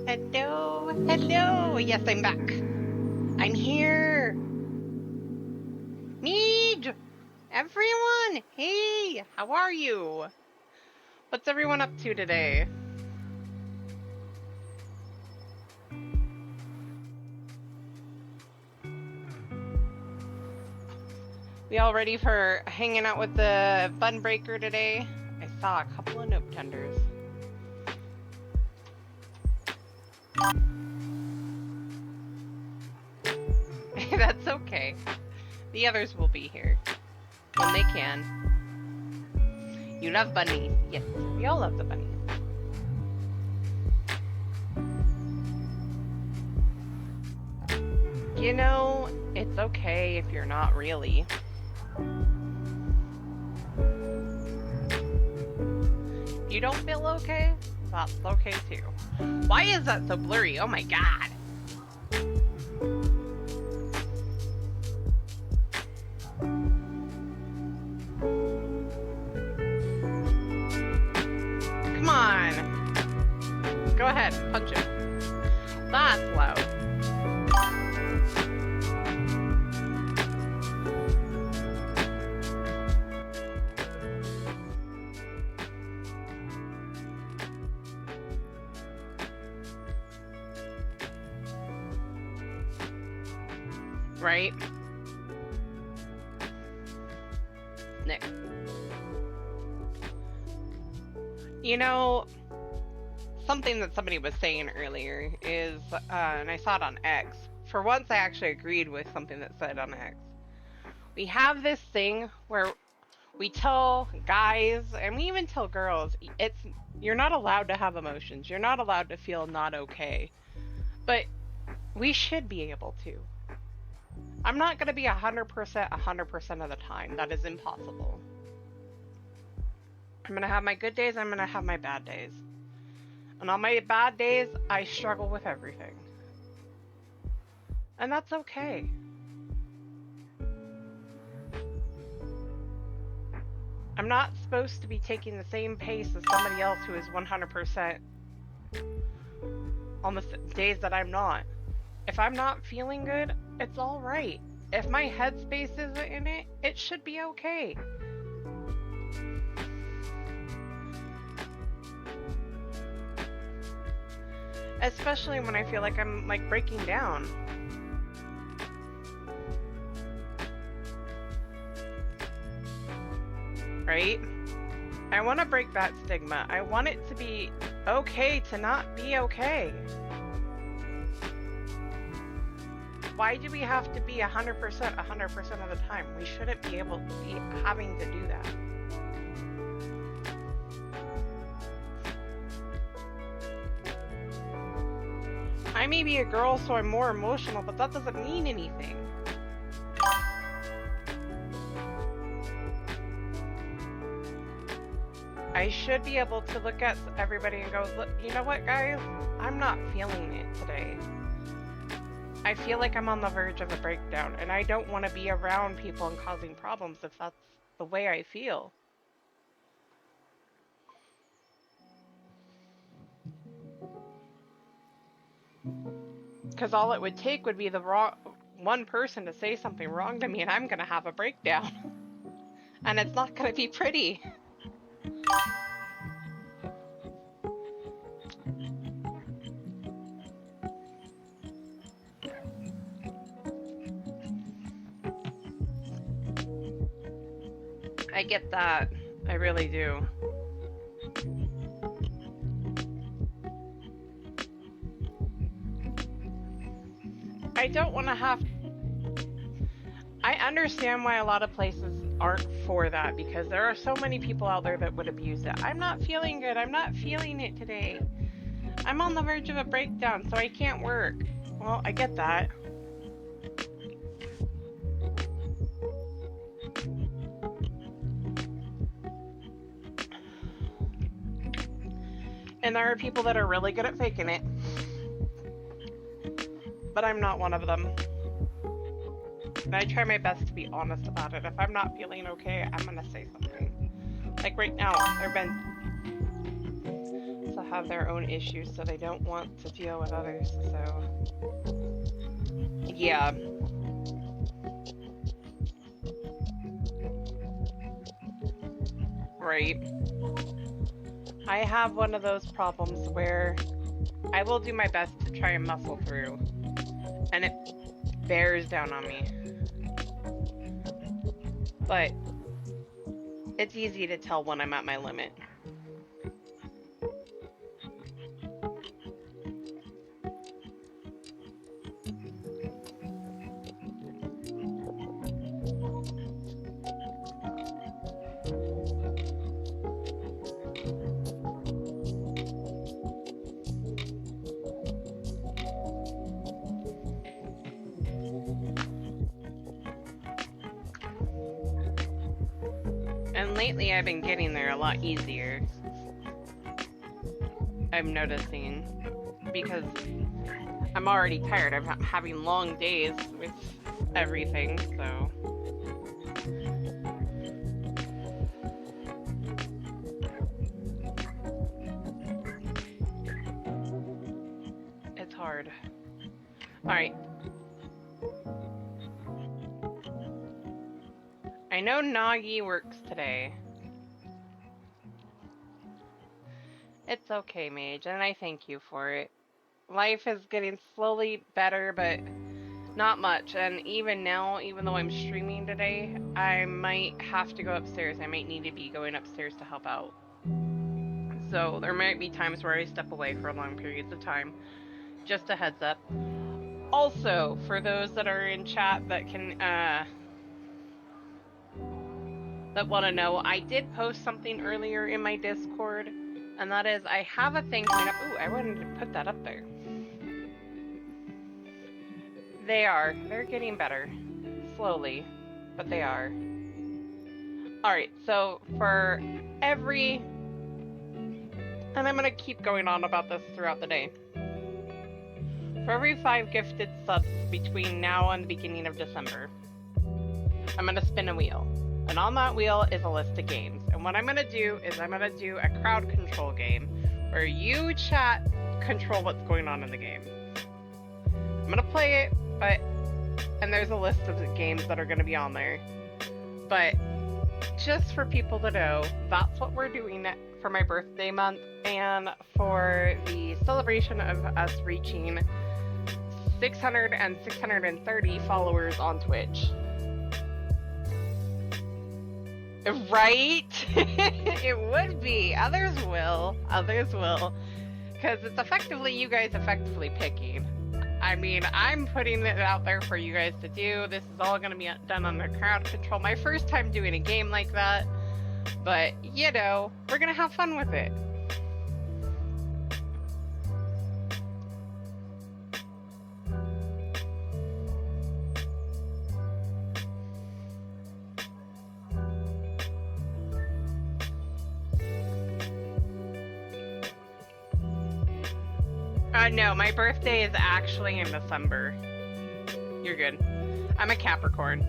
Hello, hello. Yes, I'm back. I'm here. Mead, everyone. Hey, how are you? What's everyone up to today? We all ready for hanging out with the bun breaker today? I saw a couple of note tenders. That's okay. The others will be here when they can. You love bunnies. Yes, we all love the bunnies. You know, it's okay if you're not really. If you don't feel okay, that's okay too. Why is that so blurry? Oh my god. Come on. Go ahead, punch it. That's loud. Right? Nick. You know, something that somebody was saying earlier is, and I saw it on X. For once, I actually agreed with something that said on X. We have this thing where we tell guys, and we even tell girls, you're not allowed to have emotions. You're not allowed to feel not okay. But we should be able to. I'm not going to be 100% of the time. That is impossible. I'm going to have my good days, I'm going to have my bad days. And on my bad days, I struggle with everything. And that's okay. I'm not supposed to be taking the same pace as somebody else who is 100% on the days that I'm not. If I'm not feeling good, it's alright. If my headspace isn't in it, it should be okay. Especially when I feel like I'm like breaking down. Right? I want to break that stigma. I want it to be okay to not be okay. Why do we have to be 100% of the time? We shouldn't be able to be having to do that. I may be a girl, so I'm more emotional, but that doesn't mean anything. I should be able to look at everybody and go, look, you know what, guys? I'm not feeling it today. I feel like I'm on the verge of a breakdown, and I don't want to be around people and causing problems if that's the way I feel. Because all it would take would be the one person to say something wrong to me, and I'm going to have a breakdown. And it's not going to be pretty. I get that. I really do. I don't want to have... I understand why a lot of places aren't for that, because there are so many people out there that would abuse it. I'm not feeling good. I'm not feeling it today. I'm on the verge of a breakdown, so I can't work. Well, I get that. And there are people that are really good at faking it. But I'm not one of them. And I try my best to be honest about it. If I'm not feeling okay, I'm gonna say something. Like right now, they've been to have their own issues, so they don't want to deal with others, so... Yeah. Right. I have one of those problems where I will do my best to try and muscle through, and it bears down on me. But it's easy to tell when I'm at my limit. And lately I've been getting there a lot easier. I'm noticing. Because I'm already tired of having long days with everything, so... It's hard. Alright. I know Nagi works today. It's okay, Mage, and I thank you for it. Life is getting slowly better, but not much. And even now, even though I'm streaming today, I might have to go upstairs. I might need to be going upstairs to help out. So there might be times where I step away for long periods of time. Just a heads up. Also, for those that are in chat that can, that want to know, I did post something earlier in my Discord, and that is I have a thing coming up. Ooh, I wanted to put that up there. They're getting better. Slowly, but they are. Alright, so for every... And I'm gonna keep going on about this throughout the day. For every 5 gifted subs between now and the beginning of December, I'm gonna spin a wheel. And on that wheel is a list of games. And what I'm gonna do is I'm gonna do a crowd control game where you chat control what's going on in the game. I'm gonna play it, and there's a list of games that are gonna be on there. But just for people to know, that's what we're doing for my birthday month and for the celebration of us reaching 600 and 630 followers on Twitch. Right? It would be. Others will. Because it's effectively you guys effectively picking. I mean, I'm putting it out there for you guys to do. This is all going to be done under crowd control. My first time doing a game like that. But, you know, we're going to have fun with it. No, my birthday is actually in December. You're good. I'm a Capricorn.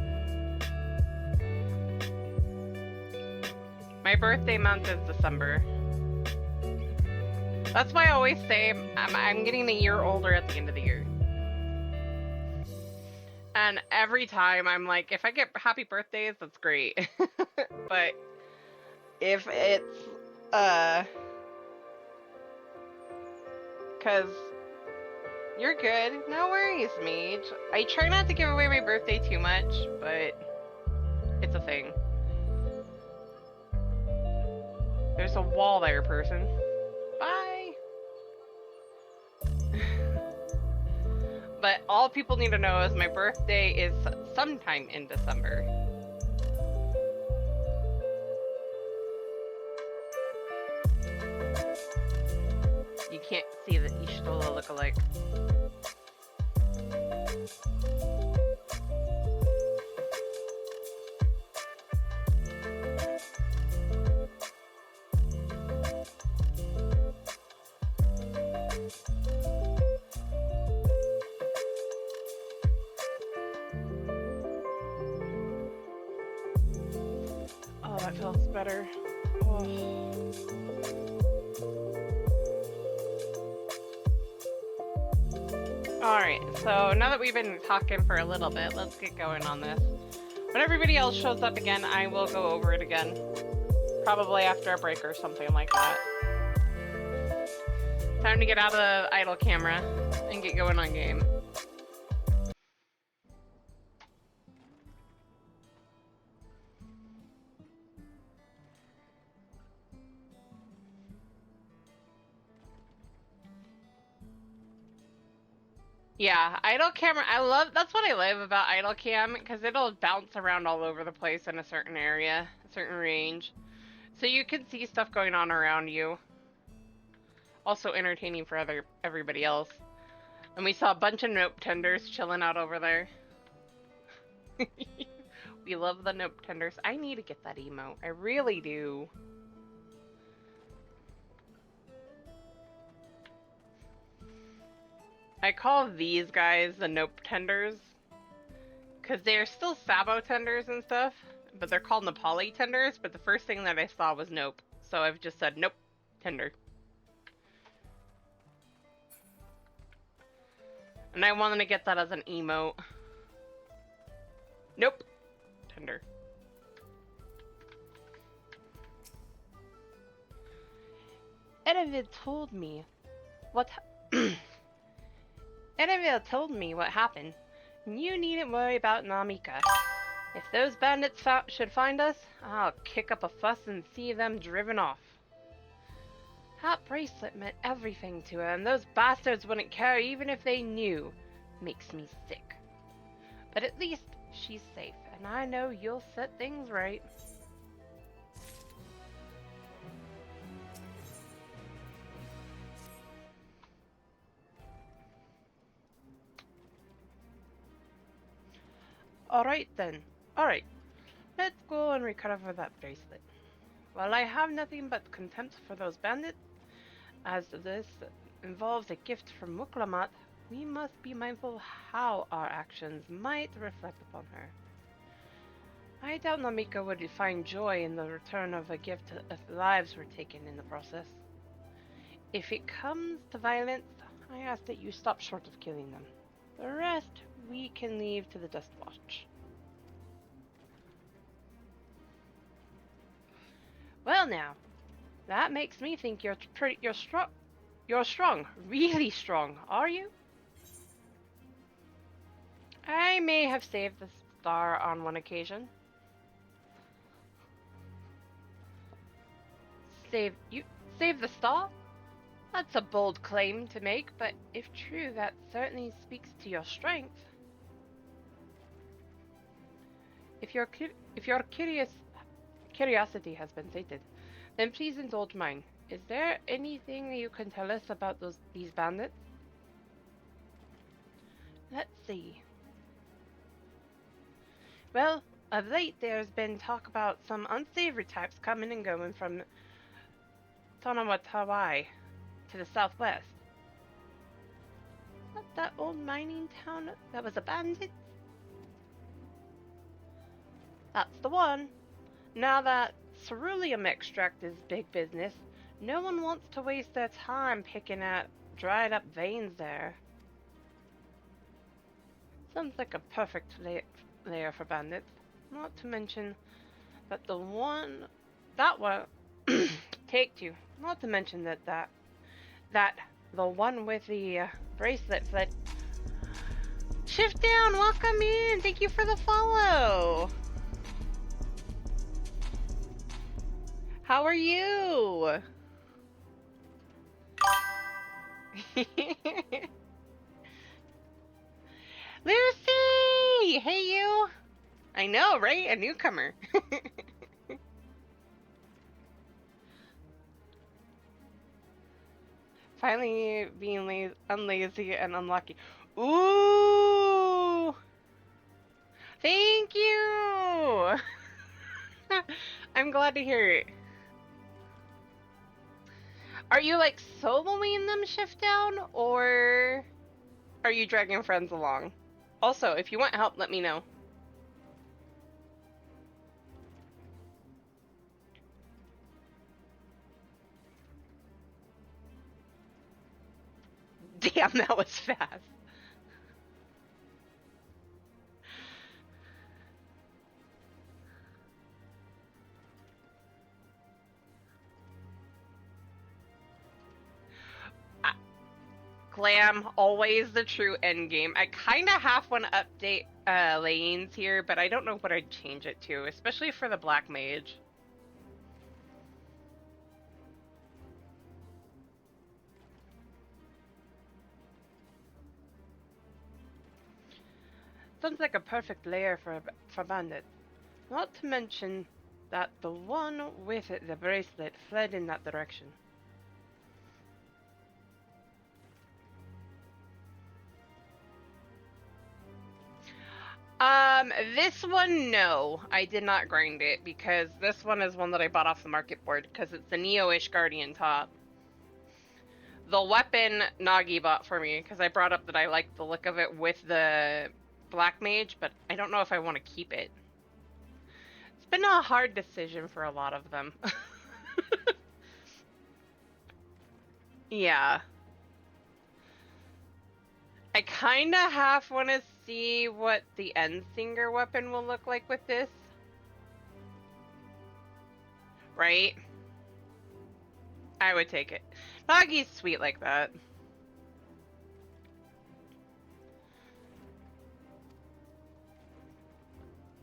My birthday month is December. That's why I always say I'm getting a year older at the end of the year. And every time I'm like, if I get happy birthdays, that's great. But if it's, cause you're good. No worries, Mage. I try not to give away my birthday too much, but it's a thing. There's a wall there, person. Bye! But all people need to know is my birthday is sometime in December. You can't see that Ishtola look alike. Oh, that feels better. Oh. Alright, so now that we've been talking for a little bit, let's get going on this. When everybody else shows up again, I will go over it again. Probably after a break or something like that. Time to get out of the idle camera and get going on game. Yeah, idle camera, that's what I love about idle cam, because it'll bounce around all over the place in a certain area, a certain range. So you can see stuff going on around you. Also entertaining for everybody else. And we saw a bunch of nope tenders chilling out over there. We love the nope tenders. I need to get that emote. I really do. I call these guys the nope tenders because they're still sabo tenders and stuff, but they're called Nepali tenders. But the first thing that I saw was nope, so I've just said nope tender. And I wanted to get that as an emote. Nope tender. Erevid told me what Erevid told me what happened. You needn't worry about Namika. If those bandits should find us, I'll kick up a fuss and see them driven off. That bracelet meant everything to her, and those bastards wouldn't care even if they knew. Makes me sick. But at least she's safe, and I know you'll set things right. Alright then. Alright. Let's go and recover that bracelet. While I have nothing but contempt for those bandits, as this involves a gift from Muklamat, we must be mindful how our actions might reflect upon her. I doubt Namika would find joy in the return of a gift if lives were taken in the process. If it comes to violence, I ask that you stop short of killing them. The rest we can leave to the Dust Watch. Well now, that makes me think you're strong. You're strong, really strong, are you? I may have saved the star on one occasion. Save the star? That's a bold claim to make, but if true, that certainly speaks to your strength. If your curiosity has been sated, then please indulge mine. Is there anything you can tell us about these bandits? Let's see. Well, of late there's been talk about some unsavory types coming and going from Tonawatawai to the southwest. Not that old mining town that was abandoned? That's the one. Now that ceruleum extract is big business, no one wants to waste their time picking at dried up veins there. Sounds like a perfect lair for bandits. Not to mention that the one take two. Not to mention that the one with the bracelet fled. Shift down, welcome in. Thank you for the follow. How are you? Lucy! Hey you! I know, right? A newcomer. Finally being unlazy and unlucky. Ooh! Thank you! I'm glad to hear it. Are you like soloing them shift down, or are you dragging friends along? Also, if you want help, let me know. Damn, that was fast. Glam, always the true endgame. I kind of half want to update lanes here, but I don't know what I'd change it to, especially for the Black Mage. Sounds like a perfect lair for bandits. Not to mention that the one with the bracelet fled in that direction. This one, no. I did not grind it, because this one is one that I bought off the market board, because it's the Neo-ish Guardian top. The weapon, Nagi bought for me, because I brought up that I like the look of it with the Black Mage, but I don't know if I want to keep it. It's been a hard decision for a lot of them. Yeah. I kind of half want to see what the Endsinger weapon will look like with this. Right? I would take it. Nagi's sweet like that.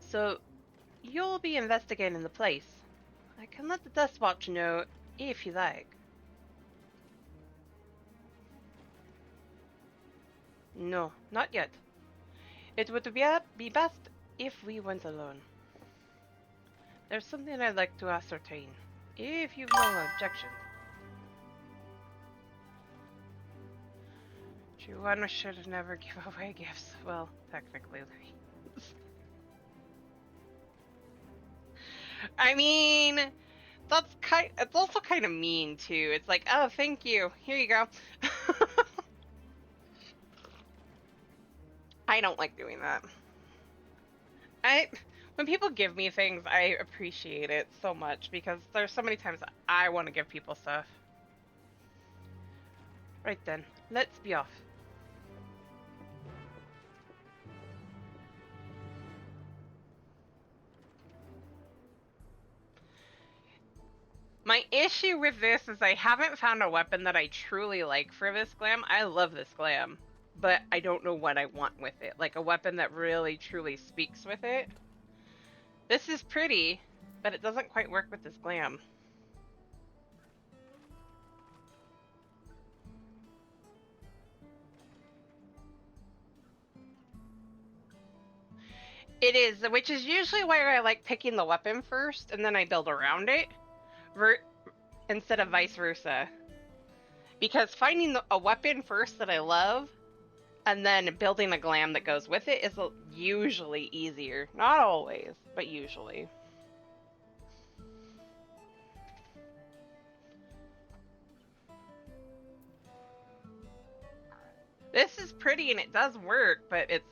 So, you'll be investigating the place. I can let the Death Watch know if you like. No, not yet. It would be best if we went alone. There's something I'd like to ascertain, if you've no objections. Juana should never give away gifts. Well, technically. I mean, it's also kind of mean too. It's like, oh, thank you. Here you go. I don't like doing that. When people give me things, I appreciate it so much, because there's so many times I want to give people stuff. Right then, let's be off. My issue with this is I haven't found a weapon that I truly like for this glam. I love this glam, but I don't know what I want with it. Like a weapon that really truly speaks with it. This is pretty, but it doesn't quite work with this glam. It is, which is usually why I like picking the weapon first and then I build around it, instead of vice versa. Because finding a weapon first that I love and then building a glam that goes with it is usually easier. Not always, but usually. This is pretty and it does work, but it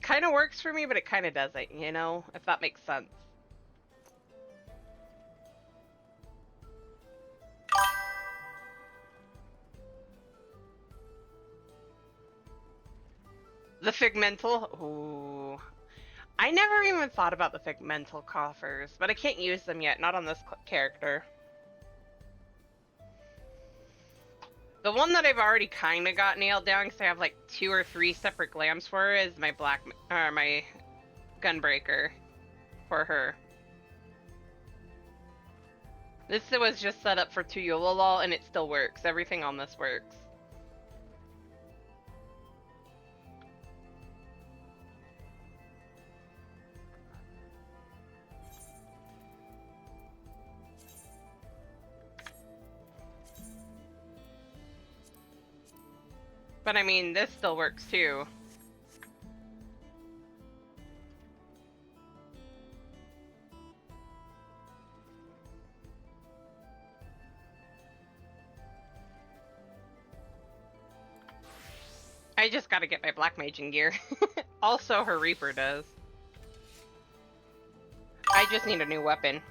kind of works for me, but it kind of doesn't, you know, if that makes sense. The Figmental, ooh. I never even thought about the Figmental coffers, but I can't use them yet, not on this character. The one that I've already kind of got nailed down, because I have like 2 or 3 separate glams for her, is my my Gunbreaker for her. This was just set up for 2 Yololol, and it still works. Everything on this works. But I mean, this still works too. I just gotta get my Black Mage in gear. Also, her Reaper does. I just need a new weapon.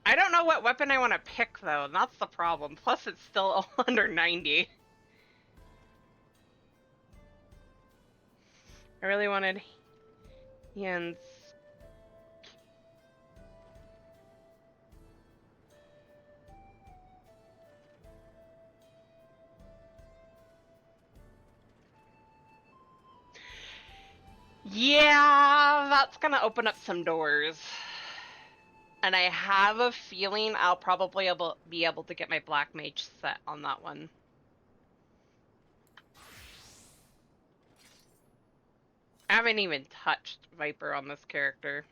I don't know what weapon I want to pick, though. That's the problem. Plus, it's still under 90. I really wanted Ian's. Yeah, that's gonna open up some doors. And I have a feeling I'll probably be able to get my Black Mage set on that one. I haven't even touched Viper on this character.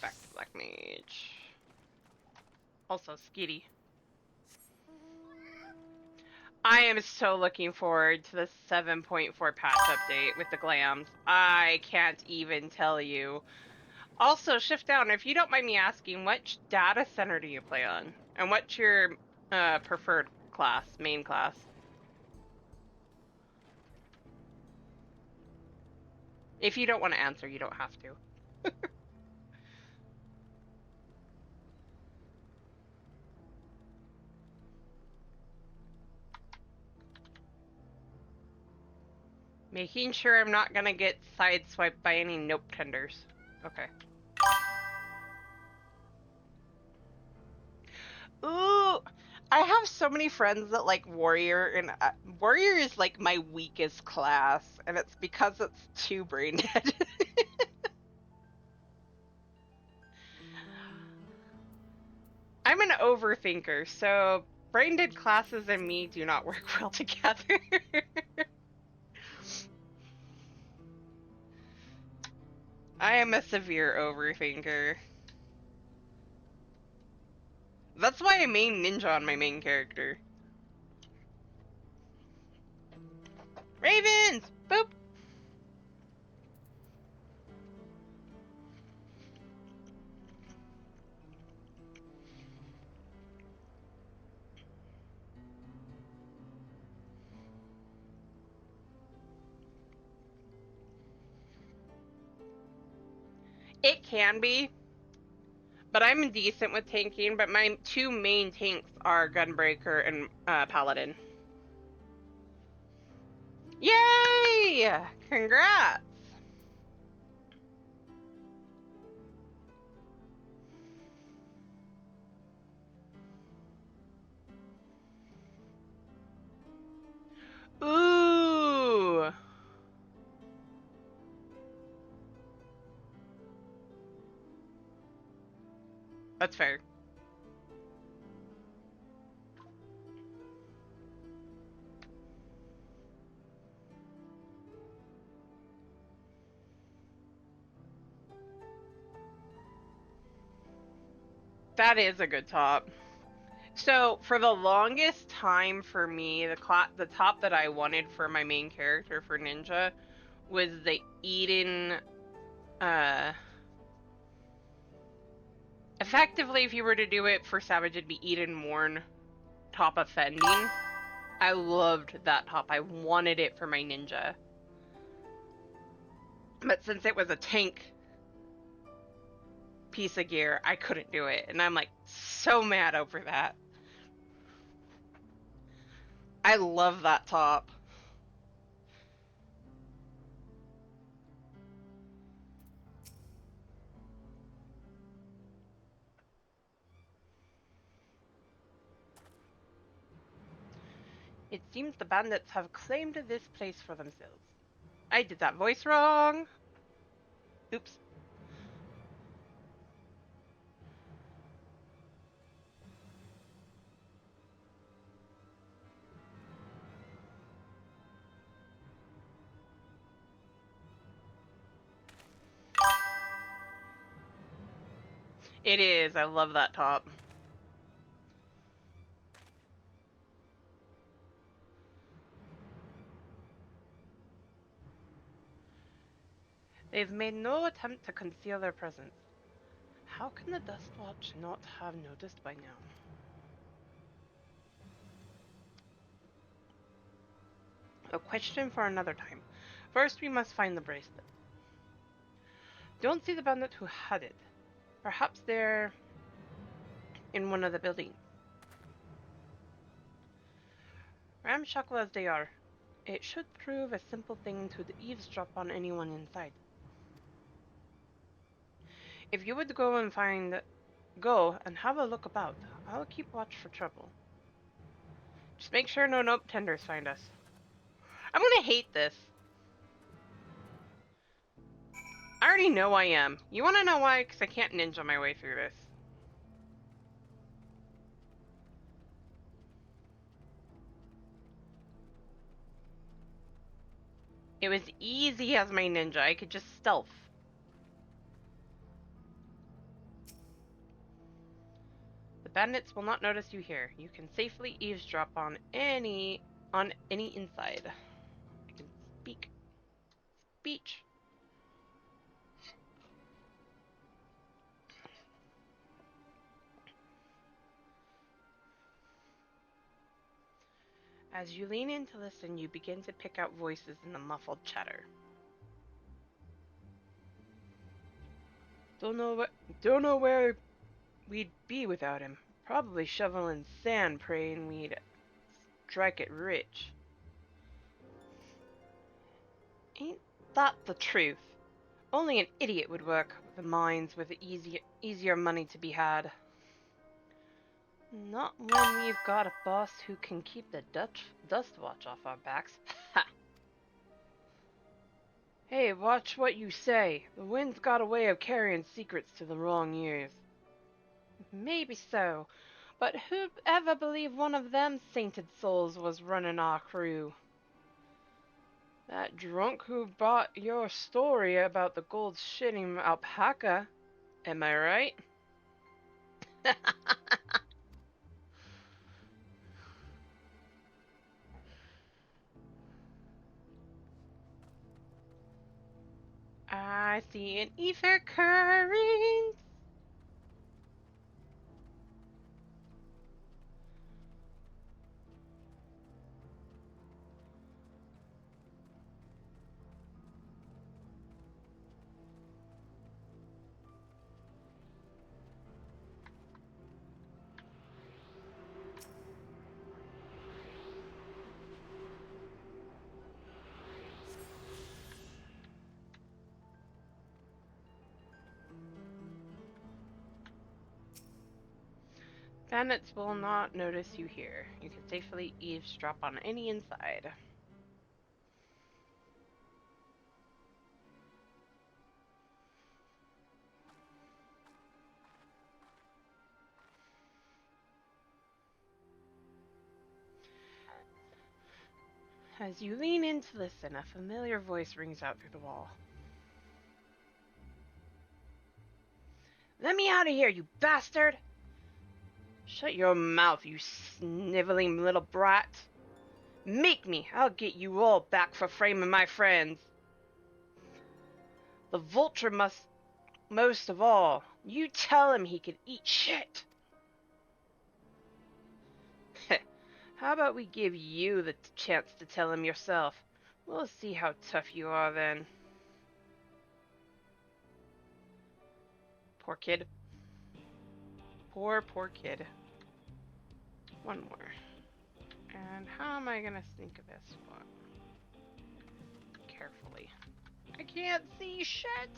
Back to Black Mage. Also, Skitty. I am so looking forward to the 7.4 patch update with the glams. I can't even tell you. Also, shift down, if you don't mind me asking, which data center do you play on? And what's your preferred class, main class? If you don't want to answer, you don't have to. Making sure I'm not gonna get sideswiped by any nope tenders. Okay. Ooh, I have so many friends that like Warrior, and Warrior is like my weakest class, and it's because it's too brain dead. I'm an overthinker, so brain dead classes and me do not work well together. I am a severe overthinker. That's why I main ninja on my main character. Ravens! Boop! It can be, but I'm decent with tanking, but my two main tanks are Gunbreaker and Paladin. Yay! Congrats! Ooh! That's fair. That is a good top. So, for the longest time for me, the top that I wanted for my main character for Ninja was the Eden. Effectively, if you were to do it for Savage, it'd be Eden Morn top offending. I loved that top. I wanted it for my Ninja. But since it was a tank piece of gear, I couldn't do it. And I'm like so mad over that. I love that top. It seems the bandits have claimed this place for themselves. I did that voice wrong. Oops. It is. I love that top. They've made no attempt to conceal their presence. How can the Dustwatch not have noticed by now? A question for another time. First, we must find the bracelet. Don't see the bandit who had it. Perhaps they're in one of the buildings. Ramshackle as they are, it should prove a simple thing to eavesdrop on anyone inside. If you would go and have a look about, I'll keep watch for trouble. Just make sure no nope tenders find us. I'm gonna hate this. I already know I am. You wanna know why? Because I can't ninja my way through this. It was easy as my ninja. I could just stealth. The bandits will not notice you here. You can safely eavesdrop on any inside. I can speak. Speech. As you lean in to listen, you begin to pick out voices in the muffled chatter. Don't know where we'd be without him. Probably shoveling sand, praying we'd strike it rich. Ain't that the truth? Only an idiot would work the mines with easier money to be had. Not when we've got a boss who can keep the dust watch off our backs. Ha! Hey, watch what you say. The wind's got a way of carrying secrets to the wrong ears. Maybe so, but who'd ever believe one of them sainted souls was running our crew? That drunk who bought your story about the gold-shitting alpaca. Am I right? I see an ether current. Bandits will not notice you here. You can safely eavesdrop on any inside. As you lean in to listen, a familiar voice rings out through the wall. Let me out of here, you bastard! Shut your mouth, you sniveling little brat. Make me! I'll get you all back for framing my friends. The vulture must most of all. You tell him he can eat shit. How about we give you the chance to tell him yourself? We'll see how tough you are then. Poor kid. Poor kid. One more. And how am I gonna think of this one? Carefully. I can't see shit!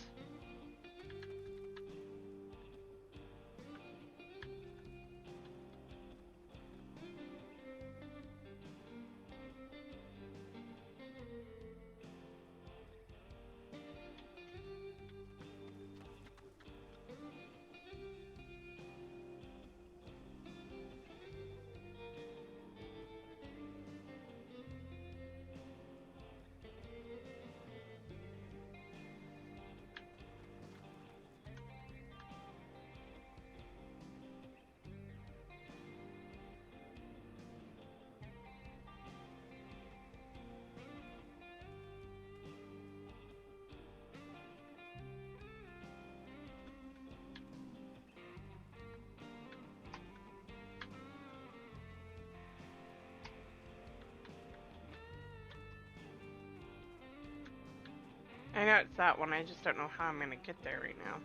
I know it's that one, I just don't know how I'm gonna get there right now.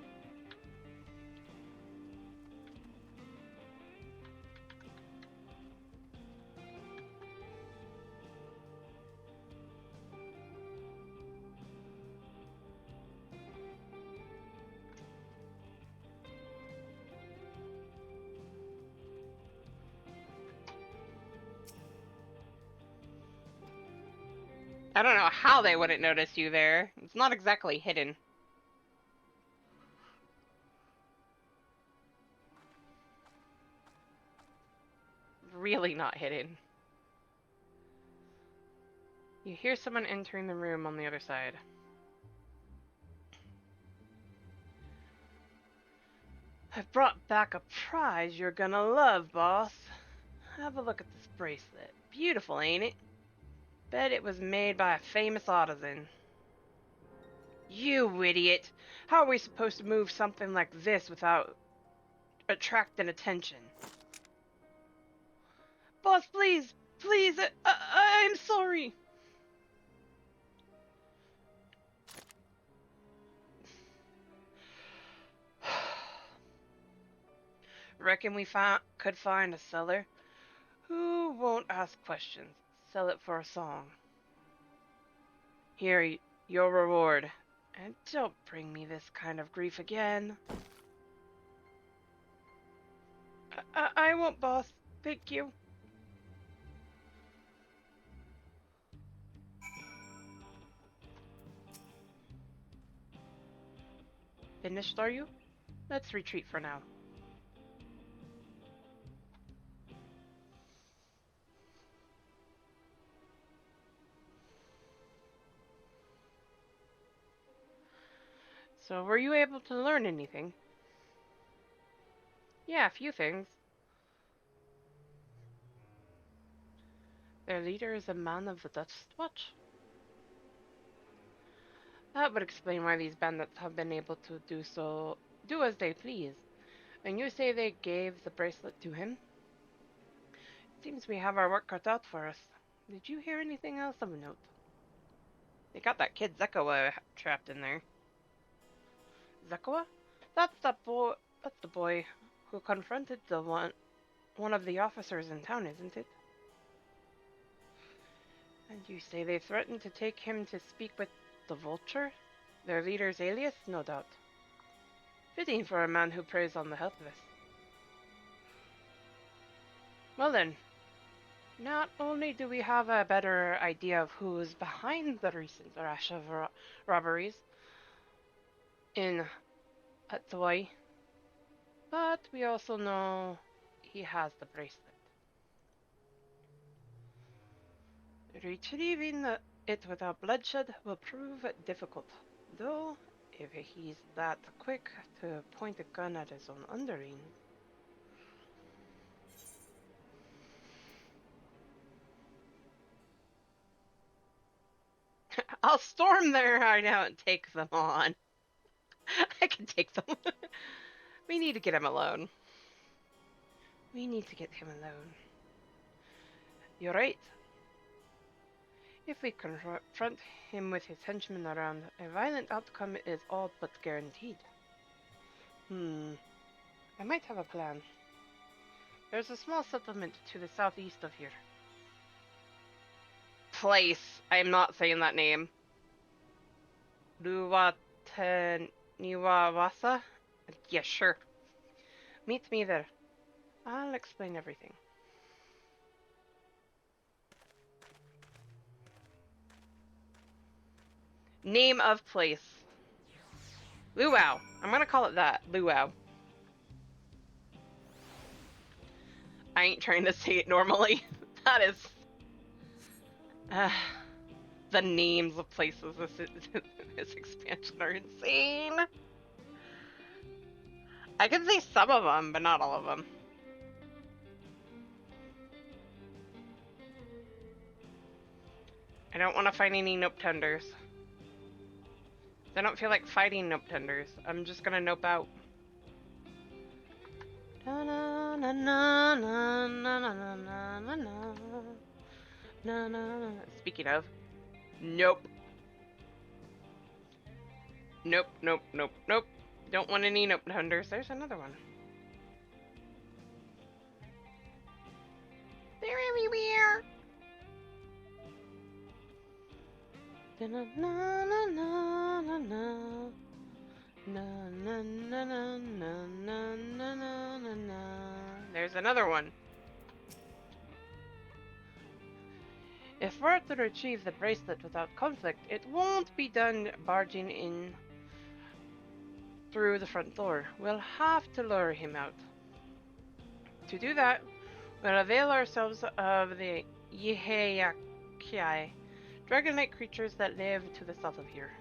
I don't know how they wouldn't notice you there. It's not exactly hidden. Really not hidden. You hear someone entering the room on the other side. I brought back a prize you're gonna love, boss. Have a look at this bracelet. Beautiful, ain't it? Bet it was made by a famous artisan. You idiot! How are we supposed to move something like this without attracting attention? Boss, please! Please! I'm sorry! Reckon we could find a seller who won't ask questions. Sell it for a song. Here, your reward. And don't bring me this kind of grief again. I won't, boss. Thank you. Finished, are you? Let's retreat for now. So, were you able to learn anything? Yeah, a few things. Their leader is a man of the Dutch watch. That would explain why these bandits have been able to do as they please. And you say they gave the bracelet to him? Seems we have our work cut out for us. Did you hear anything else of note? They got that kid Zekawa trapped in there. Zekawa? That's the boy who confronted the one of the officers in town, isn't it? And you say they threatened to take him to speak with the Vulture? Their leader's alias, no doubt. Fitting for a man who preys on the helpless. Well then, not only do we have a better idea of who is behind the recent rash of robberies in Atoi, but we also know he has the bracelet. Retrieving it without bloodshed will prove difficult, though if he's that quick to point a gun at his own underling. I'll storm their hideout and take them on. I can take them. We need to get him alone. We need to get him alone. You're right. If we confront him with his henchmen around, a violent outcome is all but guaranteed. I might have a plan. There's a small settlement to the southeast of here. Place. I'm not saying that name. Luwataniwawasa? Yeah, sure. Meet me there. I'll explain everything. Name of place. Luau. I'm gonna call it that. Luau. I ain't trying to say it normally. That is... the names of places this expansion are insane. I can say some of them, but not all of them. I don't want to fight any nope tenders. I don't feel like fighting nope tenders. I'm just gonna nope out. Na na na na na na na na na na na. Speaking of, nope. Nope, nope, nope, nope. Don't want any nope tenders. There's another one. They're everywhere. Na na na na na na na na na na na na na. There's another one. If we're to retrieve the bracelet without conflict, it won't be done barging in through the front door. We'll have to lure him out. To do that, we'll avail ourselves of the Yiheyakai, dragon-like creatures that live to the south of here.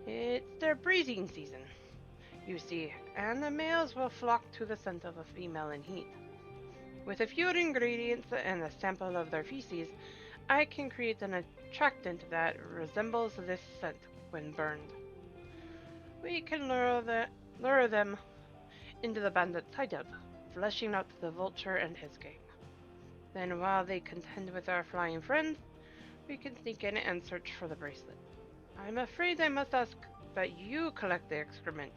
It's their breeding season. you see, and the males will flock to the scent of a female in heat. With a few ingredients and a sample of their feces, I can create an attractant that resembles this scent when burned. We can lure them into the bandit's hideout, fleshing out the vulture and his gang. Then, while they contend with our flying friends, we can sneak in and search for the bracelet. I'm afraid I must ask that you collect the excrement.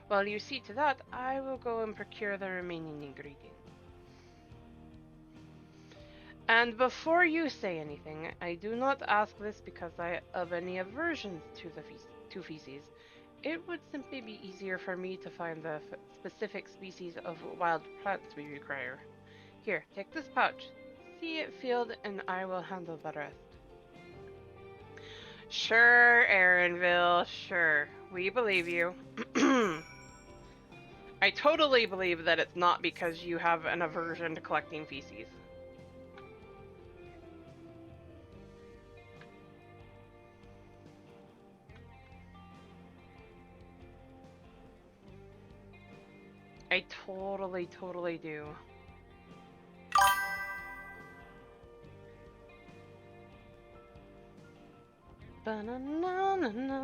While you see to that, I will go and procure the remaining ingredients. And before you say anything, I do not ask this because I have any aversions to to feces. It would simply be easier for me to find the specific species of wild plants we require. Here, take this pouch. See it filled, and I will handle the rest. Sure, Aaronville, sure. We believe you. I totally believe that it's not because you have an aversion to collecting feces. I totally do. Ba-na-na-na-na.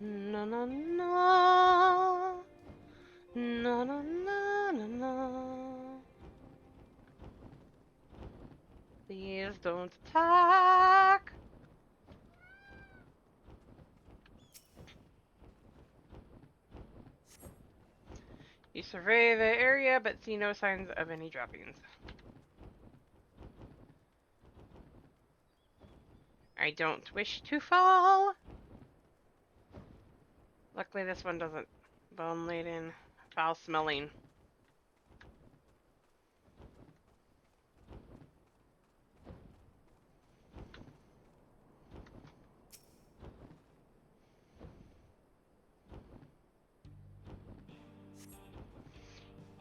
Na-na-na. Na-na-na-na-na. Please don't attack. You survey the area but see no signs of any droppings. I don't wish to fall. Luckily this one doesn't. Bone laden, foul smelling.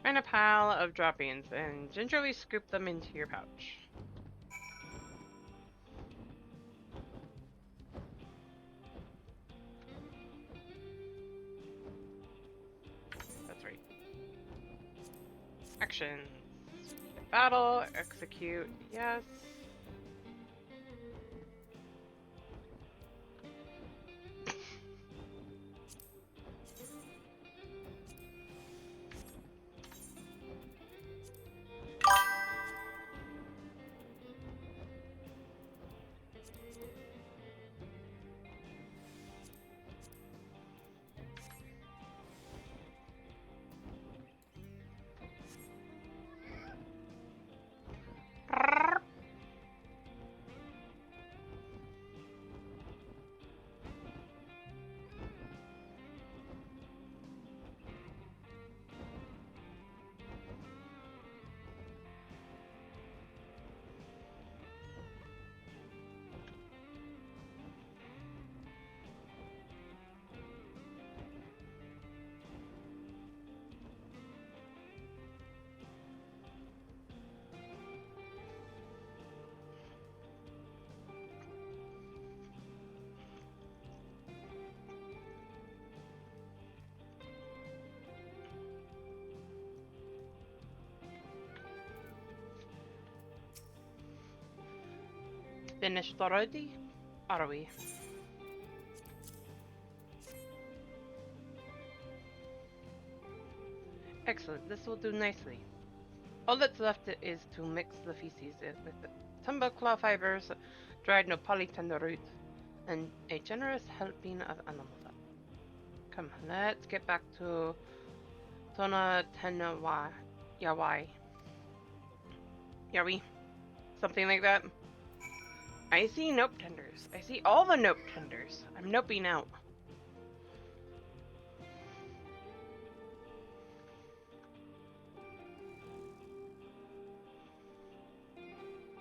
Find a pile of droppings and gingerly scoop them into your pouch. That's right. Actions. Battle, execute, yes. Finished already? Are we? Excellent, this will do nicely. All that's left is to mix the feces with the tumble claw fibers, dried Napolitan root, and a generous helping of animal fat. Come, let's get back to Tona Tenawa Yawai. Yawi? Something like that? I see nope tenders. I see all the nope tenders. I'm noping out.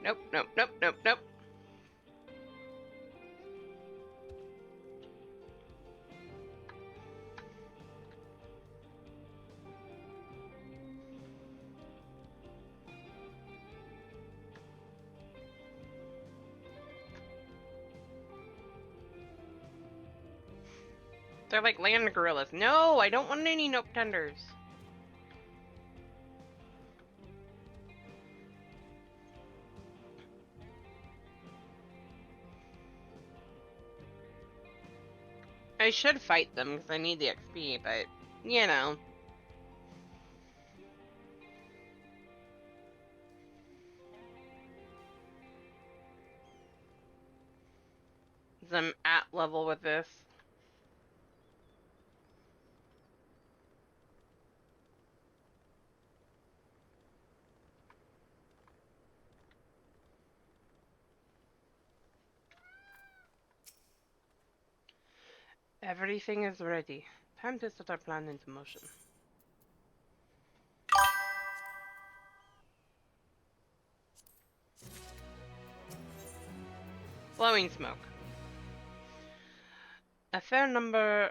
Nope, nope, nope, nope, nope. They're like land gorillas. No, I don't want any nope tenders. I should fight them because I need the XP, but, you know. I'm at level with this. Everything is ready. Time to set our plan into motion. Blowing smoke. A fair number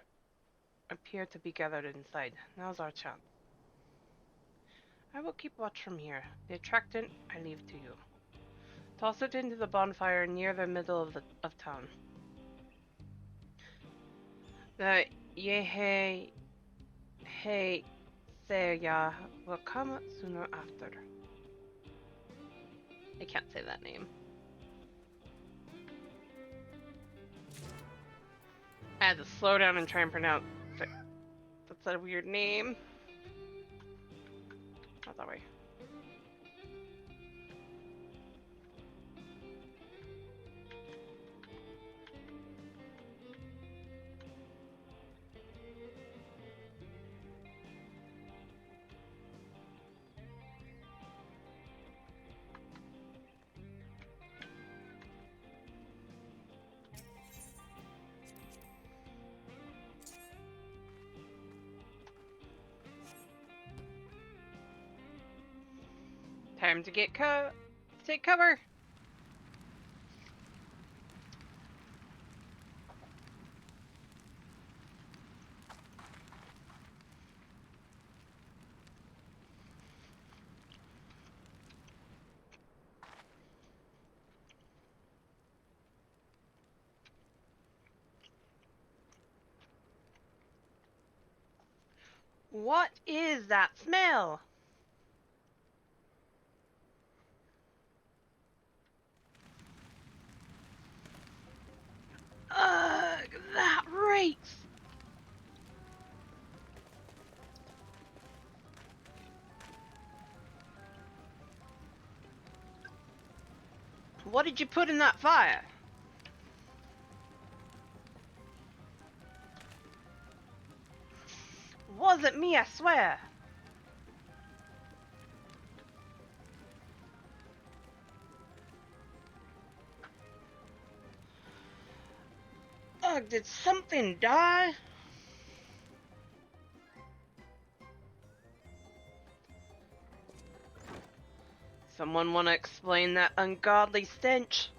appear to be gathered inside. Now's our chance. I will keep watch from here. The attractant I leave to you. Toss it into the bonfire near the middle of town. The Yehe Hey Seya will come sooner after. I can't say that name. I had to slow down and try and pronounce it. That's a weird name. Not that way. Time to get take cover. What is that smell? Ugh, that reeks. What did you put in that fire? Wasn't me, I swear. Ugh, did something die? Someone want to explain that ungodly stench?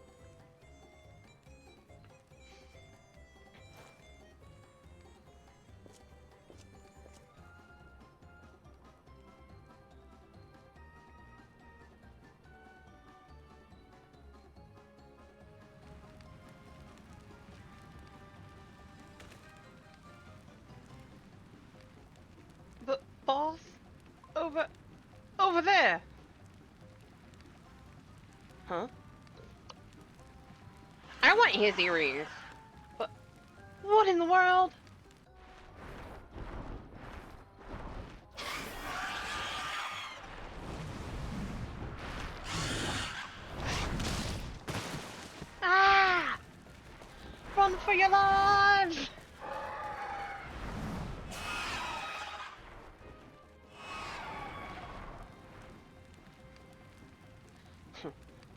But boss, over there. Huh? I want his earrings. But what in the world? Ah! Run for your lives!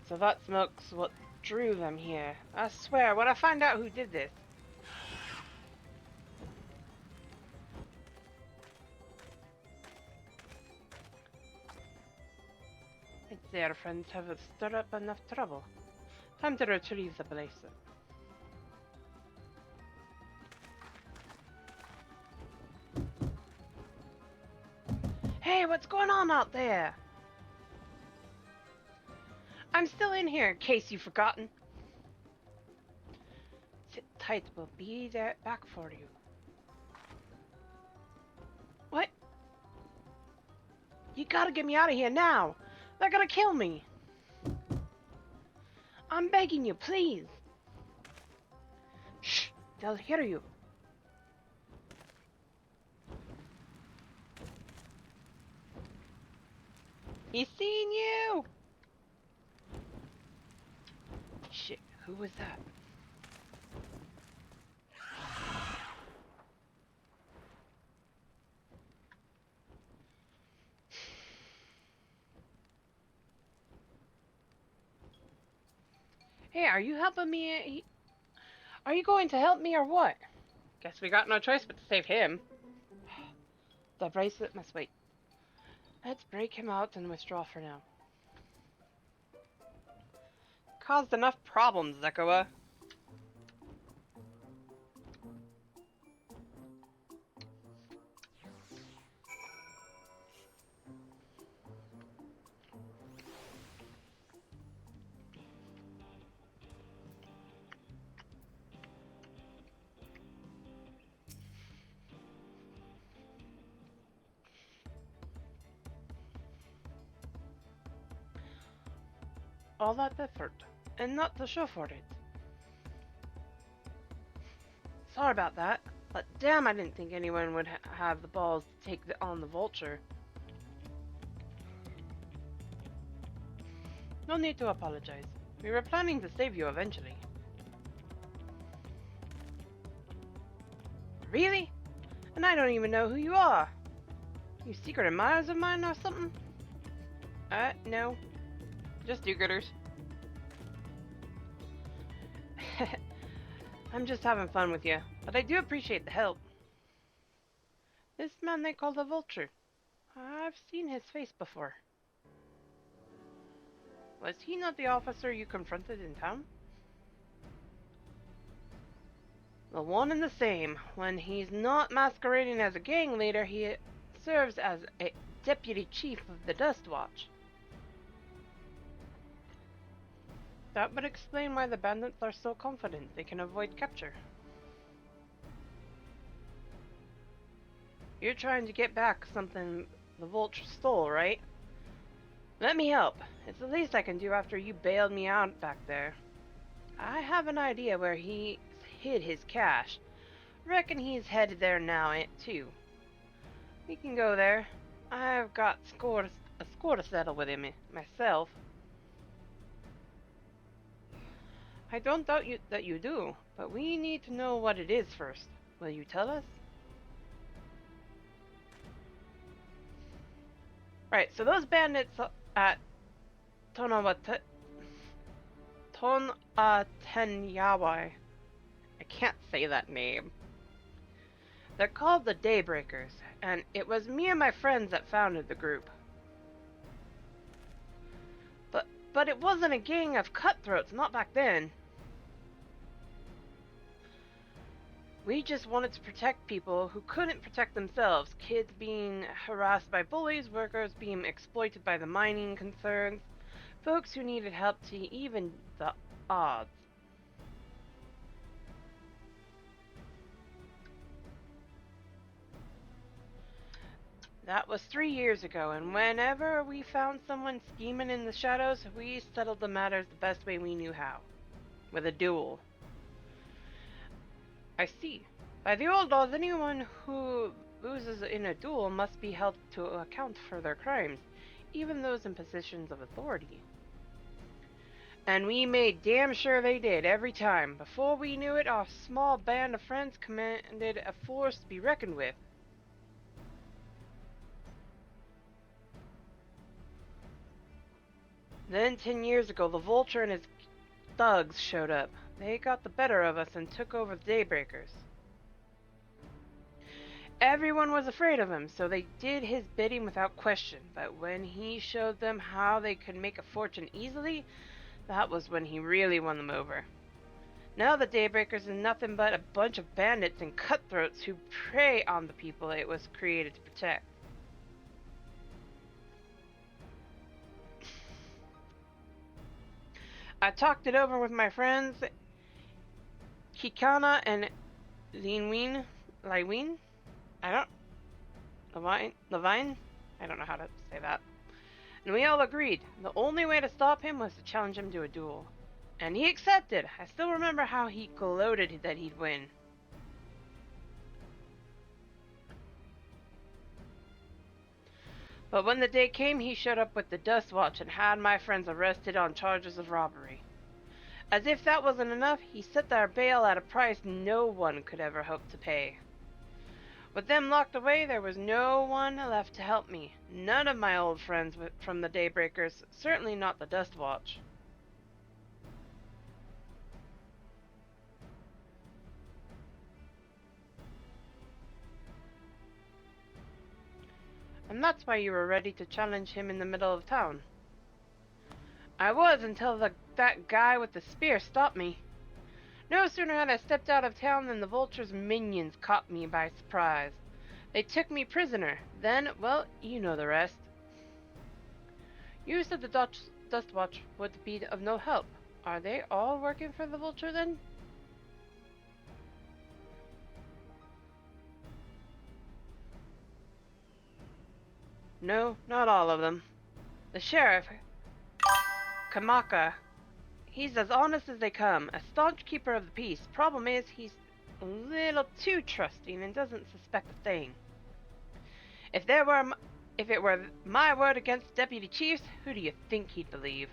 So that smoke's what drew them here. I swear, when I find out who did this. It's their friends have stirred up enough trouble. Time to retrieve the place. Hey, what's going on out there? I'm still in here in case you've forgotten. Sit tight, we'll be there back for you. You gotta get me out of here now! They're gonna kill me! I'm begging you, please! Shh! They'll hear you. He's seen you! Shit, who was that? Hey, are you helping me? Are you going to help me or what? Guess we got no choice but to save him. The bracelet must wait. Let's break him out and withdraw for now. Caused enough problems, Zekova. All that effort, and not to show for it. Sorry about that, but damn, I didn't think anyone would have the balls to take on the vulture. No need to apologize. We were planning to save you eventually. Really? And I don't even know who you are. You secret admirers of mine or something? No. Just do-gooders. I'm just having fun with you, but I do appreciate the help. This man they call the Vulture. I've seen his face before. Was he not the officer you confronted in town? The one and the same. When he's not masquerading as a gang leader, he serves as a deputy chief of the Dust Watch. That would explain why the bandits are so confident they can avoid capture. You're trying to get back something the Vulture stole, right? Let me help. It's the least I can do after you bailed me out back there. I have an idea where he hid his cash. Reckon he's headed there now, too. We can go there. I've got a score to settle with him myself. I don't doubt that you do, but we need to know what it is first. Will you tell us? Right, so those bandits at Tonatenyawa. I can't say that name. They're called the Daybreakers, and it was me and my friends that founded the group. But it wasn't a gang of cutthroats, not back then. We just wanted to protect people who couldn't protect themselves. Kids being harassed by bullies, workers being exploited by the mining concerns, folks who needed help to even the odds. That was 3 years ago, and whenever we found someone scheming in the shadows, we settled the matters the best way we knew how. With a duel. I see. By the old laws, anyone who loses in a duel must be held to account for their crimes, even those in positions of authority. And we made damn sure they did every time. Before we knew it, our small band of friends commanded a force to be reckoned with. Then 10 years ago, the Vulture and his thugs showed up. They got the better of us and took over the Daybreakers. Everyone was afraid of him, so they did his bidding without question. But when he showed them how they could make a fortune easily, that was when he really won them over. Now the Daybreakers is nothing but a bunch of bandits and cutthroats who prey on the people it was created to protect. I talked it over with my friends, Kikana and Lewin. I don't... Levine? I don't know how to say that. And we all agreed the only way to stop him was to challenge him to a duel. And he accepted. I still remember how he gloated that he'd win. But when the day came, he showed up with the Dust Watch and had my friends arrested on charges of robbery. As if that wasn't enough, he set their bail at a price no one could ever hope to pay. With them locked away, there was no one left to help me. None of my old friends from the Daybreakers, certainly not the Dust Watch. And that's why you were ready to challenge him in the middle of town. I was until that guy with the spear stopped me. No sooner had I stepped out of town than the Vulture's minions caught me by surprise. They took me prisoner. Then, well, you know the rest. You said the Dust Watch would be of no help. Are they all working for the Vulture then? No, not all of them. The sheriff, Kamaka, he's as honest as they come, a staunch keeper of the peace. Problem is, he's a little too trusting and doesn't suspect a thing. If it were my word against deputy chiefs, who do you think he'd believe?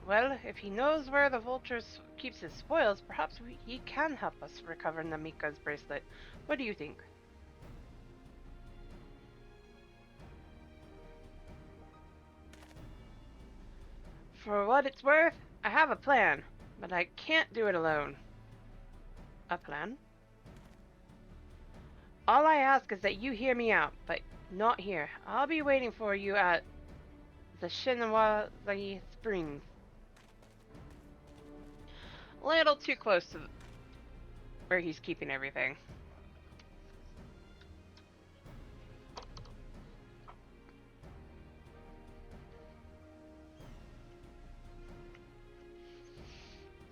Well, if he knows where the Vulture keeps his spoils, perhaps he can help us recover Namika's bracelet. What do you think? For what it's worth, I have a plan, but I can't do it alone. A plan? All I ask is that you hear me out, but not here. I'll be waiting for you at the Shinawari Springs. A little too close to where he's keeping everything.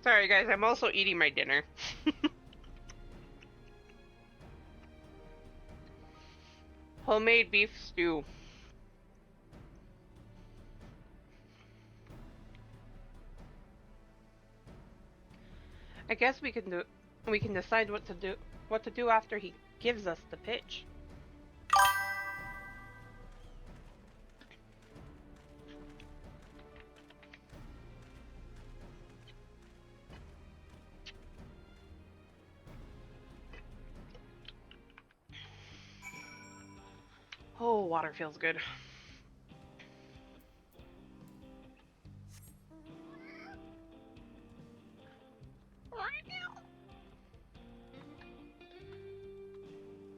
Sorry guys, I'm also eating my dinner. Homemade beef stew. I guess we can decide what to do after he gives us the pitch. Oh, water feels good.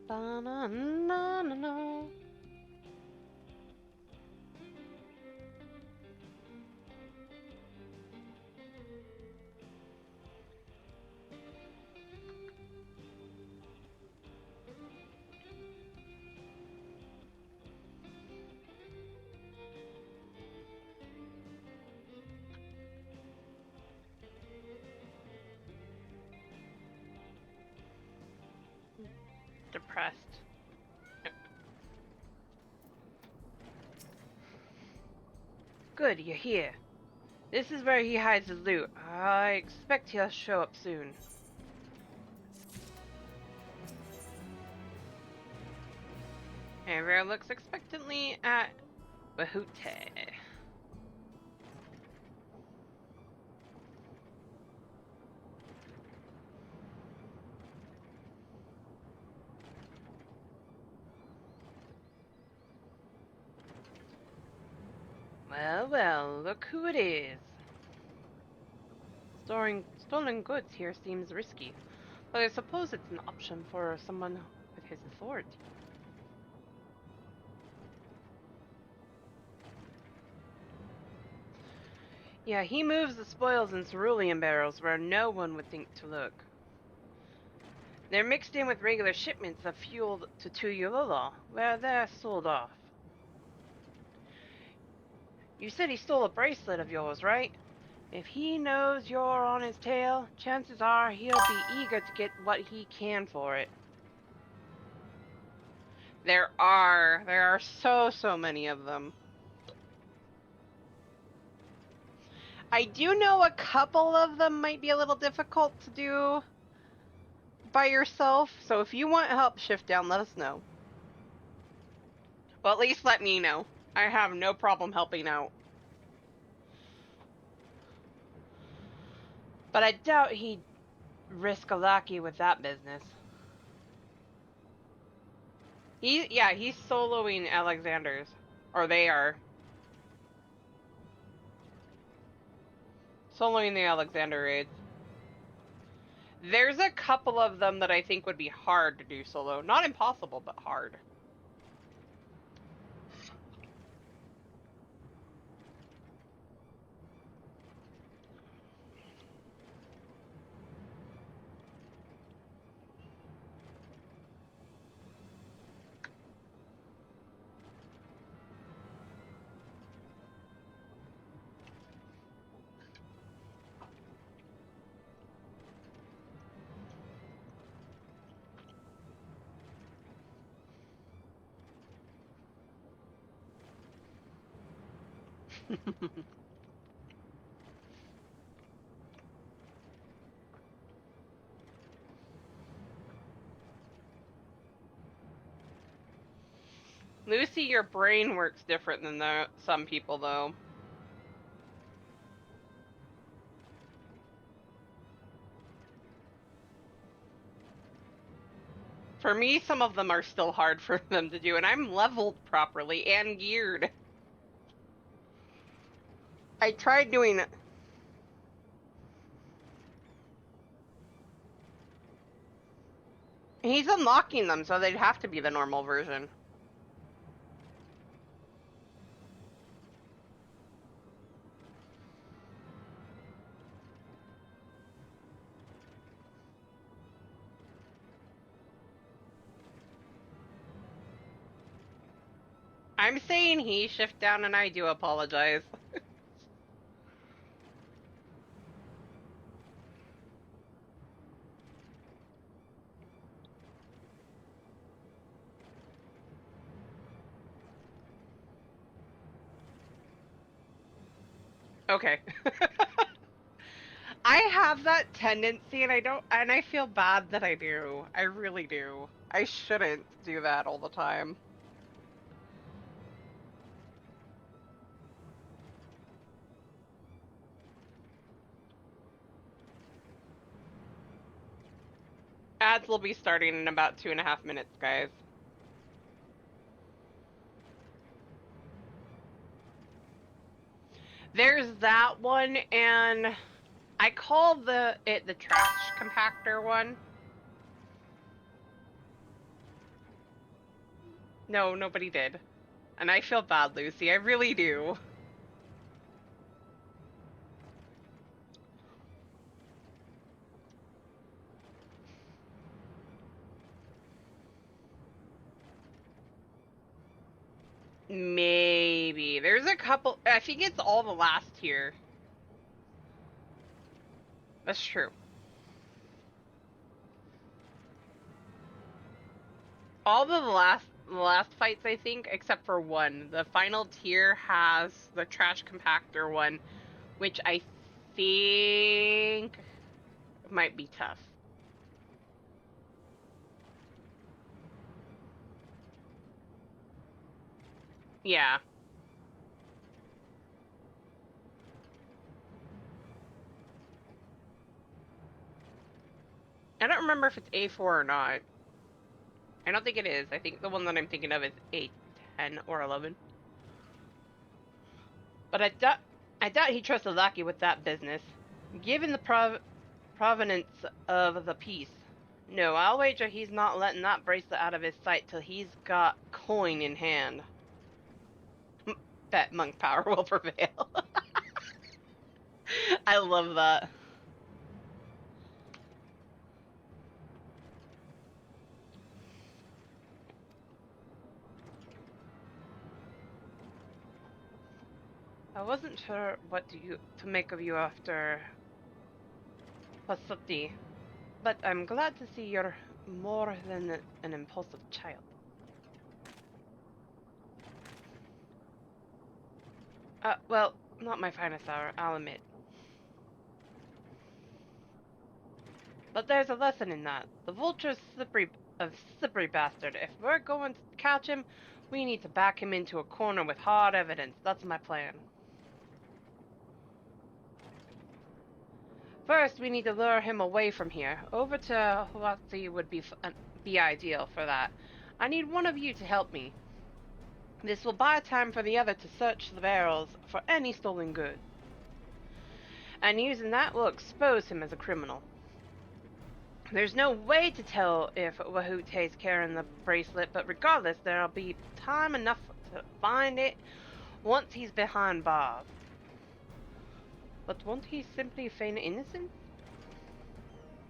Ba-na-na-na-na. Depressed. Good, you're here. This is where he hides his loot. I expect he'll show up soon. Ariel looks expectantly at Bahute. Well, well, look who it is. Storing stolen goods here seems risky, but I suppose it's an option for someone with his authority. Yeah, he moves the spoils in cerulean barrels where no one would think to look. They're mixed in with regular shipments of fuel to Tuyulolo, where they're sold off. You said he stole a bracelet of yours, right? If he knows you're on his tail, chances are he'll be eager to get what he can for it. There are so many of them. I do know a couple of them might be a little difficult to do by yourself, so if you want help shift down, let us know. Well, at least let me know. I have no problem helping out. But I doubt he'd risk a lackey with that business. He's soloing Alexander's. Or they are. Soloing the Alexander raids. There's a couple of them that I think would be hard to do solo. Not impossible, but hard. Lucy, your brain works different than some people, though. For me, some of them are still hard for them to do, and I'm leveled properly and geared. I tried doing it. He's unlocking them, so they'd have to be the normal version. I'm saying he shift down, and I do apologize. Okay. I have that tendency, and I feel bad that I do. I really do. I shouldn't do that all the time. Ads will be starting in about 2.5 minutes, guys. There's that one, and I call it the trash compactor one. No, nobody did. And I feel bad, Lucy. I really do. Maybe. There's a couple. I think it's all the last tier. That's true. All the last fights, I think, except for one. The final tier has the trash compactor one, which I think might be tough. Yeah. I don't remember if it's A4 or not. I don't think it is. I think the one that I'm thinking of is A10 or 11. But I doubt he trusted Lucky with that business. Given the provenance of the piece. No, I'll wager he's not letting that bracelet out of his sight till he's got coin in hand. Bet monk power will prevail. I love that. I wasn't sure what to make of you after Pasutti, but I'm glad to see you're more than an impulsive child. Well, not my finest hour, I'll admit. But there's a lesson in that. The vulture's a slippery bastard. If we're going to catch him, we need to back him into a corner with hard evidence. That's my plan. First, we need to lure him away from here. Over to Huatsi would be ideal for that. I need one of you to help me. This will buy time for the other to search the barrels for any stolen goods. And using that will expose him as a criminal. There's no way to tell if Wahute's carrying the bracelet, but regardless, there'll be time enough to find it once he's behind bars. But won't he simply feign innocence?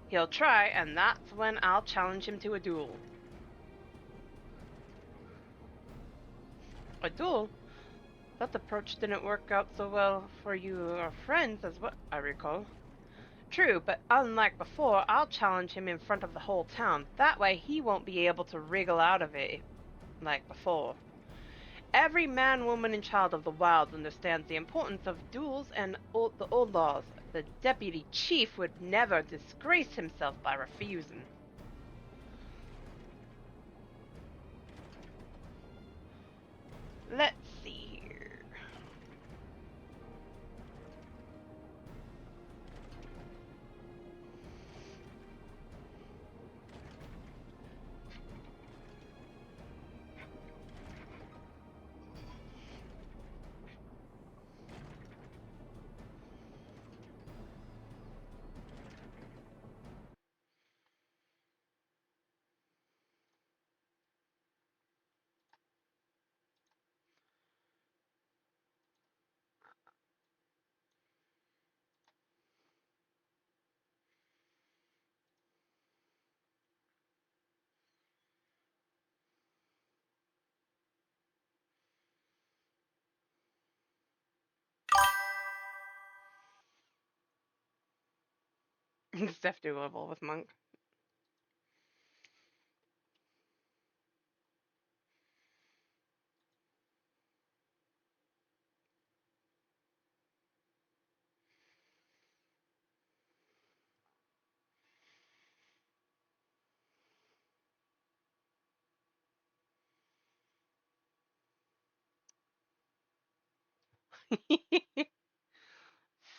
He'll try, and that's when I'll challenge him to a duel. A duel? That approach didn't work out so well for your friends as what I recall. True, but unlike before, I'll challenge him in front of the whole town. That way he won't be able to wriggle out of it like before. Every man, woman, and child of the wilds understands the importance of duels and the old laws. The deputy chief would never disgrace himself by refusing. Let's see here. It's definitely doable with Monk.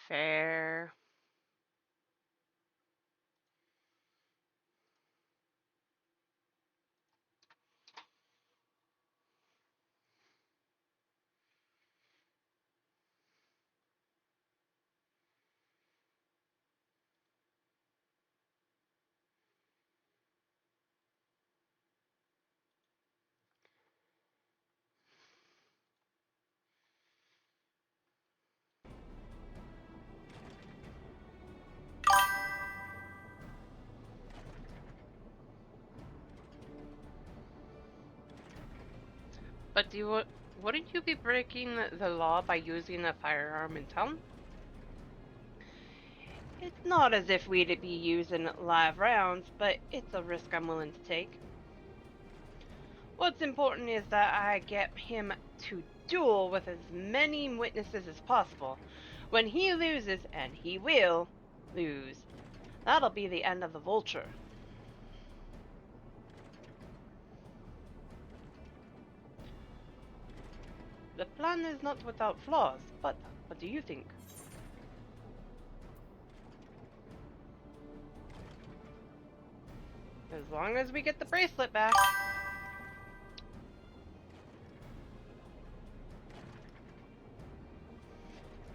Fair. But wouldn't you be breaking the law by using a firearm in town? It's not as if we'd be using live rounds, but it's a risk I'm willing to take. What's important is that I get him to duel with as many witnesses as possible. When he loses, and he will lose, that'll be the end of the vulture. The plan is not without flaws, but what do you think? As long as we get the bracelet back.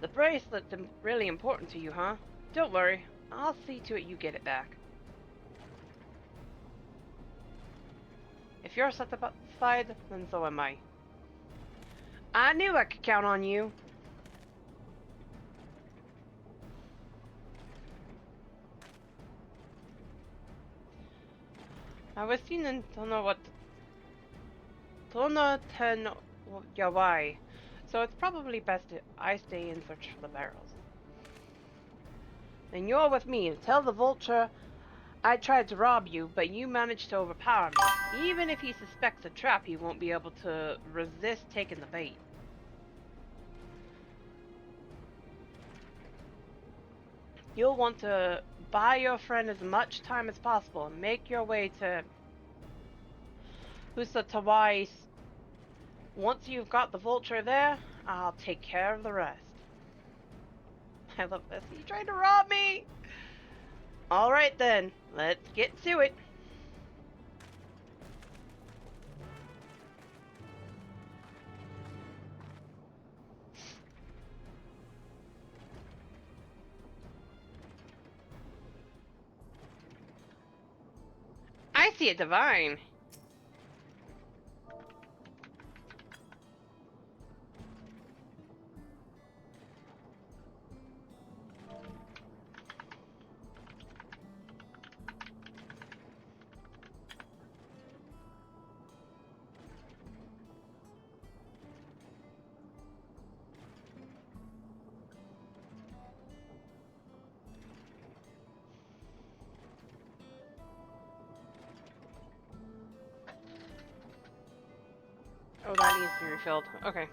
The bracelet's really important to you, huh? Don't worry, I'll see to it you get it back. If you're satisfied, then so am I. I knew I could count on you. I was seeing Tono what Tona Ten Yawai. So it's probably best if I stay and search for the barrels. Then you're with me and tell the vulture I tried to rob you, but you managed to overpower me. Even if he suspects a trap, he won't be able to resist taking the bait. You'll want to buy your friend as much time as possible and make your way to Husatawais. Once you've got the vulture there, I'll take care of the rest. I love this. You tried to rob me! Alright then, let's get to it. I see a divine. Oh, that needs to be refilled. Okay.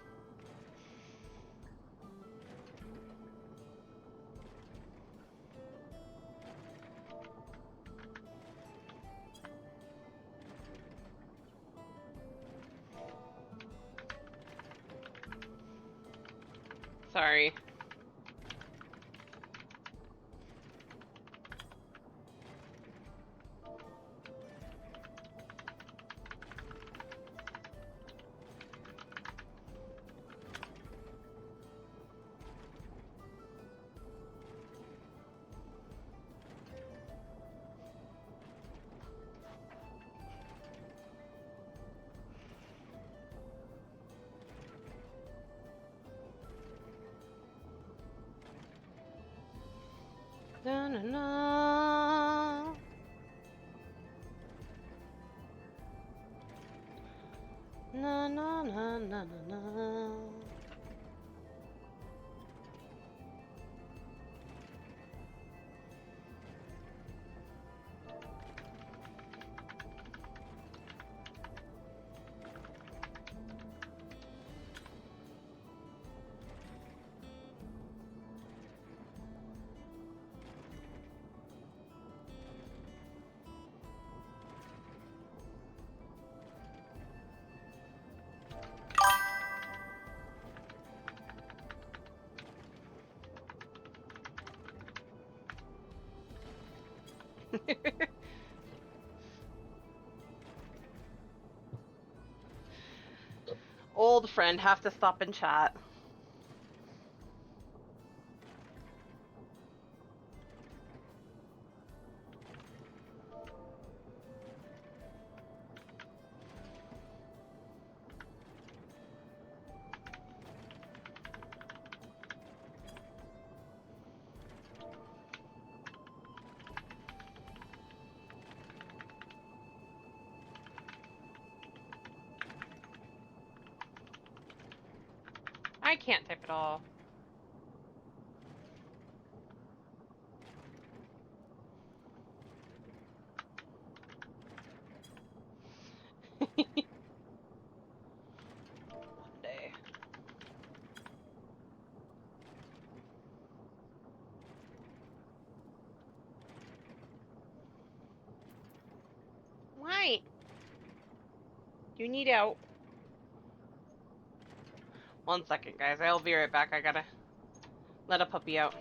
Sorry. Na na na. Na na na na na na. Old friend, have to stop and chat. I can't type at all. One day. Why? You need out. 1 second, guys. I'll be right back. I gotta let a puppy out.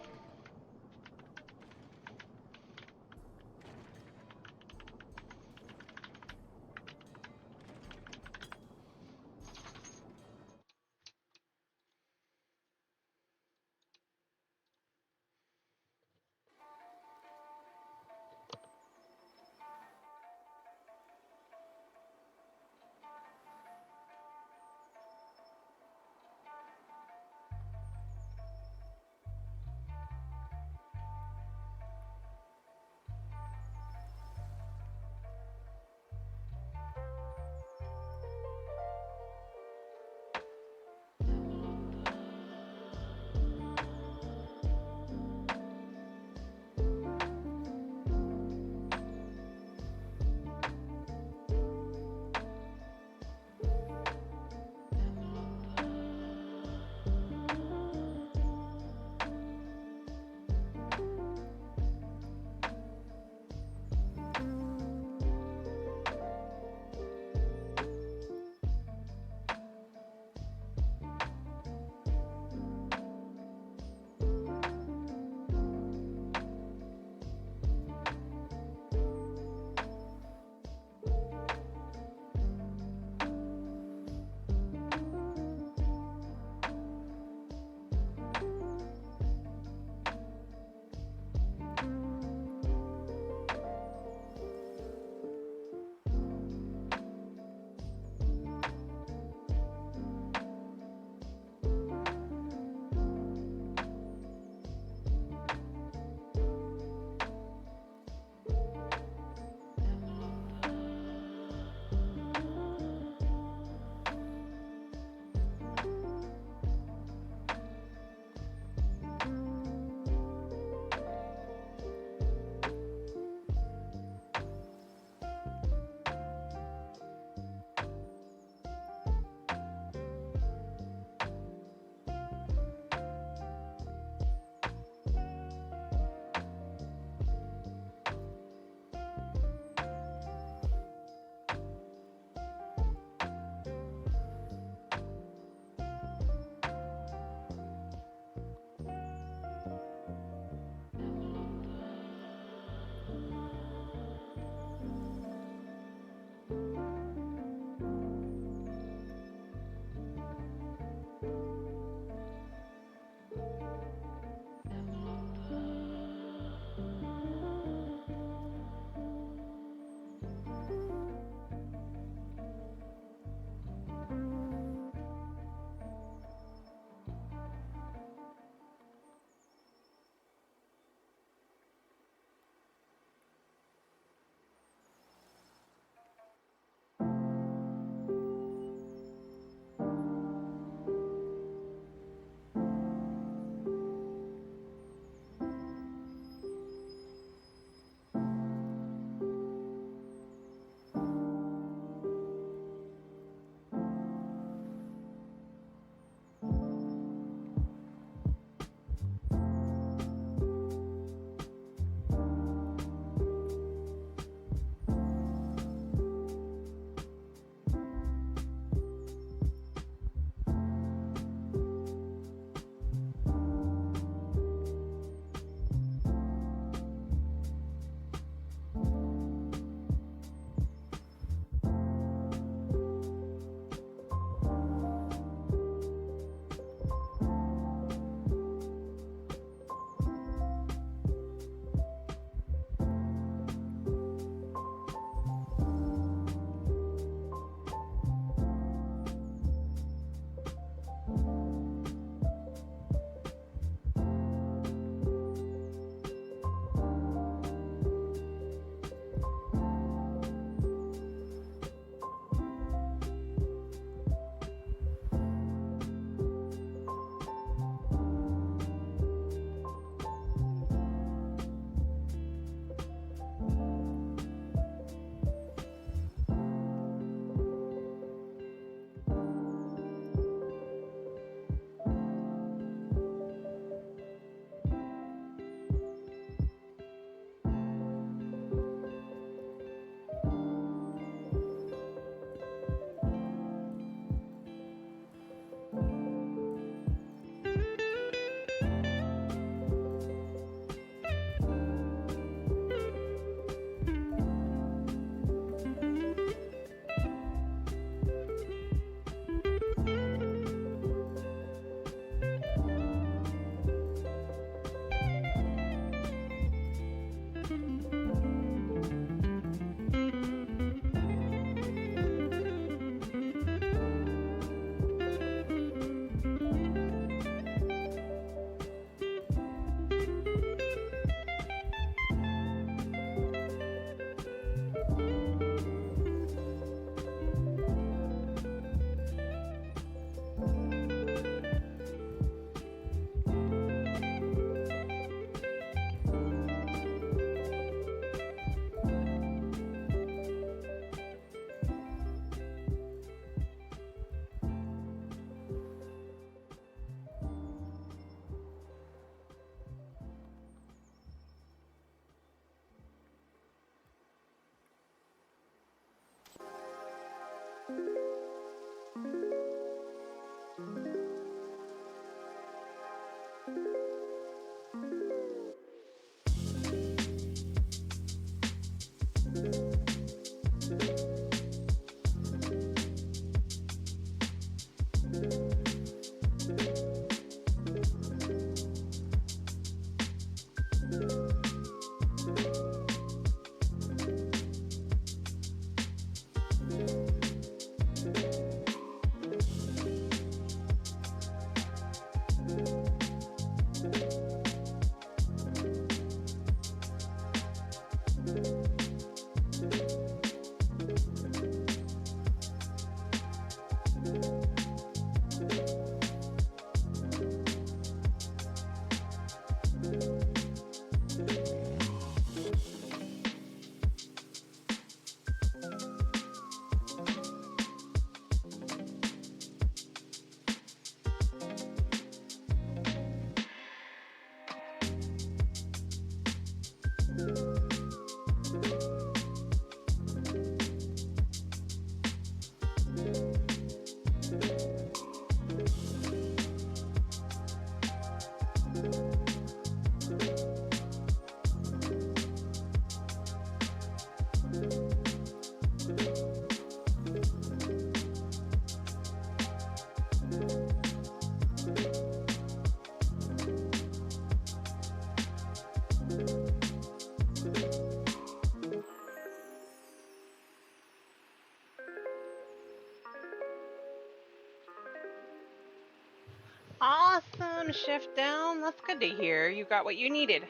Awesome. Shift down. That's good to hear. You got what you needed.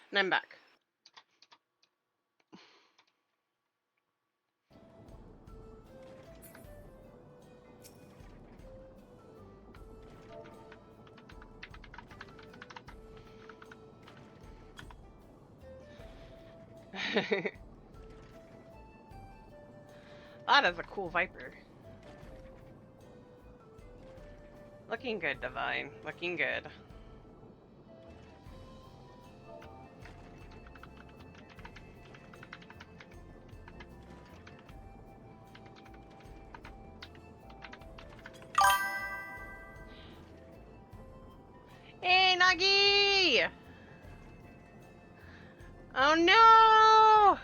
And I'm back. That is a cool Viper. Looking good, Divine. Looking good. Hey, Nagi! Oh no!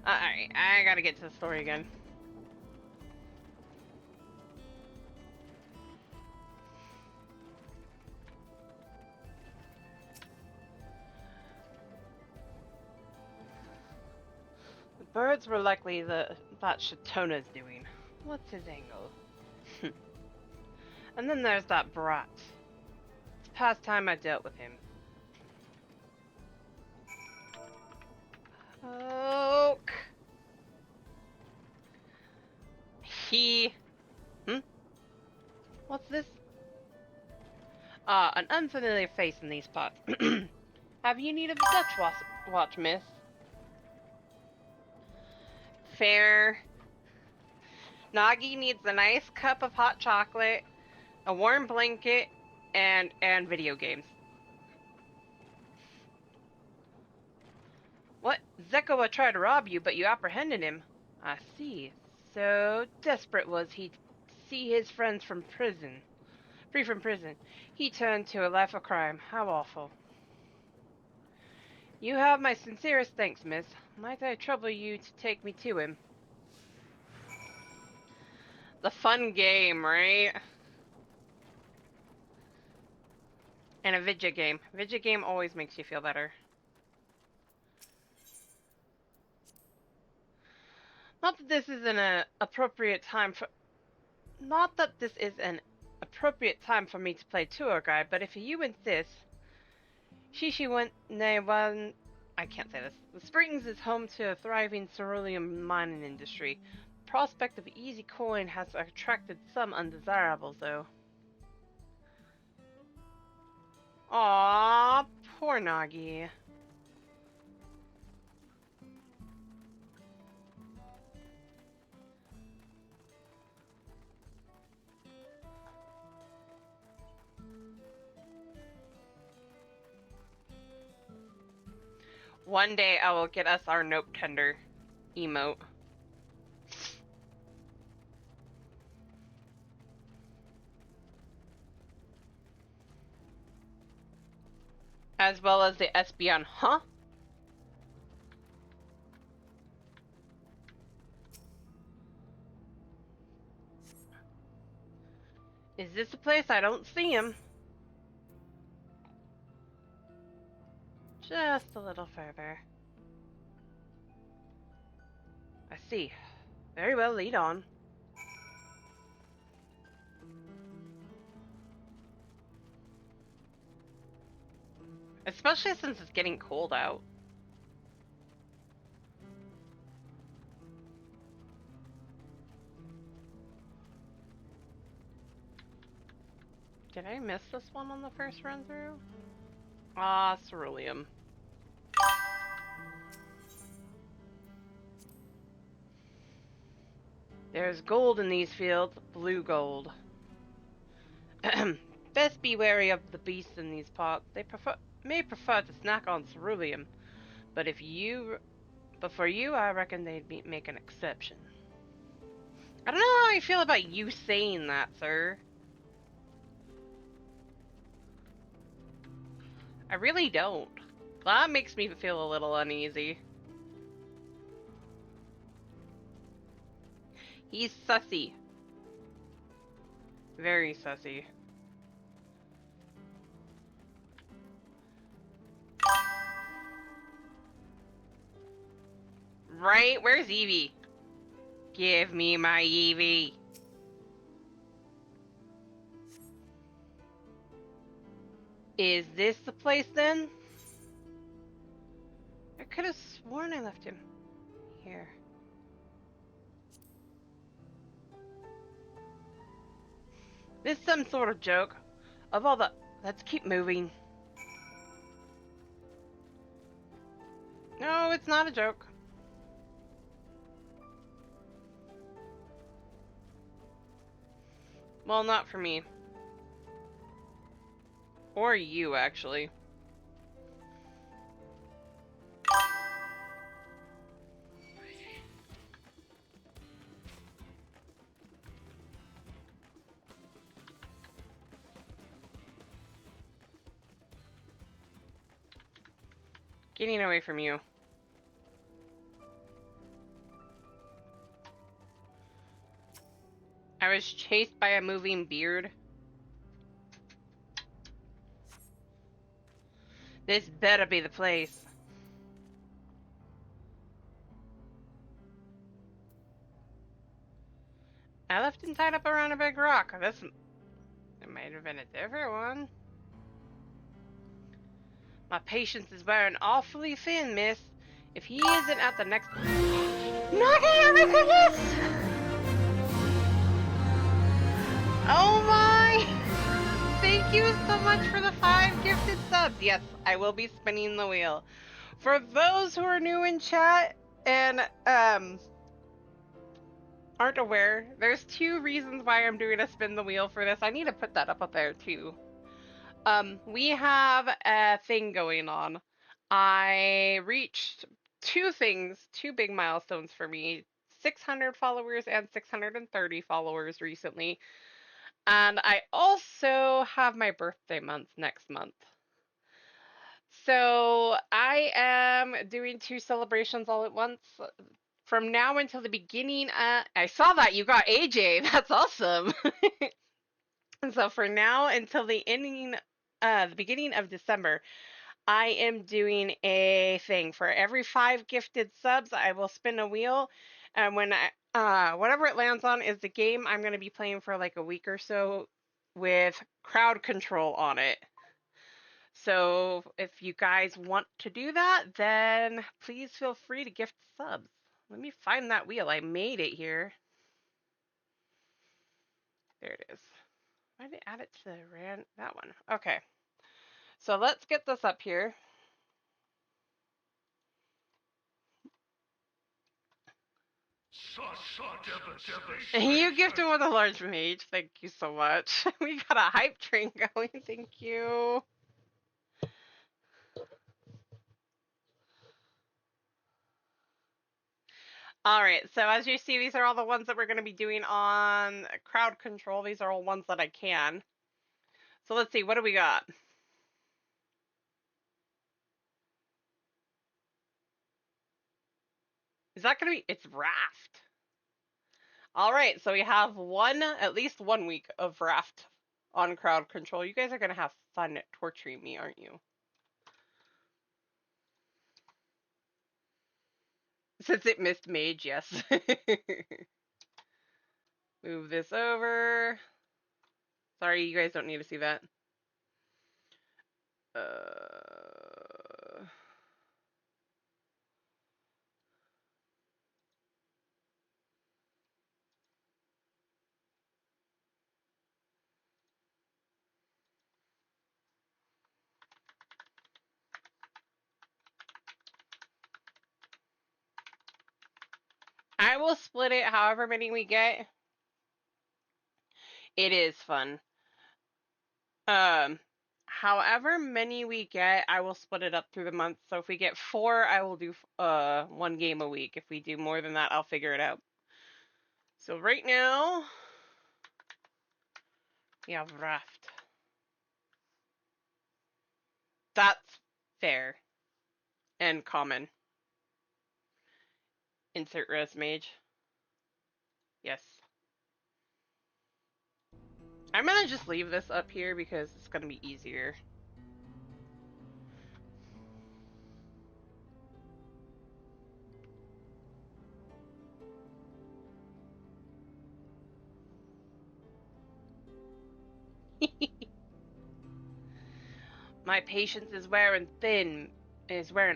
Alright, I gotta get to the story again. The birds were likely that Shatona's doing. What's his angle? And then there's that brat. It's past time I dealt with him. Oak! What's this? An unfamiliar face in these parts. Have you need of a Dutch watch, miss? Fair. Nagi needs a nice cup of hot chocolate, a warm blanket, and video games. What? Zekoa tried to rob you, but you apprehended him. I see. So desperate was he to see his friends from prison. Free from prison. He turned to a life of crime. How awful. You have my sincerest thanks, miss. Might I trouble you to take me to him? The fun game, right? And a vidya game. Vidya game always makes you feel better. Not that this is an appropriate time for... Not that this is an appropriate time for me to play tour guide, but if you insist... Shishiwane... I can't say this. The Springs is home to a thriving cerulean mining industry. The prospect of easy coin has attracted some undesirables, though. Aww, poor Nagi. One day I will get us our note tender emote. As well as the Espeon, huh? Is this a place? I don't see him. Just a little further. I see. Very well, lead on. Especially since it's getting cold out. Did I miss this one on the first run through? Ah, ceruleum. There's gold in these fields, blue gold. Best be wary of the beasts in these parts. They may prefer to snack on ceruleum, but for you, I reckon they'd make an exception. I don't know how I feel about you saying that, sir. I really don't. That makes me feel a little uneasy. He's sussy. Very sussy. Right? Where's Eevee? Give me my Eevee. Is this the place then? I could have sworn I left him here. This is some sort of joke. Of all the... Let's keep moving. No, it's not a joke. Well, not for me. Or you, actually. Getting away from you. I was chased by a moving beard. This better be the place. I left him tied up around a big rock. It might have been a different one. My patience is wearing awfully thin, miss. If he isn't at the next... Not here, my goodness! Oh my! Thank you so much for the 5 gifted subs. Yes, I will be spinning the wheel. For those who are new in chat and aren't aware, there's 2 reasons why I'm doing a spin the wheel for this. I need to put that up there too. We have a thing going on. I reached 2 things, 2 big milestones for me. 600 followers and 630 followers recently. And I also have my birthday month next month. So I am doing 2 celebrations all at once. From now until the beginning, I saw that you got AJ. That's awesome. And so for now until the beginning of December, I am doing a thing. For every 5 gifted subs, I will spin a wheel, and when whatever it lands on is the game I'm going to be playing for like a week or so with crowd control on it. So if you guys want to do that, then please feel free to gift subs. Let me find that wheel. I made it here. There it is. Why did I add it to that one? Okay. So let's get this up here. You gifted one of the large mage. Thank you so much. We got a hype train going. Thank you. All right. So as you see, these are all the ones that we're going to be doing on crowd control. These are all ones that I can. So let's see. What do we got? Is that gonna be? It's raft. All right, so we have at least 1 week of raft on crowd control. You guys are gonna have fun torturing me, aren't you? Since it missed mage, yes. Move this over. Sorry, you guys don't need to see that. Uh... I will split it however many we get. It is fun. Um, However many we get, I will split it up through the month. So if we get 4, I will do 1 game a week. If we do more than that, I'll figure it out. So right now, we have raft. That's fair and common. Insert res mage. Yes. I'm gonna just leave this up here because it's gonna be easier. My patience is wearing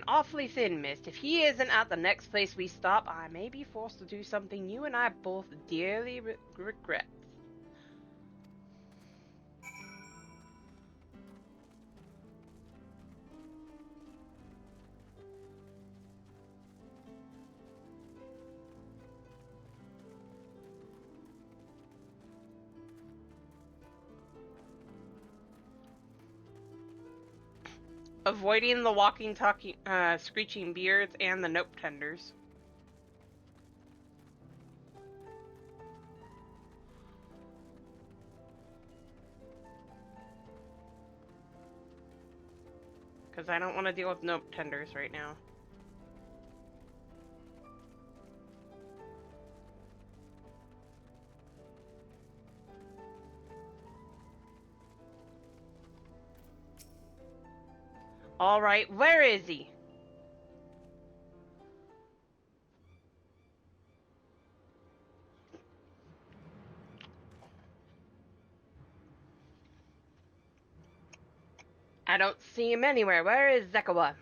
awfully thin, Mist. If he isn't at the next place we stop, I may be forced to do something you and I both dearly regret. Avoiding the walking, talking, screeching beards and the nope tenders. Because I don't want to deal with nope tenders right now. Alright, where is he? I don't see him anywhere. Where is Zekawa?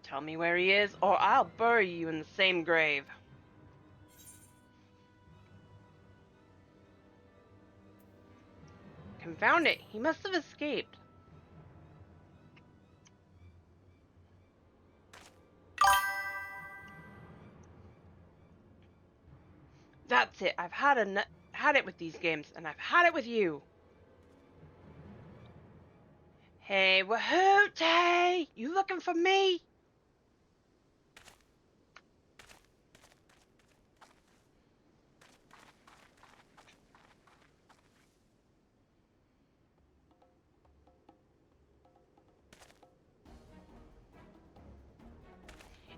Tell me where he is, or I'll bury you in the same grave. Confound it, he must have escaped. That's it, I've had it with these games, and I've had it with you. Hey, Wahooty! You looking for me?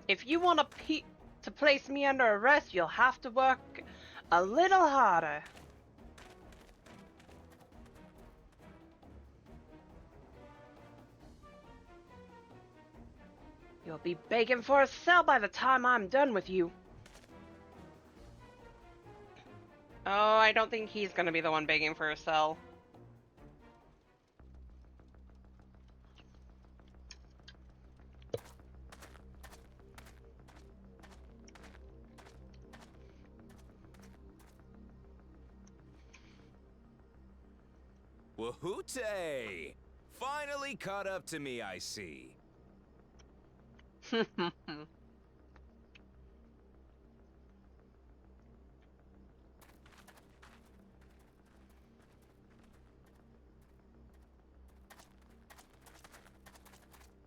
If you want to place me under arrest, you'll have to work a little harder. You'll be begging for a cell by the time I'm done with you. Oh, I don't think he's gonna be the one begging for a cell. Wahooty! Finally caught up to me, I see.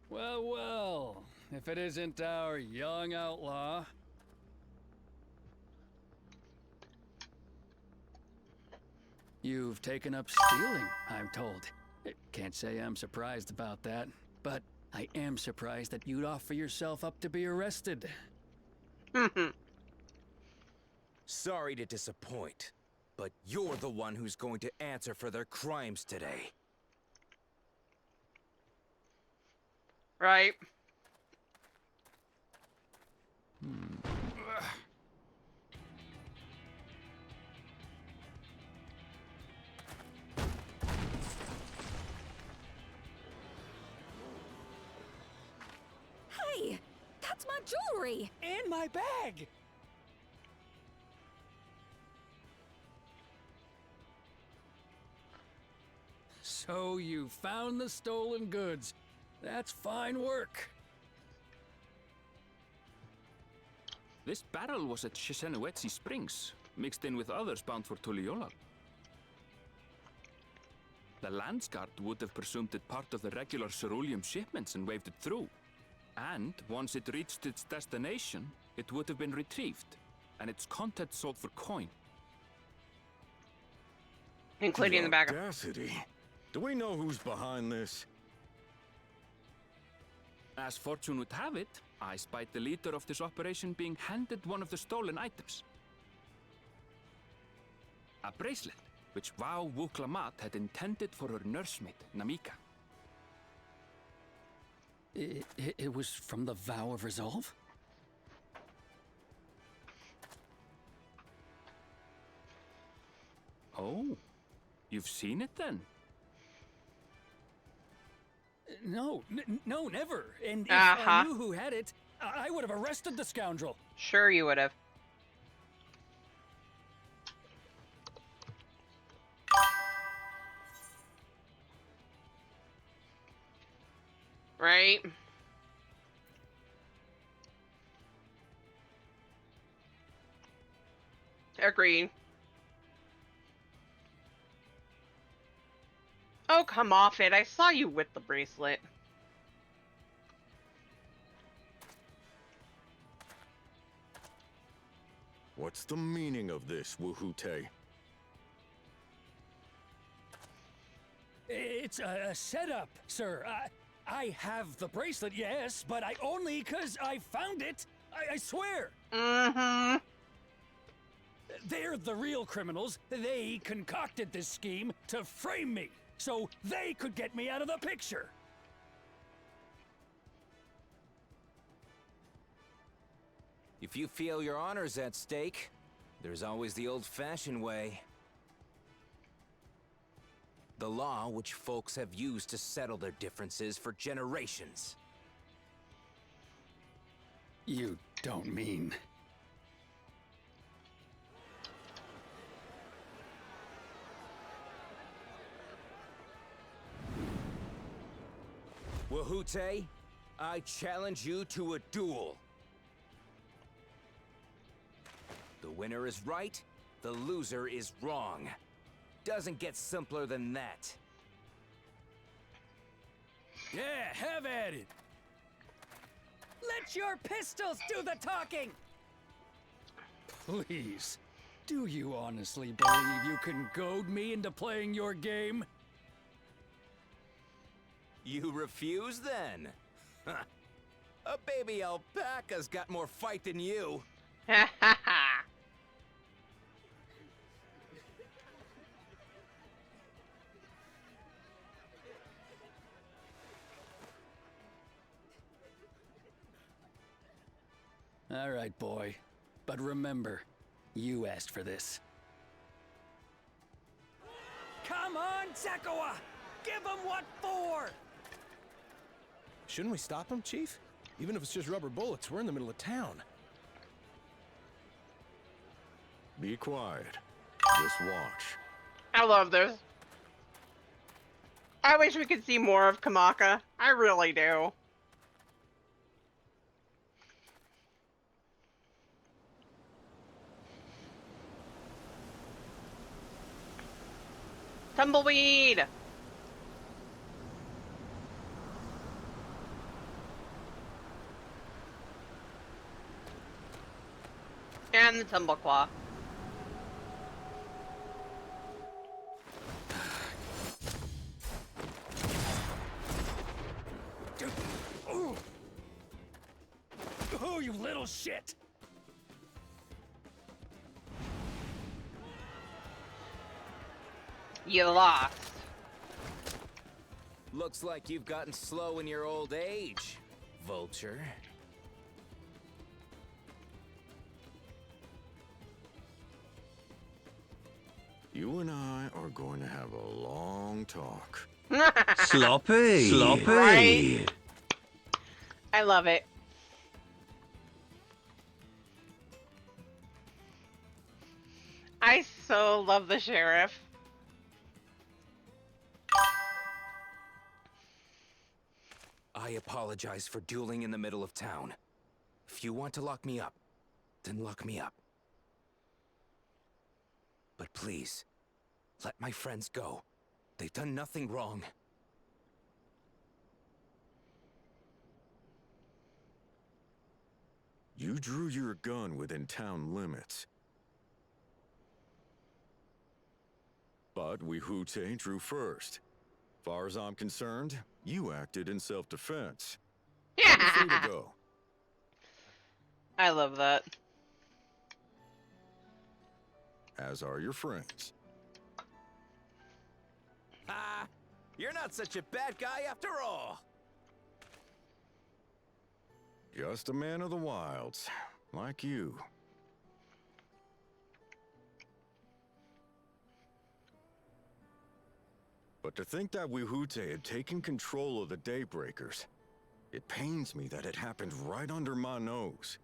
Well, well, if it isn't our young outlaw. You've taken up stealing, I'm told. Can't say I'm surprised about that, but I am surprised that you'd offer yourself up to be arrested. Sorry to disappoint, but you're the one who's going to answer for their crimes today. Right. Hey, that's my jewelry. And my bag! So you found the stolen goods. That's fine work. This barrel was at Shaaloani Springs, mixed in with others bound for Tuliyola. The Landsguard would have presumed it part of the regular ceruleum shipments and waved it through. And once it reached its destination, it would have been retrieved, and its contents sold for coin. Including the bag of... Audacity. Do we know who's behind this? As fortune would have it, I spied the leader of this operation being handed one of the stolen items. A bracelet, which Vau Wuklamat had intended for her nursemaid, Namika. It was from the Vow of Resolve? Oh, you've seen it then? No, no, never. And if Uh-huh. I knew who had it, I would have arrested the scoundrel. Sure you would have. Right? Agreed. Oh, come off it. I saw you with the bracelet. What's the meaning of this, Wuhute? It's a setup, sir. I have the bracelet, yes, but I only 'cause I found it. I swear. Mm-hmm. They're the real criminals. They concocted this scheme to frame me, so they could get me out of the picture. If you feel your honor's at stake, there's always the old-fashioned way. The law which folks have used to settle their differences for generations. You don't mean... Wuhute, I challenge you to a duel. The winner is right, the loser is wrong. Doesn't get simpler than that. Yeah, have at it. Let your pistols do the talking. Please, do you honestly believe you can goad me into playing your game? You refuse then? Huh. A baby alpaca's got more fight than you. Ha ha ha. All right, boy. But remember, you asked for this. Come on, Zakawa. Give them what for. Shouldn't we stop him, Chief? Even if it's just rubber bullets, we're in the middle of town. Be quiet. Just watch. I love this. I wish we could see more of Kamaka. I really do. Tumbleweed! And the Tumbleclaw. through, you little shit! You lost. Looks like you've gotten slow in your old age, Vulture. You and I are going to have a long talk. Sloppy. Sloppy. Right? I love it. I so love the sheriff. I apologize for dueling in the middle of town. If you want to lock me up, then lock me up. But please, let my friends go. They've done nothing wrong. You drew your gun within town limits. But Wehute drew first. Far as I'm concerned, you acted in self-defense. You're free to go. I love that. As are your friends. Ha! You're not such a bad guy after all! Just a man of the wilds, like you. But to think that Wehute had taken control of the Daybreakers, it pains me that it happened right under my nose.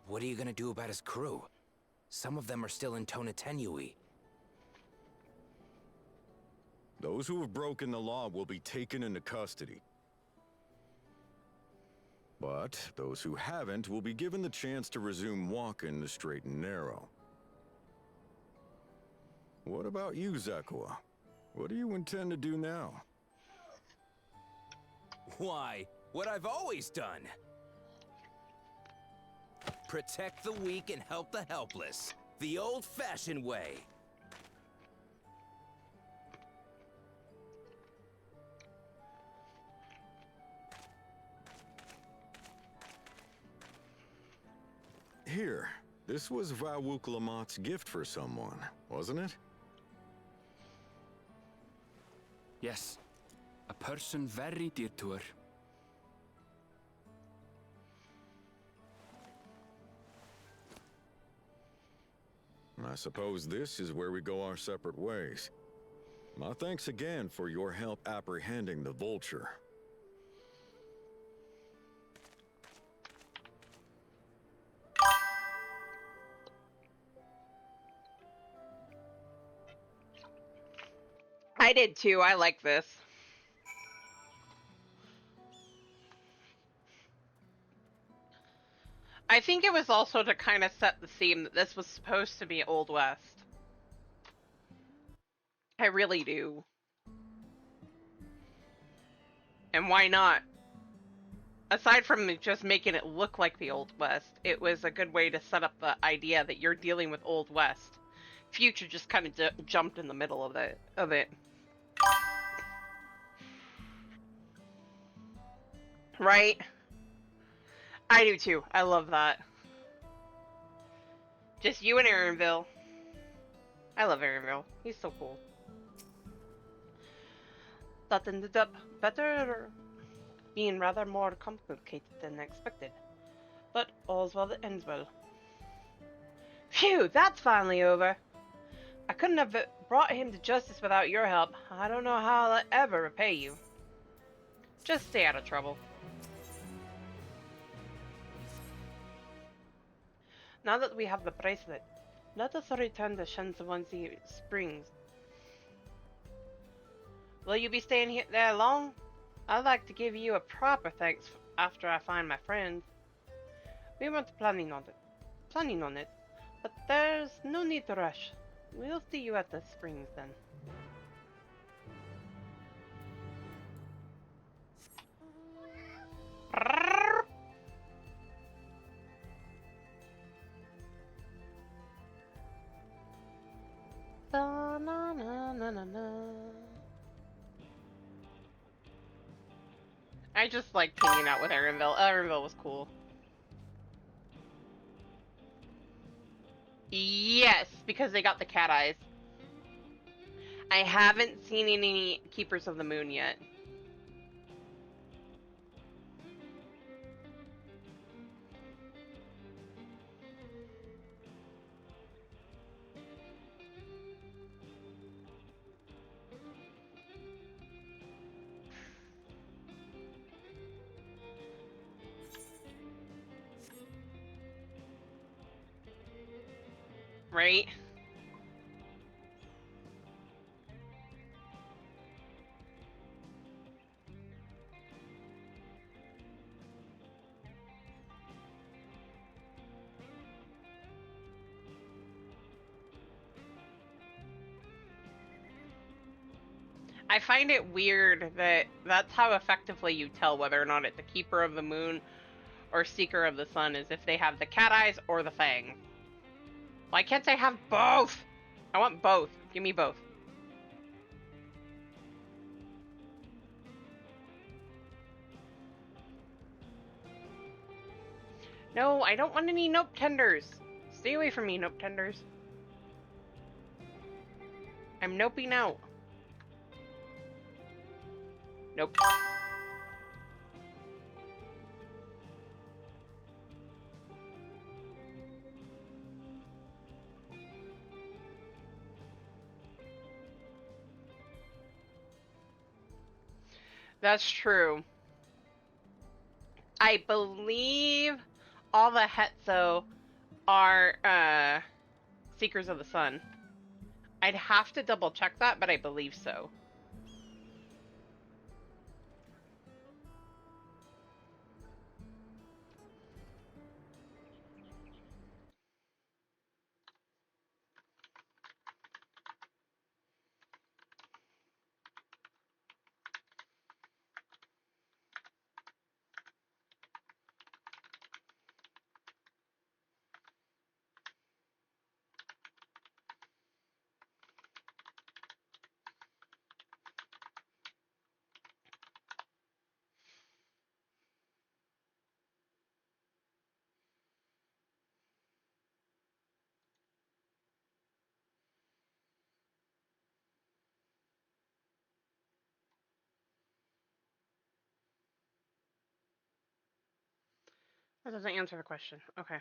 What are you gonna do about his crew? Some of them are still in Tonatenui. Those who have broken the law will be taken into custody. But those who haven't will be given the chance to resume walking the straight and narrow. What about you, Zekua? What do you intend to do now? Why, what I've always done. Protect the weak and help the helpless. The old-fashioned way. Here, this was Vawuk Lamott's gift for someone, wasn't it? Yes, a person very dear to her. I suppose this is where we go our separate ways. My thanks again for your help apprehending the Vulture. I did too. I like this. I think it was also to kind of set the theme that this was supposed to be Old West. I really do. And why not? Aside from just making it look like the Old West, it was a good way to set up the idea that you're dealing with Old West. Future just kind of jumped in the middle of it. Right? I do too. I love that. Just you and Aaronville. I love Aaronville. He's so cool. That ended up better being rather more complicated than expected. But all's well that ends well. Phew, that's finally over. I couldn't have brought him to justice without your help. I don't know how I'll ever repay you. Just stay out of trouble. Now that we have the bracelet, let us return to Shenzawanzi Springs. Will you be staying here there long? I'd like to give you a proper thanks after I find my friend. We weren't planning on it, but there's no need to rush. We'll see you at the springs then. Na, na, na, na, na. I just liked hanging out with Erenville. Erenville was cool. Yes, because they got the cat eyes. I haven't seen any Keepers of the Moon yet. Right? I find it weird that that's how effectively you tell whether or not it's a Keeper of the Moon or Seeker of the Sun, is if they have the cat eyes or the fangs. Why can't I have both? I want both. Give me both. No, I don't want any nope tenders. Stay away from me, nope tenders. I'm noping out. Nope. That's true. I believe all the Hetzo are Seekers of the Sun. I'd have to double check that, but I believe so. That doesn't answer the question. Okay.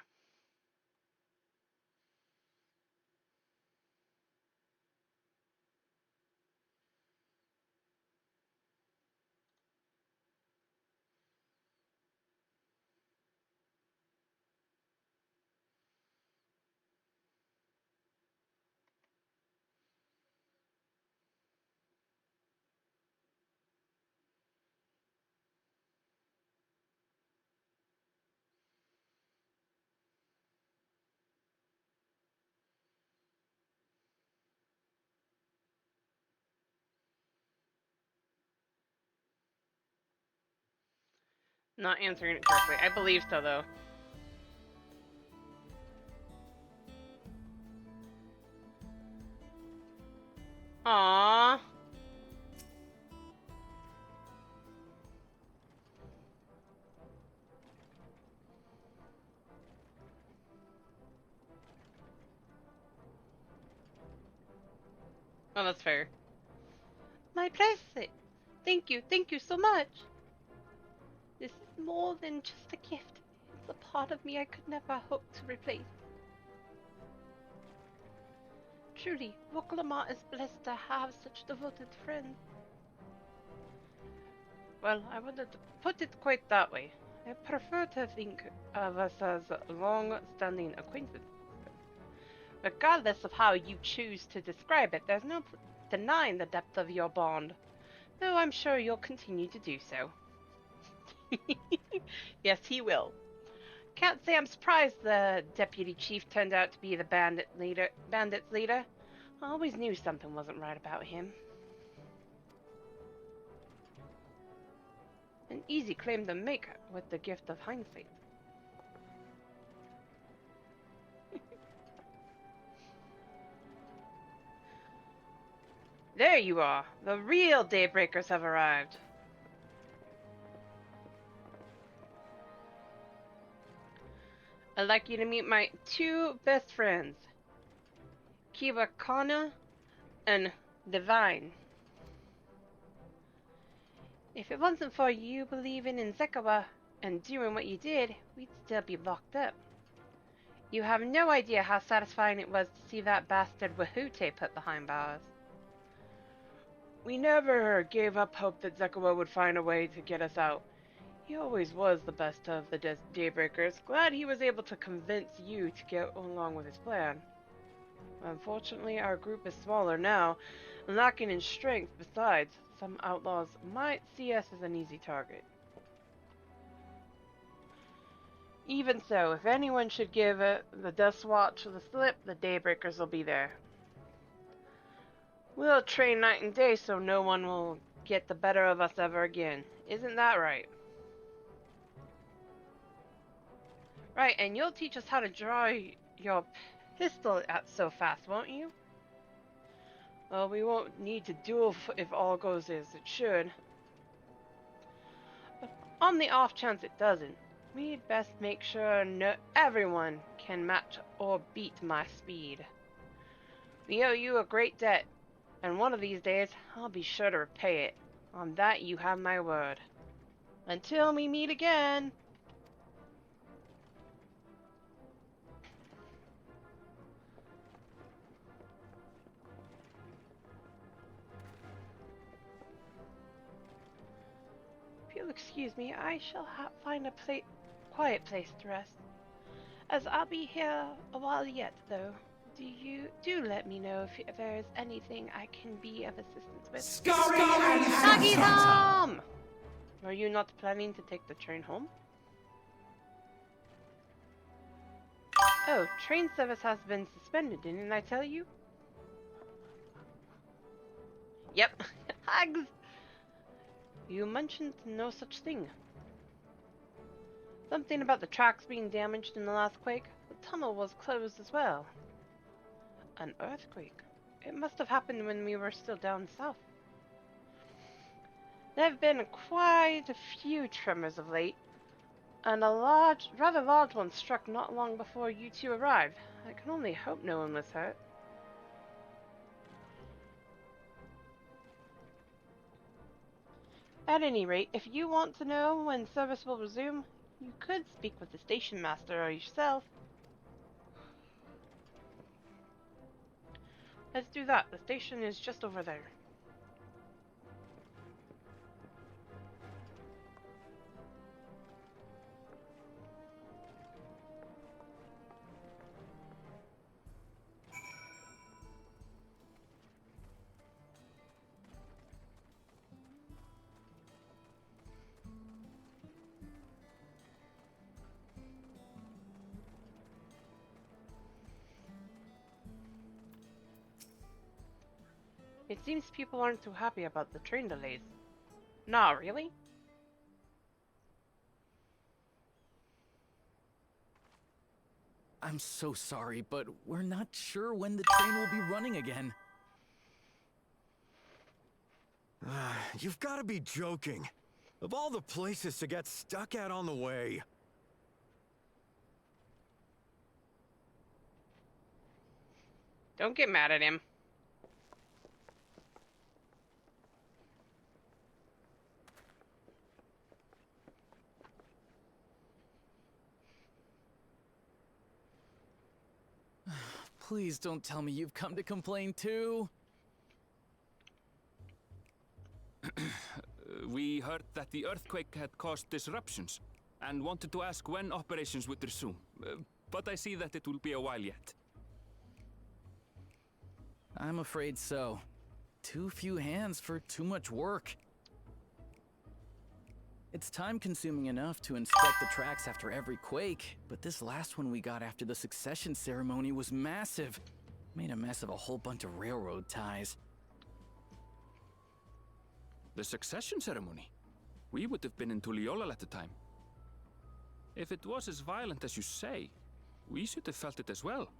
Not answering it correctly. I believe so, though. Aww. Oh, that's fair. My bracelet. Thank you so much. This is more than just a gift. It's a part of me I could never hope to replace. Truly, Woklama is blessed to have such devoted friends. Well, I wouldn't put it quite that way. I prefer to think of us as long-standing acquaintances. Regardless of how you choose to describe it, there's no denying the depth of your bond, though I'm sure you'll continue to do so. Yes, he will. Can't say I'm surprised the deputy chief turned out to be the bandit's leader. I always knew something wasn't right about him. An easy claim to make with the gift of hindsight. There you are. The real Daybreakers have arrived. I'd like you to meet my two best friends, Kiwakana and Divine. If it wasn't for you believing in Zekawa and doing what you did, we'd still be locked up. You have no idea how satisfying it was to see that bastard Wahute put behind bars. We never gave up hope that Zekawa would find a way to get us out. He always was the best of the Daybreakers. Glad he was able to convince you to go along with his plan. Unfortunately, our group is smaller now, and lacking in strength. Besides, some outlaws might see us as an easy target. Even so, if anyone should give the Death Watch the slip, the Daybreakers will be there. We'll train night and day so no one will get the better of us ever again. Isn't that right? Right, and you'll teach us how to draw your pistol at so fast, won't you? Well, we won't need to duel if all goes as it should. But on the off chance it doesn't, we'd best make sure everyone can match or beat my speed. We owe you a great debt, and one of these days I'll be sure to repay it. On that you have my word. Until we meet again! If you'll excuse me, I shall find a quiet place to rest. As I'll be here a while yet, though. Do let me know if there is anything I can be of assistance with. Nagi-san! Are you not planning to take the train home? Oh, train service has been suspended, didn't I tell you? Yep. Hags! You mentioned no such thing. Something about the tracks being damaged in the last quake. The tunnel was closed as well. An earthquake? It must have happened when we were still down south. There have been quite a few tremors of late, and a rather large one struck not long before you two arrived. I can only hope no one was hurt. At any rate, if you want to know when service will resume, you could speak with the station master or yourself. Let's do that. The station is just over there. It seems people aren't too happy about the train delays. Nah, really? I'm so sorry, but we're not sure when the train will be running again. You've got to be joking. Of all the places to get stuck at on the way. Don't get mad at him. Please don't tell me you've come to complain too. We heard that the earthquake had caused disruptions and wanted to ask when operations would resume. But I see that it will be a while yet. I'm afraid so. Too few hands for too much work. It's time-consuming enough to inspect the tracks after every quake, but this last one we got after the succession ceremony was massive. Made a mess of a whole bunch of railroad ties. The succession ceremony? We would have been in Tuliolal at the time. If it was as violent as you say, we should have felt it as well.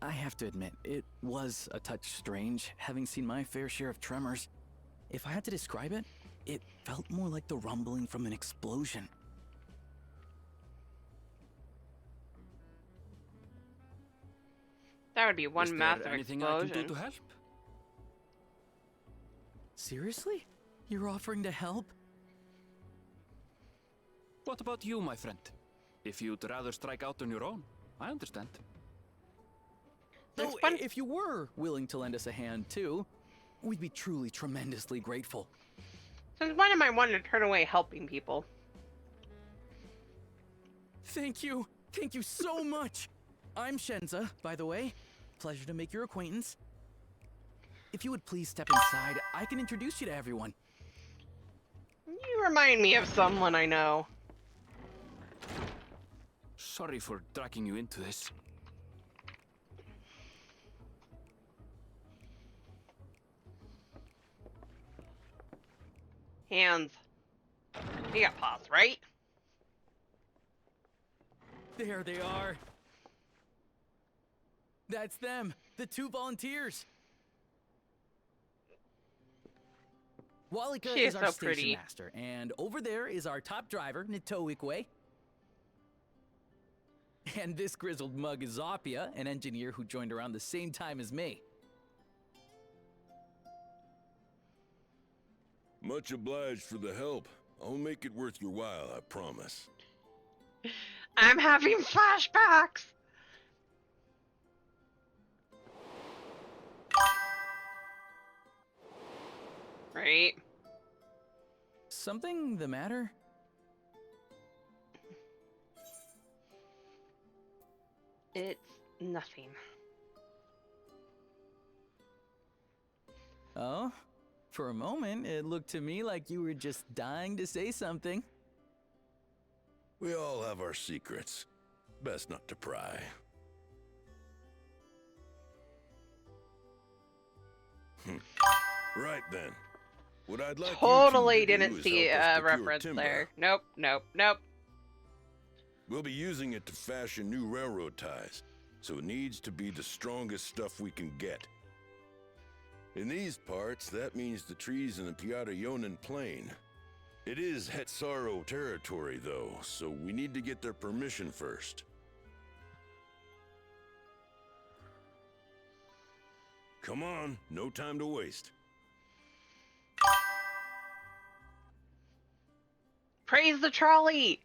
I have to admit, it was a touch strange, having seen my fair share of tremors. If I had to describe it, it felt more like the rumbling from an explosion. That would be Is one there massive anything I can do explosion. to help? Seriously? You're offering to help? What about you, my friend? If you'd rather strike out on your own, I understand. There's Oh, one- if you were willing to lend us a hand too, we'd be truly tremendously grateful. Since when am I one to turn away helping people? Thank you. Thank you so much. I'm Shenza, by the way. Pleasure to make your acquaintance. If you would please step inside, I can introduce you to everyone. You remind me of someone I know. Sorry for dragging you into this. Hands. You got paws, right? There they are. That's them, the 2 volunteers. Walika She is is our so station pretty. master, and over there is our top driver, Nitoikwe. And this grizzled mug is Zopia, an engineer who joined around the same time as me. Much obliged for the help. I'll make it worth your while, I promise. I'm having flashbacks! Right? Something the matter? It's nothing. Oh? For a moment, it looked to me like you were just dying to say something. We all have our secrets. Best not to pry. Right then. What I'd like Totally you two to didn't do is see help us a procure reference timber. there. Nope, nope, nope. We'll be using it to fashion new railroad ties, so it needs to be the strongest stuff we can get. In these parts, that means the trees in the Piata-Yonan Plain. It is Hetsaro territory, though, so we need to get their permission first. Come on, no time to waste. Praise the trolley!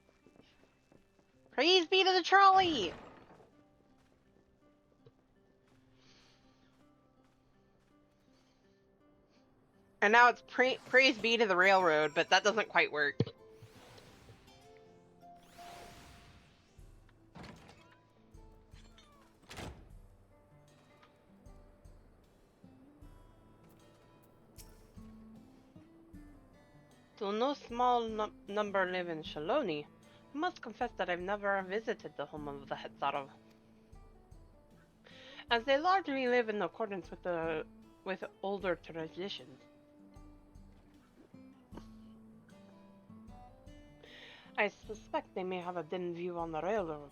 Praise be to the trolley! And now it's praise be to the railroad, but that doesn't quite work. Though no small number live in Shaaloani, I must confess that I've never visited the home of the Hetzaro. As they largely live in accordance with older traditions. I suspect they may have a dim view on the railroad.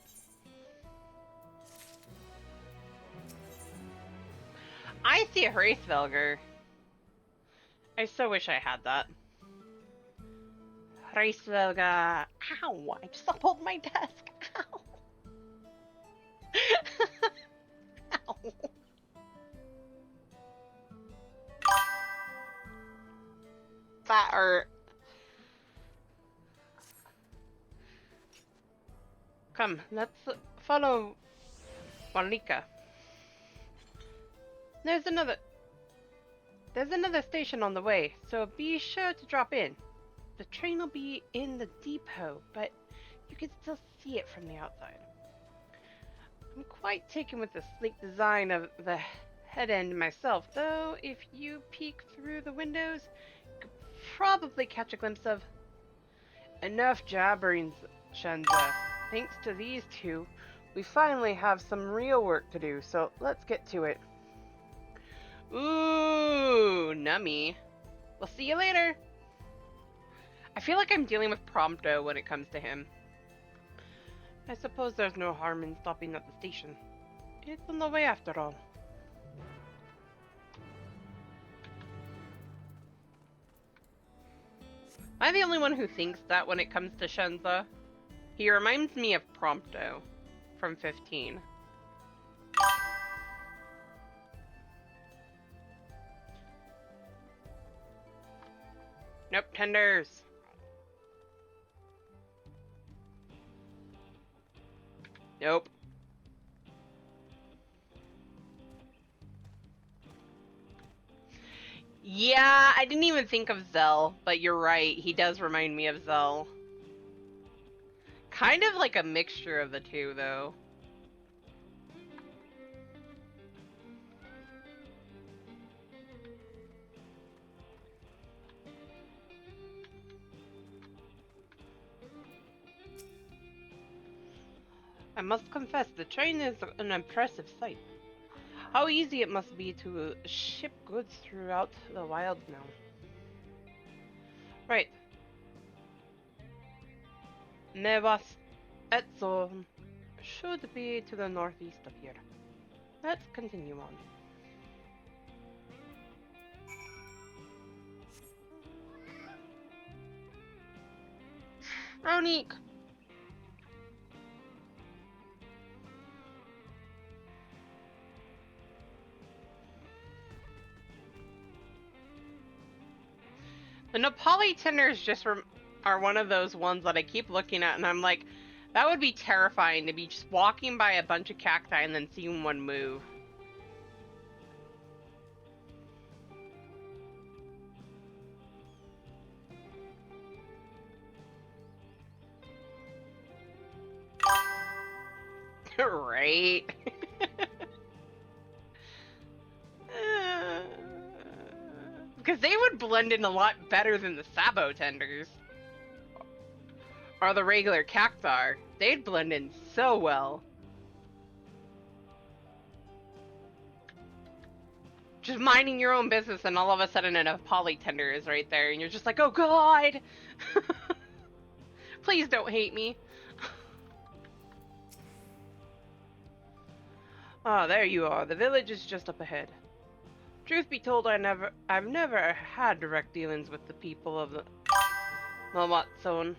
I see a Hraesvelgr. I so wish I had that. Hraesvelgr. Ow! I just pulled my desk. Ow! Ow! That hurt. Come, let's follow Walika. There's another station on the way, so be sure to drop in. The train will be in the depot, but you can still see it from the outside. I'm quite taken with the sleek design of the head end myself, though if you peek through the windows, you could probably catch a glimpse of... Enough jabberings, Shenza. Thanks to these two, we finally have some real work to do, so let's get to it. Ooh, nummy. We'll see you later. I feel like I'm dealing with Prompto when it comes to him. I suppose there's no harm in stopping at the station. It's on the way after all. Am I the only one who thinks that when it comes to Shenza? He reminds me of Prompto from 15. Nope, tenders. Nope. Yeah, I didn't even think of Zell, but you're right. He does remind me of Zell. Kind of like a mixture of the two, though. I must confess, the train is an impressive sight. How easy it must be to ship goods throughout the wilds now. Right. Nevas Etzon should be to the northeast of here. Let's continue on. Ronique! The Nepali tenders just are one of those ones that I keep looking at and I'm like, that would be terrifying to be just walking by a bunch of cacti and then seeing one move. Right? Because they would blend in a lot better than the Sabo tenders. Or the regular cactar. They'd blend in so well. Just minding your own business and all of a sudden a poly tender is right there and you're just like, oh god! Please don't hate me. Ah, there you are. The village is just up ahead. Truth be told, I've never had direct dealings with the people of the Malmatzone,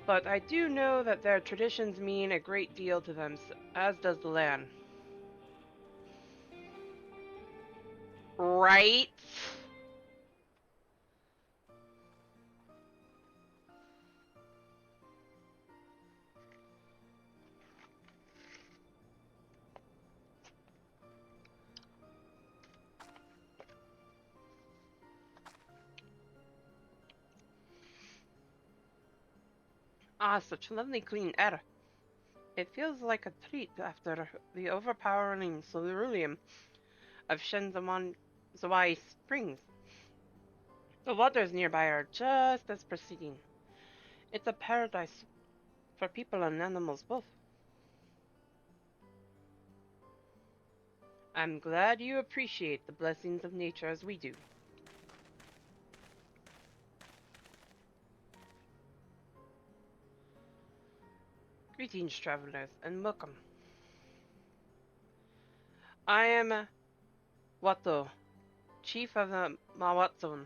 but I do know that their traditions mean a great deal to them, as does the land. Right? Ah, such lovely clean air. It feels like a treat after the overpowering ceruleum of Shenzamon Zawai Springs. The waters nearby are just as pristine. It's a paradise for people and animals both. I'm glad you appreciate the blessings of nature as we do. Greetings, travelers, and welcome. I am Watto, chief of the Mawatzon,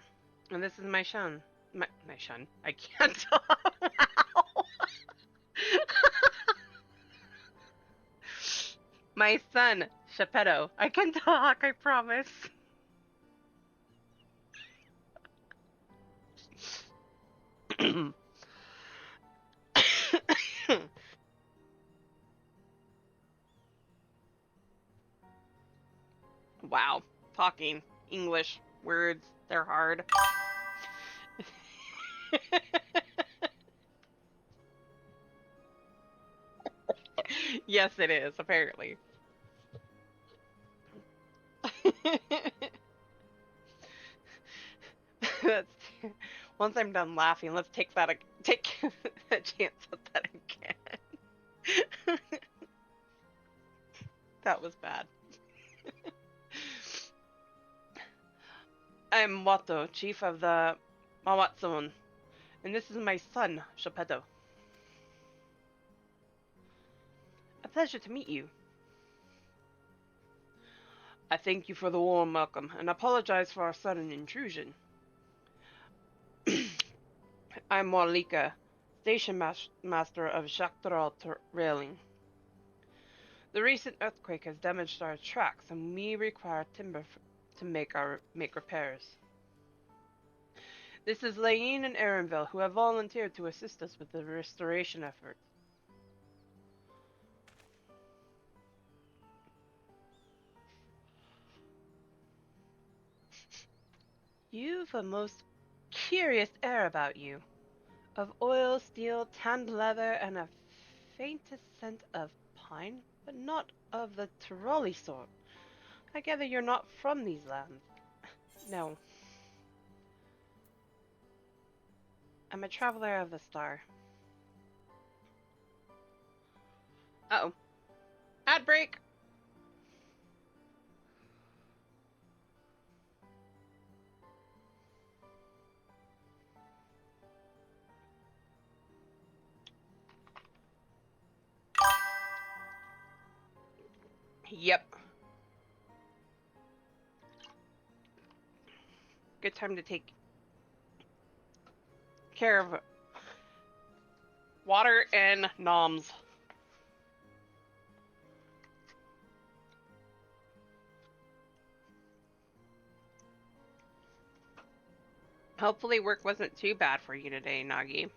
and this is my shun. My shun? I can't talk now. My son, Shapeto. I can talk, I promise. Wow, talking English words, they're hard. Yes, it is, apparently. That's once I'm done laughing, let's take take a chance at that again. That was bad. I'm Watto, chief of the Mawatzon, and this is my son, Shapeto. A pleasure to meet you. I thank you for the warm welcome, and apologize for our sudden intrusion. I'm Walika, station master of Shaktaral Railing. The recent earthquake has damaged our tracks, and we require timber to make repairs. This is Laine and Erenville, who have volunteered to assist us with the restoration efforts. You've a most curious air about you, of oil, steel, tanned leather, and a faintest scent of pine, but not of the Tiroli sort. I gather you're not from these lands. No. I'm a traveler of the star. Uh-oh. Ad break! Yep. Good time to take care of water and noms. Hopefully work wasn't too bad for you today, Nagi.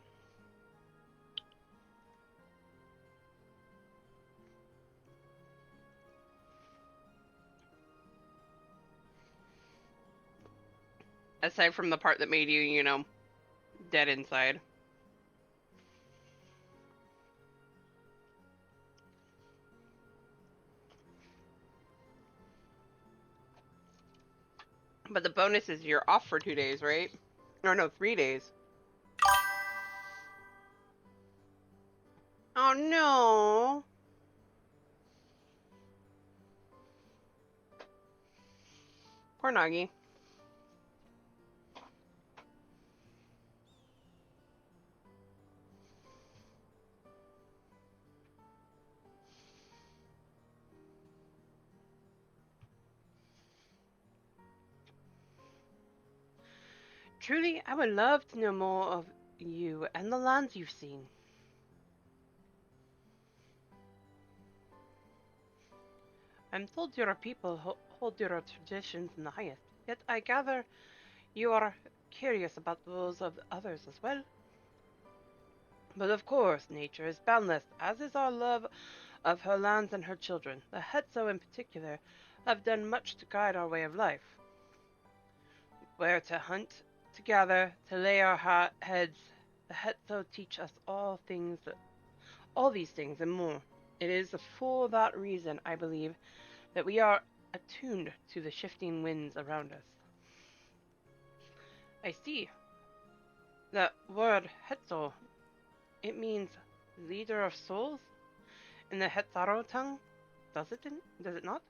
Aside from the part that made you, you know, dead inside. But the bonus is you're off for 2 days, right? Or no, 3 days. Oh no! Poor Nagi. Truly, I would love to know more of you and the lands you've seen. I'm told your people hold your traditions in the highest, yet I gather you are curious about those of others as well. But of course, nature is boundless, as is our love of her lands and her children. The Hetzo in particular have done much to guide our way of life. Where to hunt, to gather, to lay our heads, the Hetzo teach us all these things and more. It is for that reason, I believe, that we are attuned to the shifting winds around us. I see. The word Hetzo, it means leader of souls in the Hetzaro tongue. Does it not?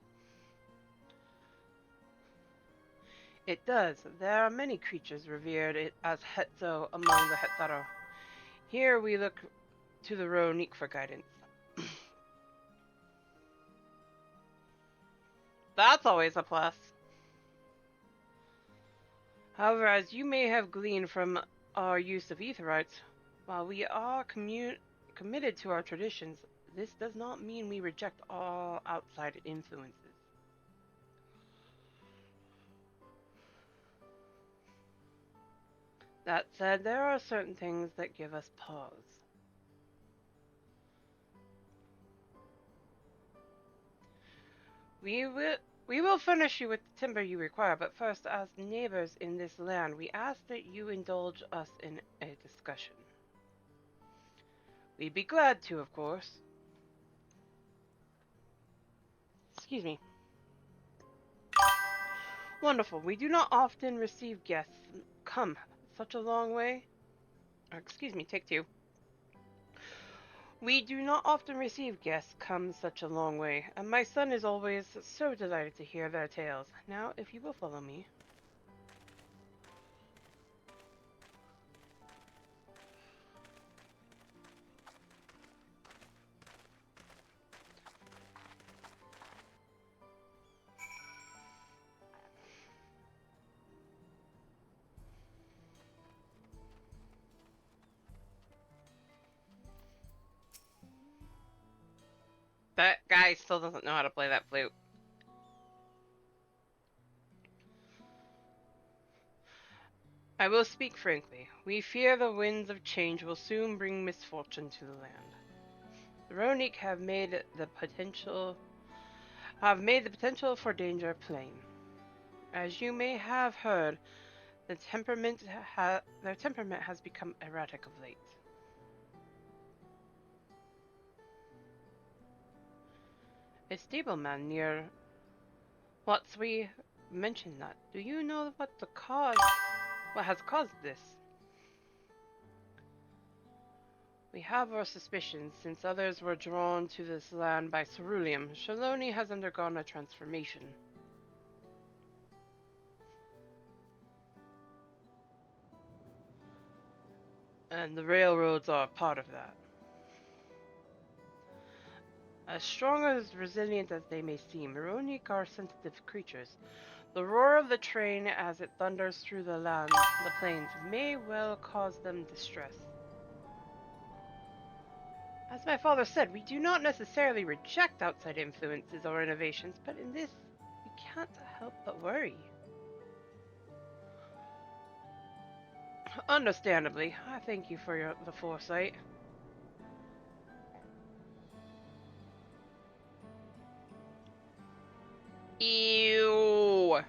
It does. There are many creatures revered as Hetzo among the Hetzaro. Here we look to the Ronique for guidance. That's always a plus. However, as you may have gleaned from our use of Aetherites, while we are committed to our traditions, this does not mean we reject all outside influences. That said, there are certain things that give us pause. We will furnish you with the timber you require, but first, as neighbors in this land, we ask that you indulge us in a discussion. We'd be glad to, of course. Excuse me. Wonderful. We do not often receive guests come such a long way. Excuse me, take 2. We do not often receive guests come such a long way, and my son is always so delighted to hear their tales. Now, if you will follow me. That guy still doesn't know how to play that flute. I will speak frankly. We fear the winds of change will soon bring misfortune to the land. The Ronic have made the potential for danger plain. As you may have heard, their temperament has become erratic of late. A stableman near we mentioned that. Do you know what has caused this? We have our suspicions, since others were drawn to this land by ceruleum. Shaaloani has undergone a transformation. And the railroads are a part of that. As strong as resilient as they may seem, Ronic are sensitive creatures. The roar of the train as it thunders through the plains, may well cause them distress. As my father said, we do not necessarily reject outside influences or innovations, but in this, we can't help but worry. Understandably, I thank you for the foresight. Ew.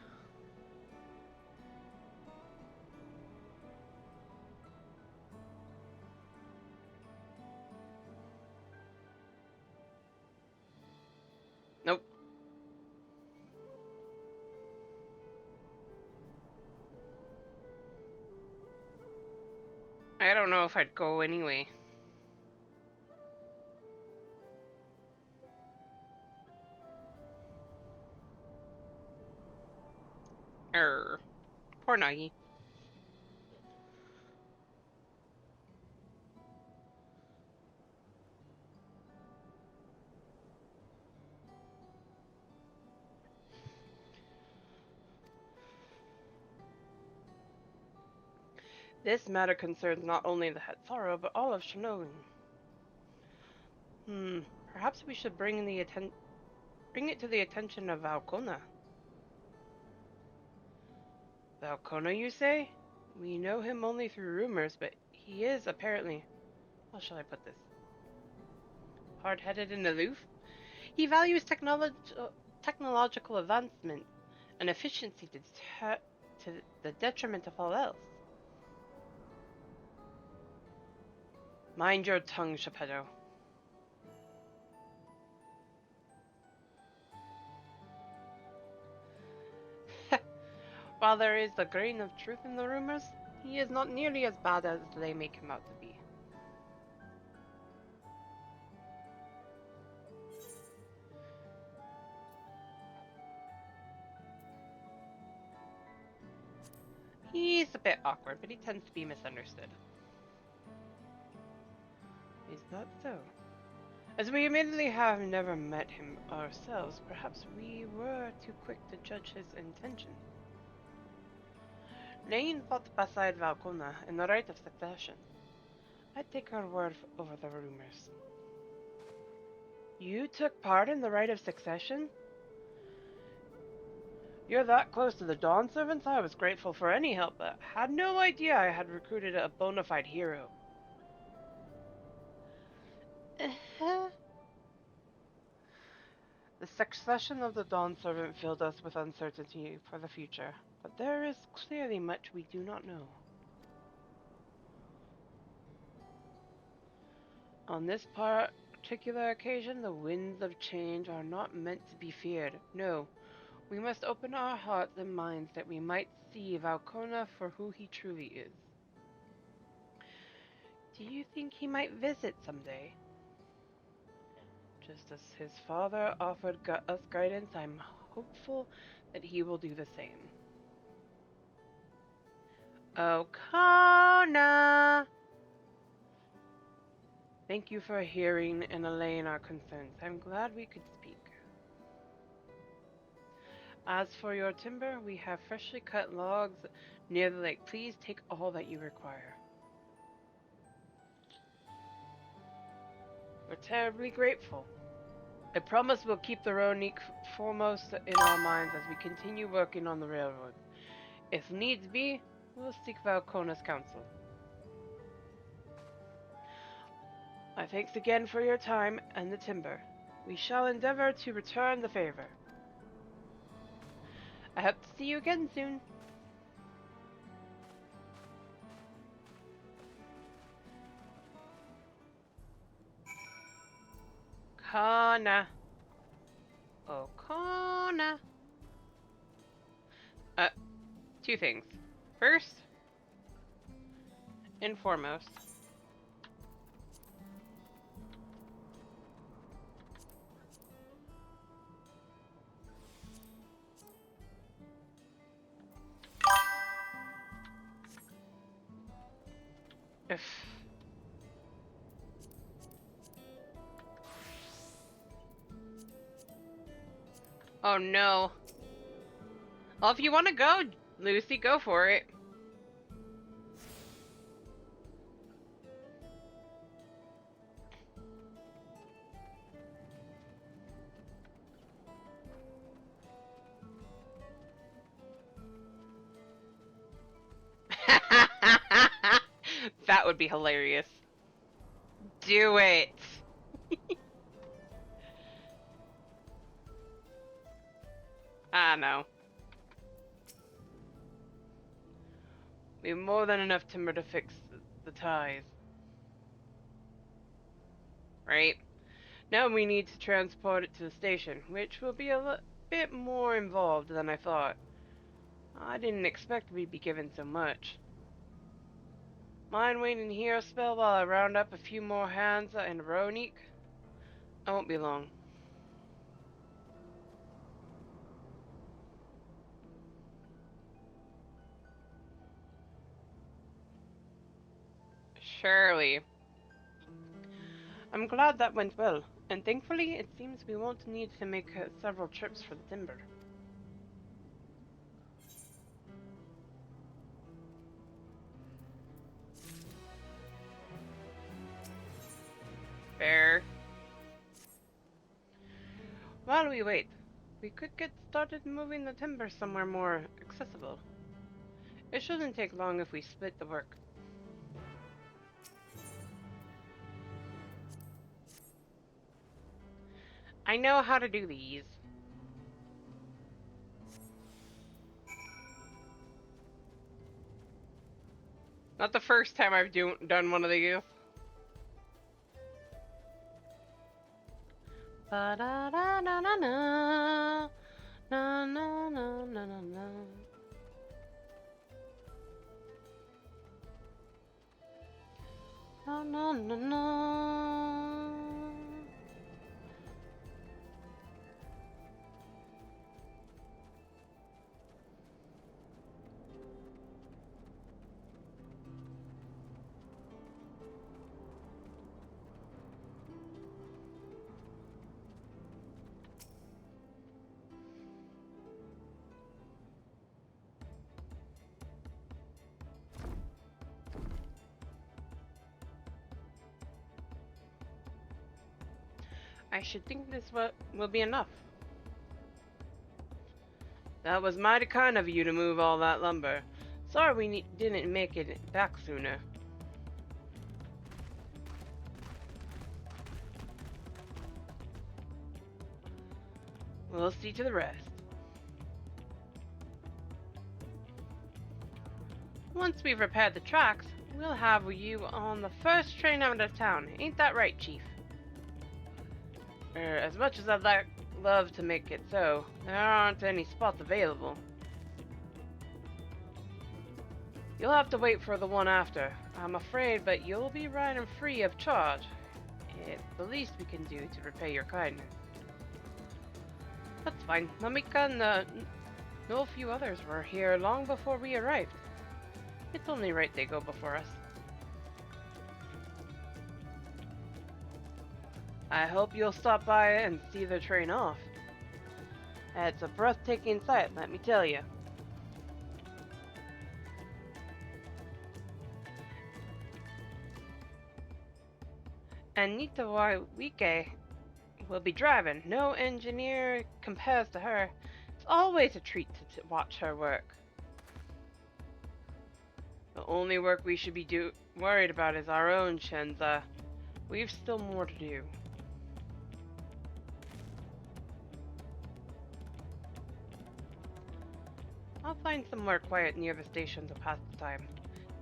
Nope. I don't know if I'd go anyway. Poor Nagi. This matter concerns not only the Hatsaro, but all of Shinobu. Perhaps we should bring it to the attention of Valkona. Valkona, you say? We know him only through rumors, but he is apparently... How shall I put this? Hard-headed and aloof? He values technological advancement and efficiency to the detriment of all else. Mind your tongue, Geppetto. While there is a grain of truth in the rumors, he is not nearly as bad as they make him out to be. He's a bit awkward, but he tends to be misunderstood. Is that so? As we admittedly have never met him ourselves, perhaps we were too quick to judge his intention. Lane fought beside Valkona in the right of succession. I'd take her word over the rumors. You took part in the right of succession? You're that close to the Dawn Servants? I was grateful for any help, but had no idea I had recruited a bona fide hero. The succession of the Dawn Servant filled us with uncertainty for the future, but there is clearly much we do not know. On this particular occasion, the winds of change are not meant to be feared. No, we must open our hearts and minds that we might see Valkona for who he truly is. Do you think he might visit someday? Just as his father offered us guidance, I'm hopeful that he will do the same. Okana! Thank you for hearing and allaying our concerns. I'm glad we could speak. As for your timber, we have freshly cut logs near the lake. Please take all that you require. We're terribly grateful. I promise we'll keep the Ronic foremost in our minds as we continue working on the railroad. If needs be, we'll seek Valcona's counsel. My thanks again for your time and the timber. We shall endeavor to return the favor. I hope to see you again soon. Kana. Oh, Kana. Two things. First and foremost, if oh no. Well, if you want to go, Lucy, go for it. That would be hilarious. Do it. I know. We have more than enough timber to fix the ties. Right? Now we need to transport it to the station, which will be a bit more involved than I thought. I didn't expect we'd be given so much. Mind waiting here a spell while I round up a few more hands in Ronique? I won't be long. Surely. I'm glad that went well, and thankfully it seems we won't need to make several trips for the timber. Fair. While we wait, we could get started moving the timber somewhere more accessible. It shouldn't take long if we split the work. I know how to do these. Not the first time I've done one of these. Ba da da na na na na na na na na na. Na na na na. I should think this will be enough. That was mighty kind of you to move all that lumber. Sorry we didn't make it back sooner. We'll see to the rest. Once we've repaired the tracks, we'll have you on the first train out of town. Ain't that right, Chief? As much as I'd love to make it so, there aren't any spots available. You'll have to wait for the one after, I'm afraid, but you'll be riding free of charge. It's the least we can do to repay your kindness. That's fine. Namika and know a few others were here long before we arrived. It's only right they go before us. I hope you'll stop by and see the train off. It's a breathtaking sight, let me tell you. And Nita Waike will be driving. No engineer compares to her. It's always a treat to watch her work. only work we should be worried about is our own, Shenza. We've still more to do. I'll find somewhere quiet near the station to pass the time.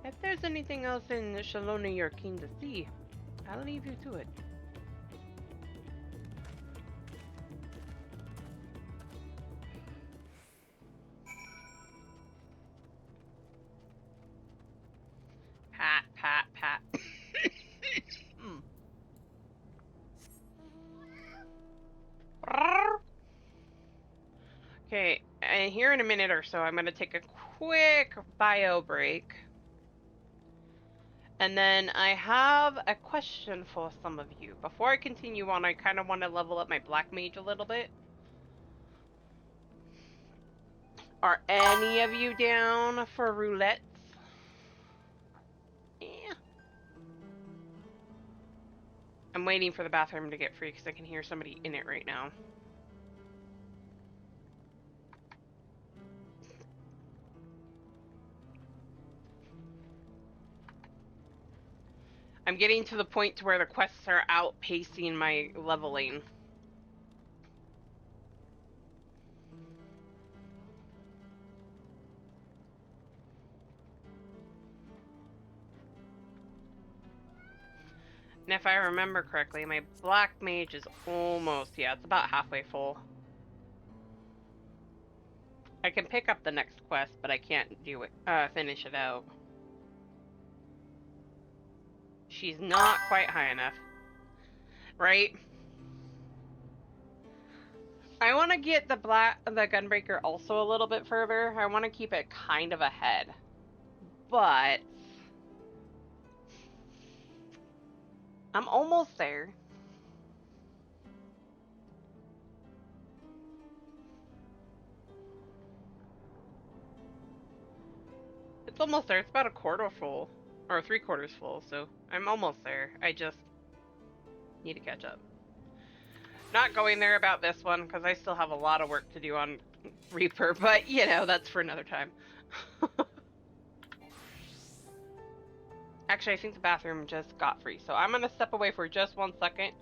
If there's anything else in Shaaloani you're keen to see, I'll leave you to it. Pat, pat, pat. Okay, and here in a minute or so, I'm going to take a quick bio break. And then I have a question for some of you. Before I continue on, I kind of want to level up my Black Mage a little bit. Are any of you down for roulettes? Yeah. I'm waiting for the bathroom to get free because I can hear somebody in it right now. I'm getting to the point to where the quests are outpacing my leveling. And if I remember correctly, my Black Mage is almost, yeah, it's about halfway full. I can pick up the next quest, but I can't do it, finish it out. She's not quite high enough. Right? I want to get the Gunbreaker also a little bit further. I want to keep it kind of ahead. But I'm almost there. It's almost there. It's about a quarter full. Or 3/4 full, so I'm almost there. I just need to catch up. Not going there about this one, because I still have a lot of work to do on Reaper, but, you know, that's for another time. Actually, I think the bathroom just got free, so I'm going to step away for just 1 second.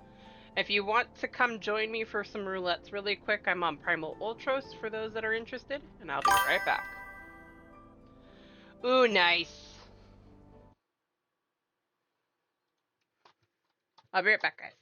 If you want to come join me for some roulettes really quick, I'm on Primal Ultros for those that are interested, and I'll be right back. Ooh, nice. I'll be right back, guys.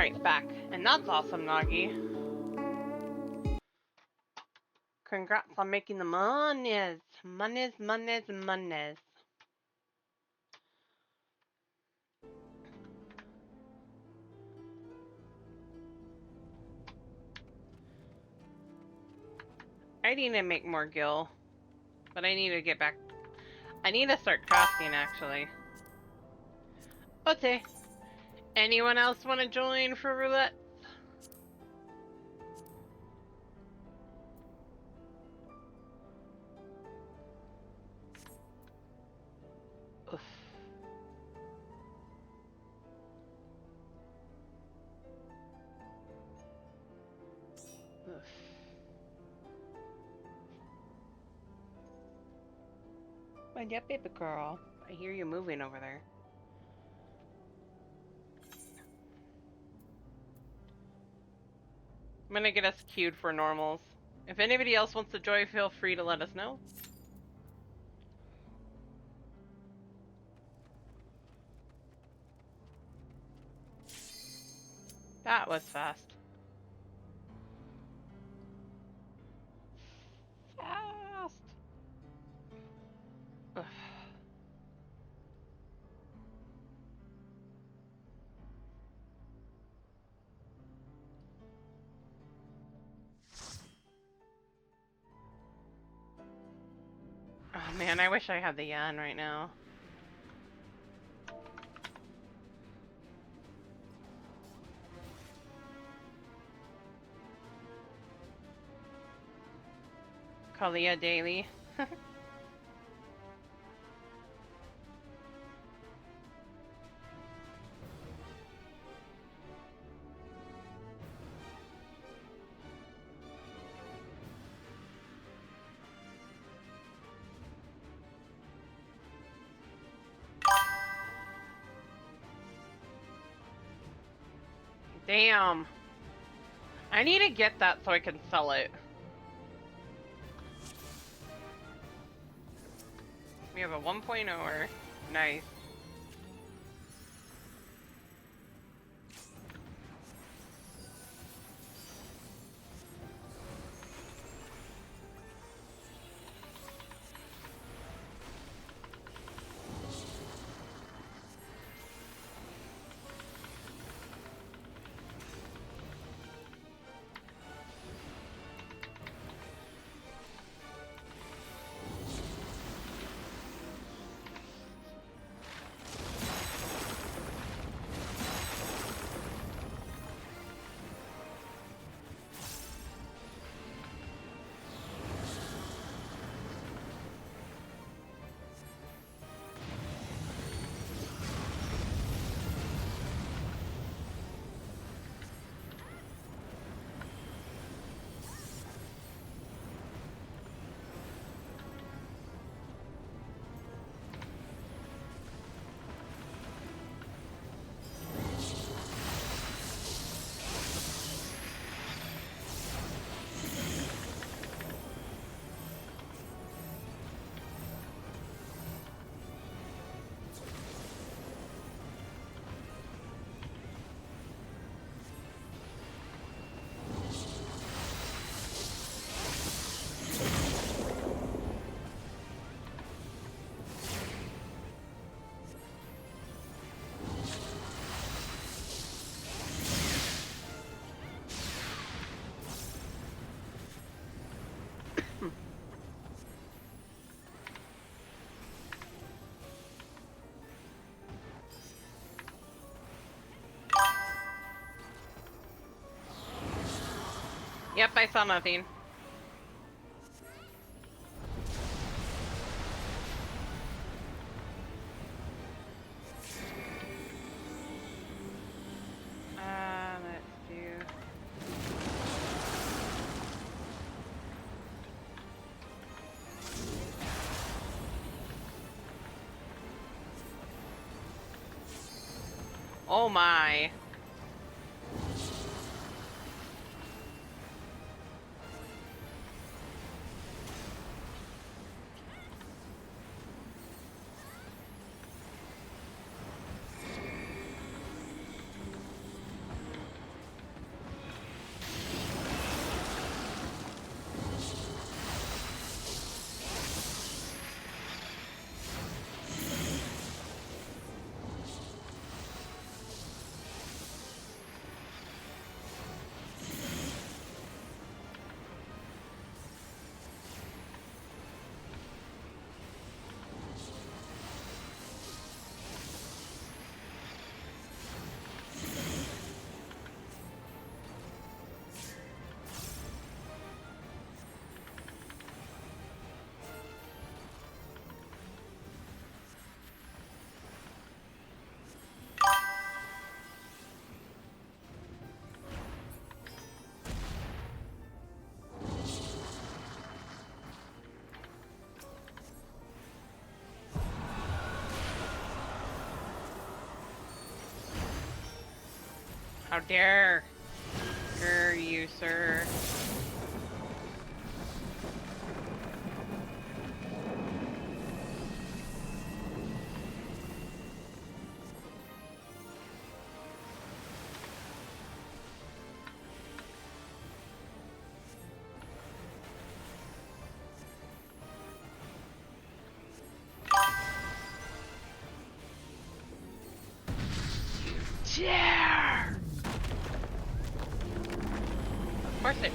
Alright, back. And that's awesome, Nagi. Congrats on making the monies. Monies, monies, monies. I need to make more gil. But I need to get back. I need to start crafting, actually. Okay. Anyone else want to join for roulette? Oof. Oof. What's up, baby girl? I hear you moving over there. I'm gonna get us queued for normals. If anybody else wants to join, feel free to let us know. That was fast. Fast! Ugh. Oh man, I wish I had the yen right now. Kalia daily. Damn. I need to get that so I can sell it. We have a 1.0er. Nice. Yep, I saw nothing. Let's do... Oh my. How dare you, sir? Dare! Of course I do.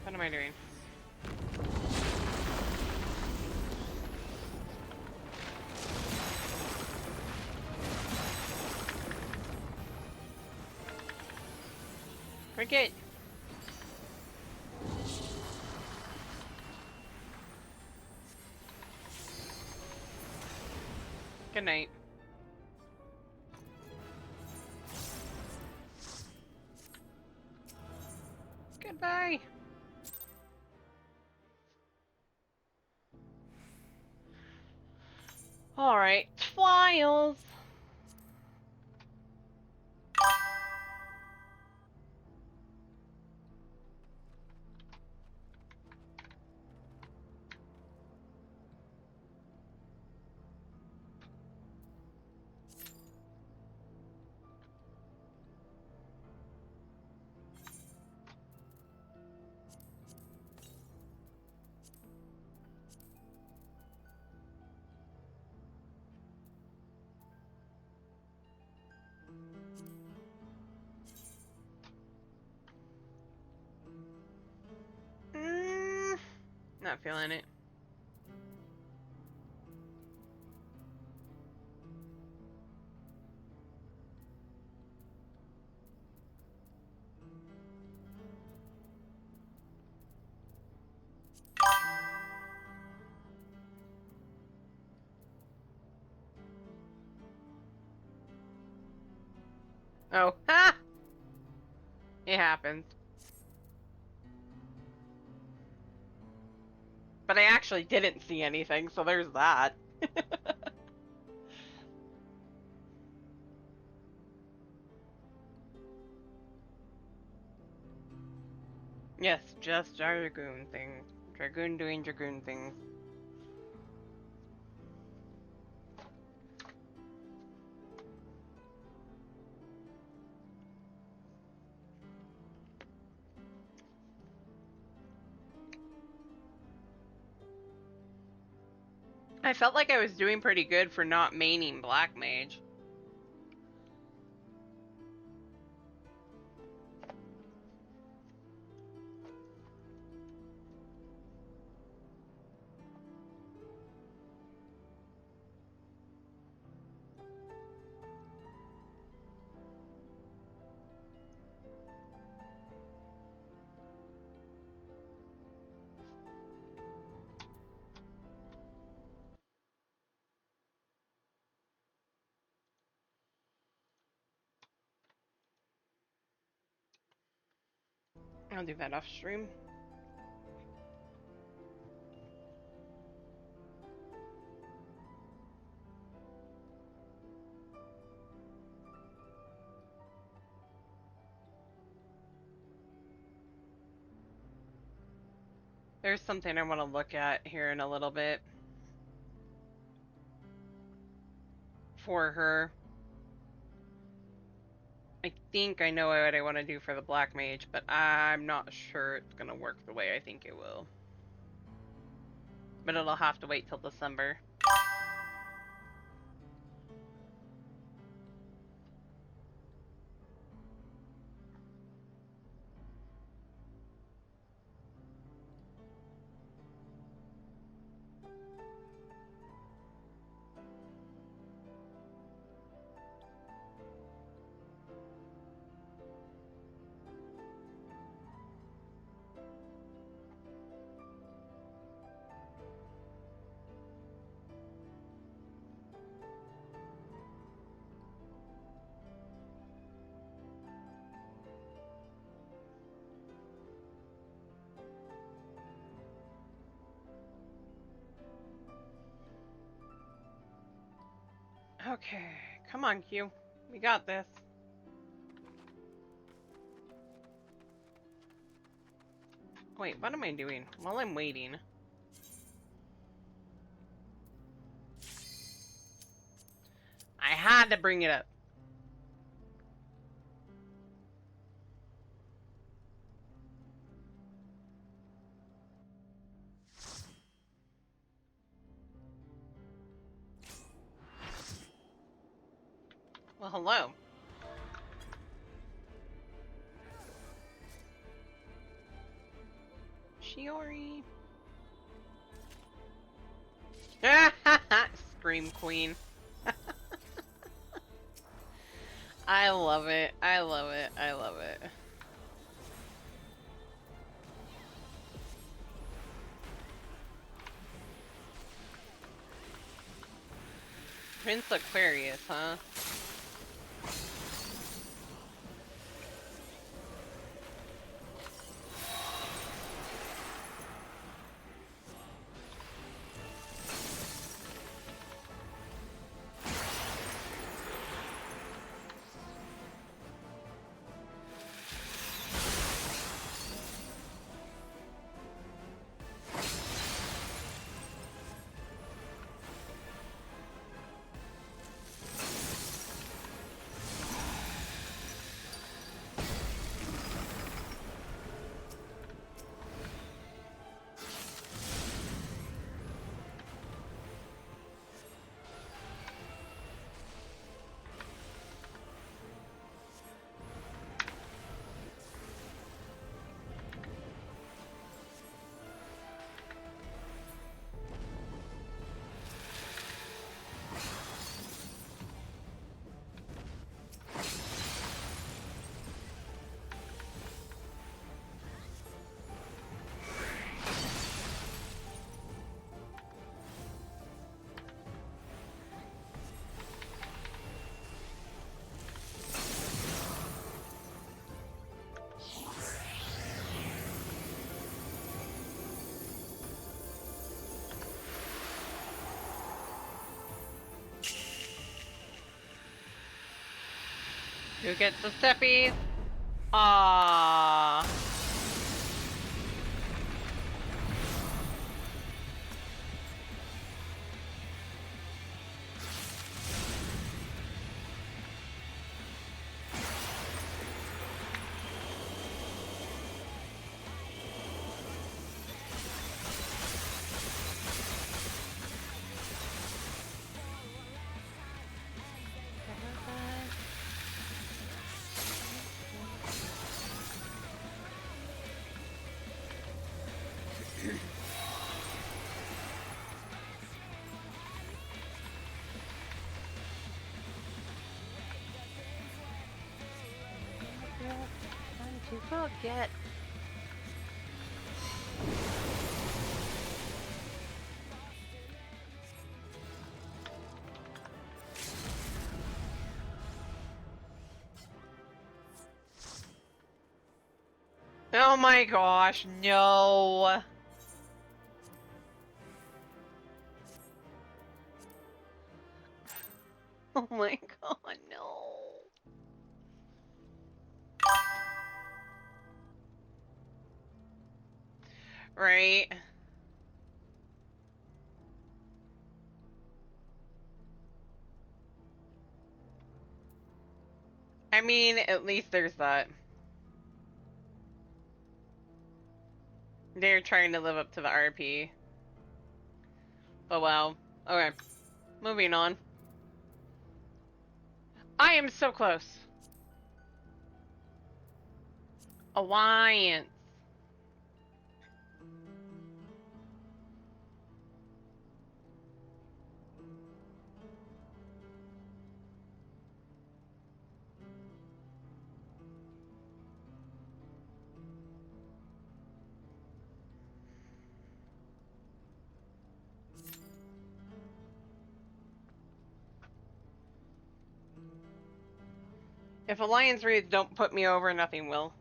What am I doing? Cricket! Good night. Goodbye! Alright, trials! Not feeling it. Oh, ha! It happens. But I actually didn't see anything, so there's that. Yes, just Dragoon things. Dragoon doing Dragoon things. I felt like I was doing pretty good for not maining Black Mage. I'll do that off stream. There's something I want to look at here in a little bit for her. I think I know what I want to do for the Black Mage, but I'm not sure it's going to work the way I think it will. But it'll have to wait till December. Okay, come on, Q. We got this. Wait, what am I doing while I'm waiting? I had to bring it up. Well, hello. Shiori. Scream Queen. I love it. I love it. I love it. Prince Aquarius, huh? Who gets the steppies? Ah. you forget? Oh my gosh, no. Oh my god, no. Right. I mean, at least there's that. They're trying to live up to the RP. But wow. Okay. Moving on. I am so close. Alliance. If Alliance raids don't put me over, nothing will.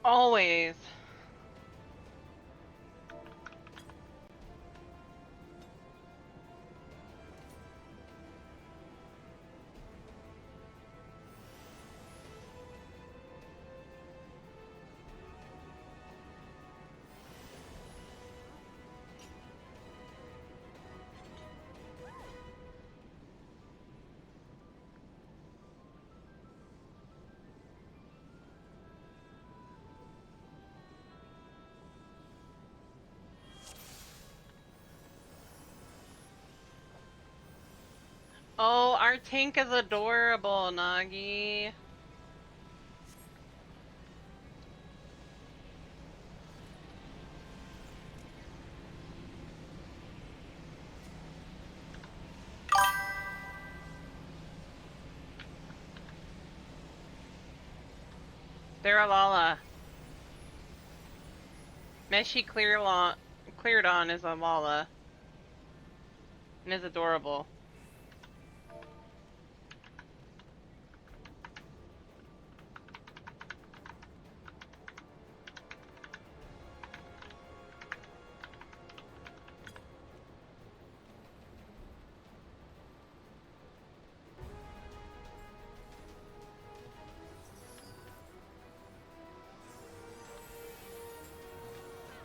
Always. Oh, our tank is adorable, Nagi. They're a Lala. Meshi cleared on is a Lala. And is adorable.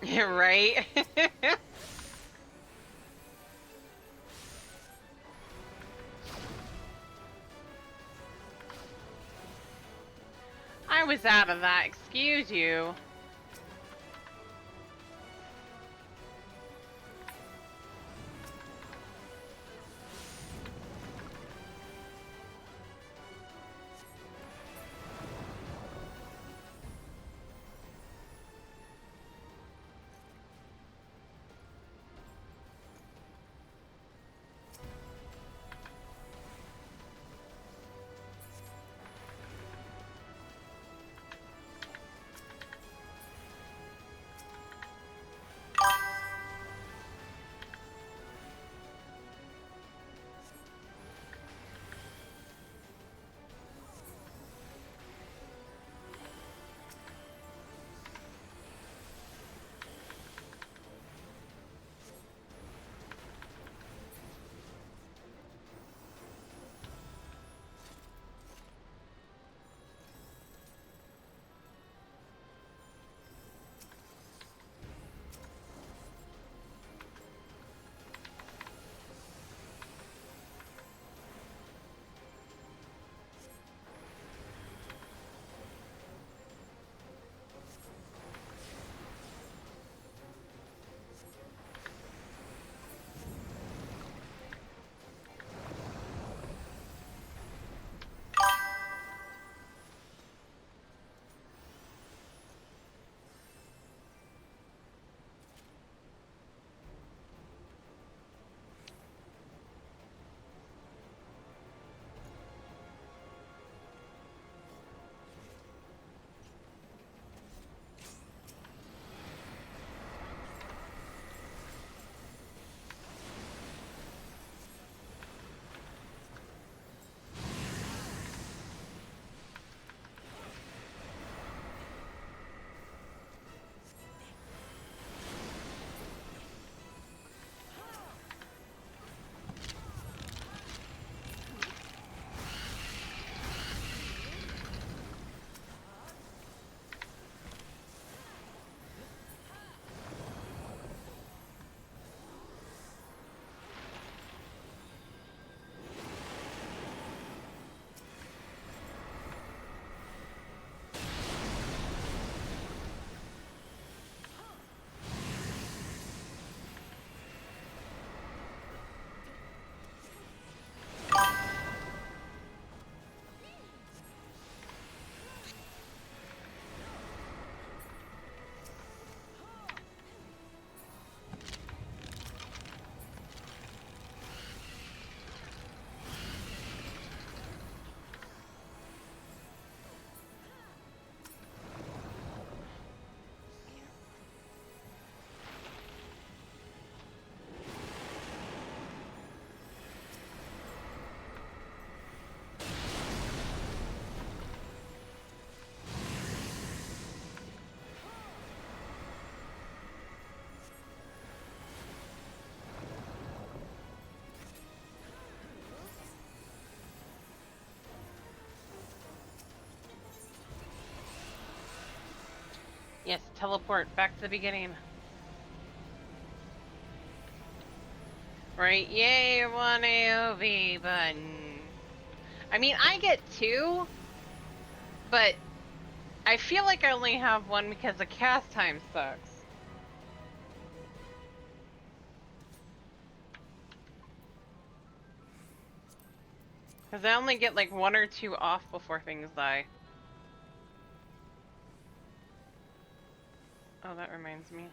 Right? I was out of that, excuse you. Yes, teleport back to the beginning. Right, yay, one AOV button. I mean, I get 2, but I feel like I only have 1 because the cast time sucks. Because I only get like 1 or 2 off before things die. Oh, that reminds me.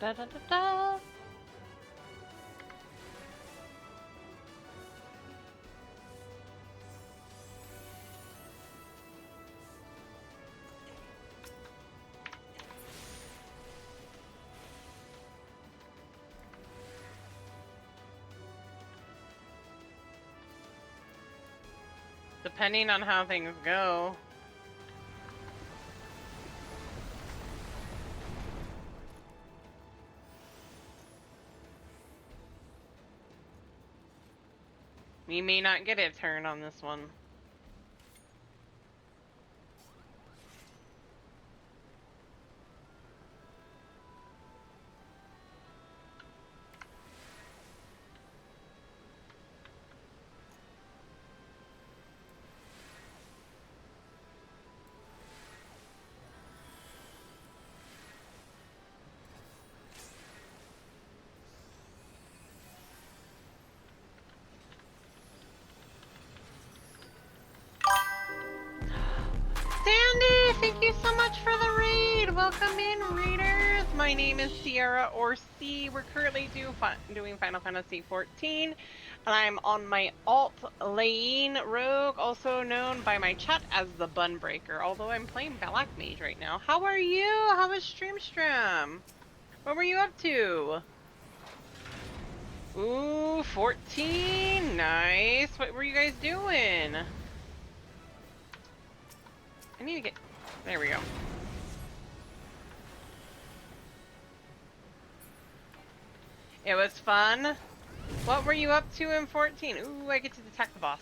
Da da da da. Depending on how things go. We may not get a turn on this one. Sandy, thank you so much for the raid. Welcome in, raiders. My name is Sierra or C. We're currently doing Final Fantasy 14, and I'm on my alt lane rogue, also known by my chat as the Bun Breaker. Although I'm playing Black Mage right now. How are you? How was Stream? What were you up to? Ooh, 14. Nice. What were you guys doing? I need to get... There we go. It was fun. What were you up to in 14? Ooh, I get to attack the boss.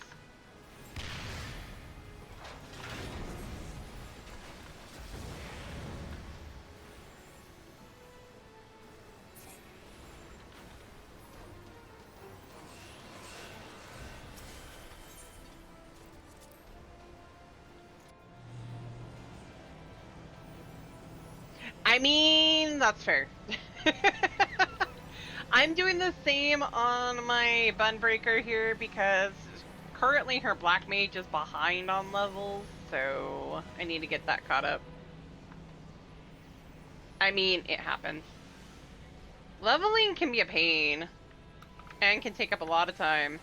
I mean, that's fair. I'm doing the same on my Bunbreaker here because currently her Black Mage is behind on levels, so I need to get that caught up. I mean, it happens. Leveling can be a pain and can take up a lot of time.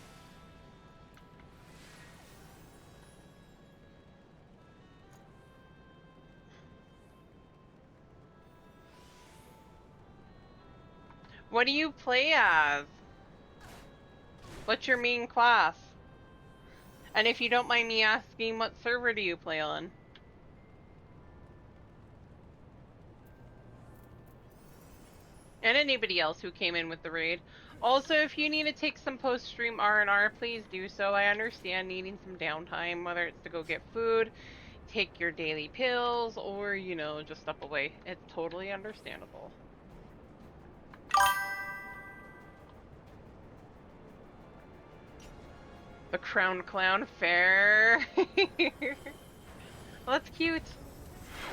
What do you play as? What's your main class? And if you don't mind me asking, what server do you play on? And anybody else who came in with the raid. Also, if you need to take some post-stream R&R, please do so. I understand needing some downtime, whether it's to go get food, take your daily pills or, you know, just step away. It's totally understandable. The crown clown fair. Well, that's cute.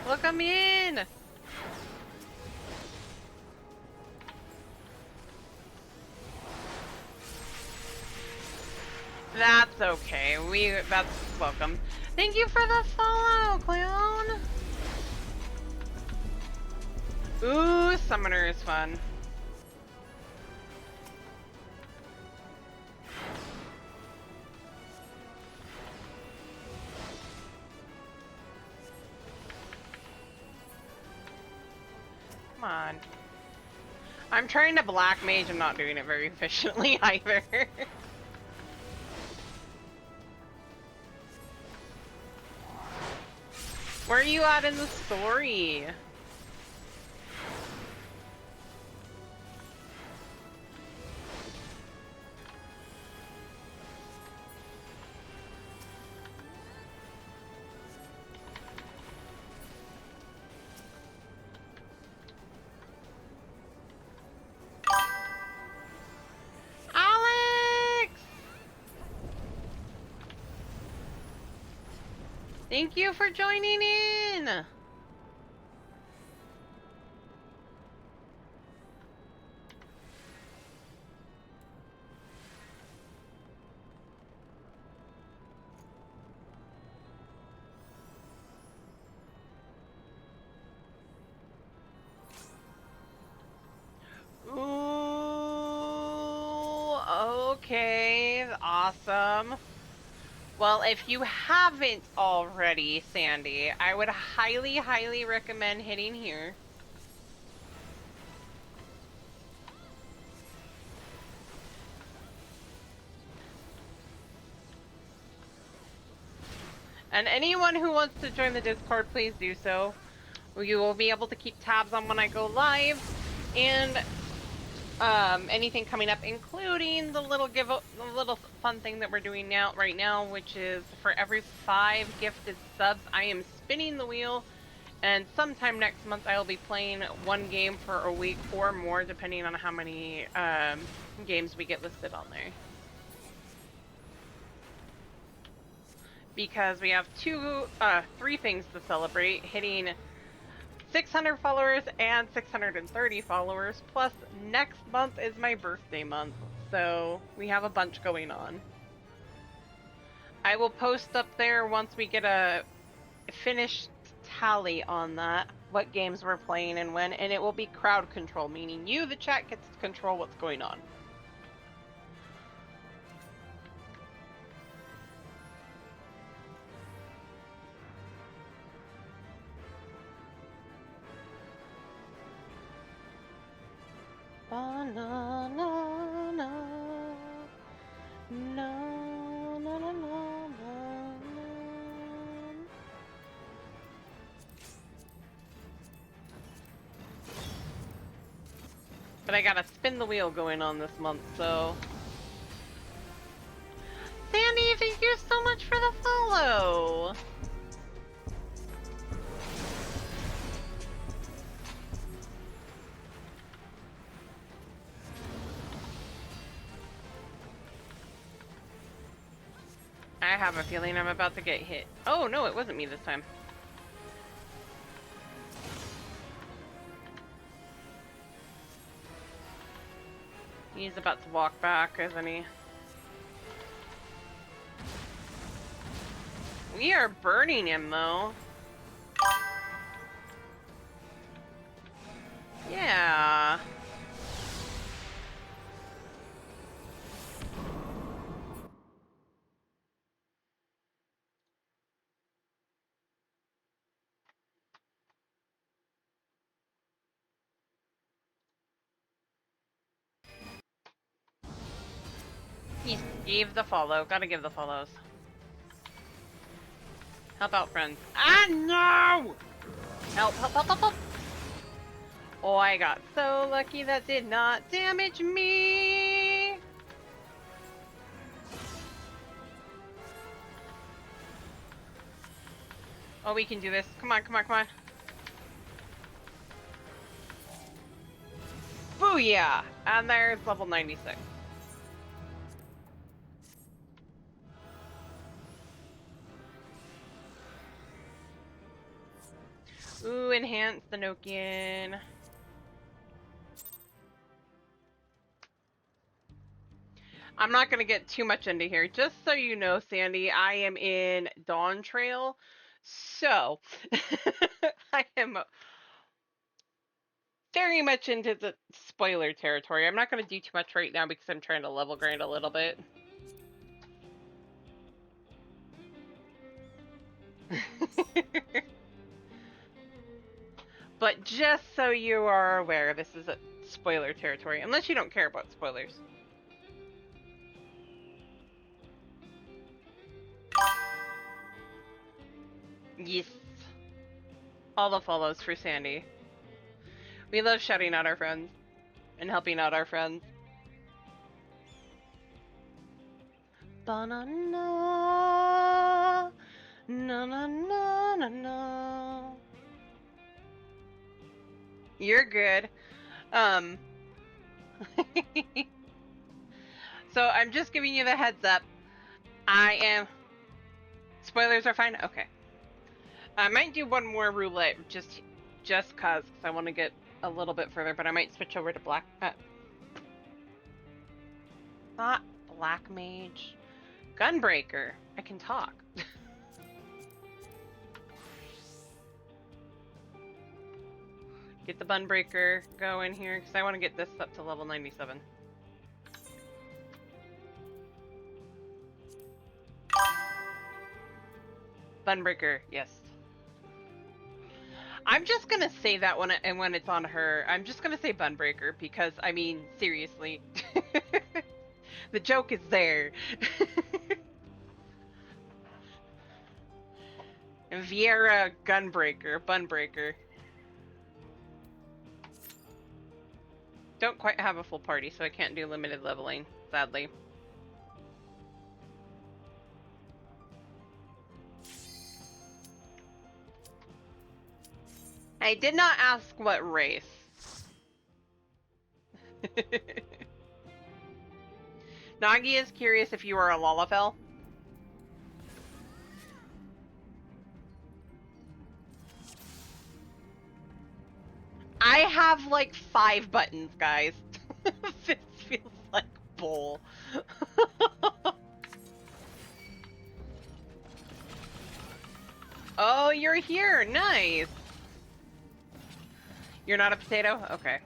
Welcome in. That's okay. That's welcome. Thank you for the follow, clown. Ooh, summoner is fun. Come on. I'm trying to black mage. I'm not doing it very efficiently either. Where are you at in the story? Alex! Thank you for joining in! Ooh, okay, awesome. Well, if you haven't already, Sandy, I would highly, highly recommend hitting here. And anyone who wants to join the Discord, please do so. You will be able to keep tabs on when I go live, and anything coming up, including the little fun thing that we're doing right now, which is for every 5 gifted subs, I am spinning the wheel, and sometime next month I will be playing 1 game for a week or more, depending on how many games we get listed on there. Because we have 3 things to celebrate: hitting 600 followers and 630 followers, plus next month is my birthday month, so we have a bunch going on. I will post up there once we get a finished tally on that, what games we're playing and when, and it will be crowd control, meaning you, the chat, gets to control what's going on. Na, na, na, na, na, na, na, na. But I got a spin the wheel going on this month, so... Sandy, thank you so much for the follow! I have a feeling I'm about to get hit. Oh, no, it wasn't me this time. He's about to walk back, isn't he? We are burning him, though. Yeah. He gave the follow. Gotta give the follows. Help out, friends. Ah, no! Help, help, help, help, help! Oh, I got so lucky that did not damage me! Oh, we can do this. Come on, come on, come on. Booyah! And there's level 96. Ooh, enhance the Nokian. I'm not going to get too much into here. Just so you know, Sandy, I am in Dawn Trail. So, I am very much into the spoiler territory. I'm not going to do too much right now because I'm trying to level grind a little bit. But just so you are aware, this is a spoiler territory, unless you don't care about spoilers. Yes. All the follows for Sandy. We love shouting out our friends and helping out our friends. Ba-na-na, na-na-na-na-na. You're good. So I'm just giving you the heads up. Spoilers are fine? Okay. I might do one more roulette just cause I want to get a little bit further, but I might switch over to black. Not black mage. Gunbreaker. I can talk. Get the Gunbreaker going here because I want to get this up to level 97. Gunbreaker, yes. I'm just gonna say that when it's on her. I'm just gonna say Bunbreaker because I mean seriously, the joke is there. Viera Gunbreaker, Bunbreaker. Don't quite have a full party, so I can't do limited leveling, sadly. I did not ask what race. Nagi is curious if you are a Lalafell. I have like 5 buttons, guys. This feels like bull. Oh, you're here. Nice. You're not a potato? Okay.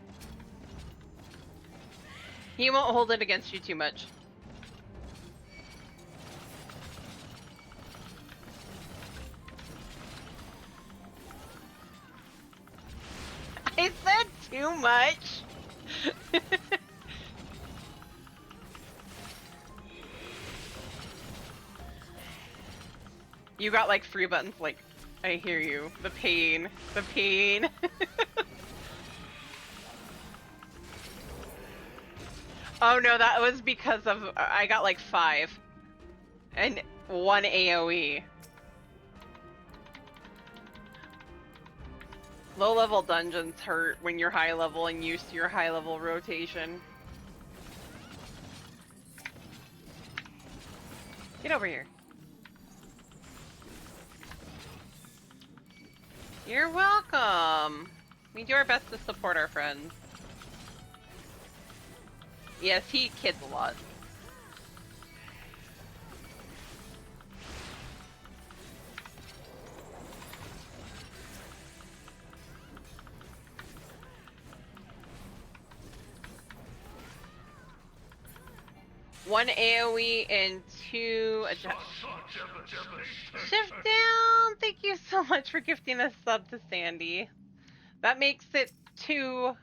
He won't hold it against you too much. I said too much. You got like 3 buttons, like, I hear you. The pain. The pain. Oh no, that was because of, I got like 5. And 1 AoE. Low level dungeons hurt when you're high level and used to your high level rotation. Get over here. You're welcome. We do our best to support our friends. Yes, he kids a lot. One AoE and 2 adjust. Shift down! Thank you so much for gifting a sub to Sandy. That makes it 2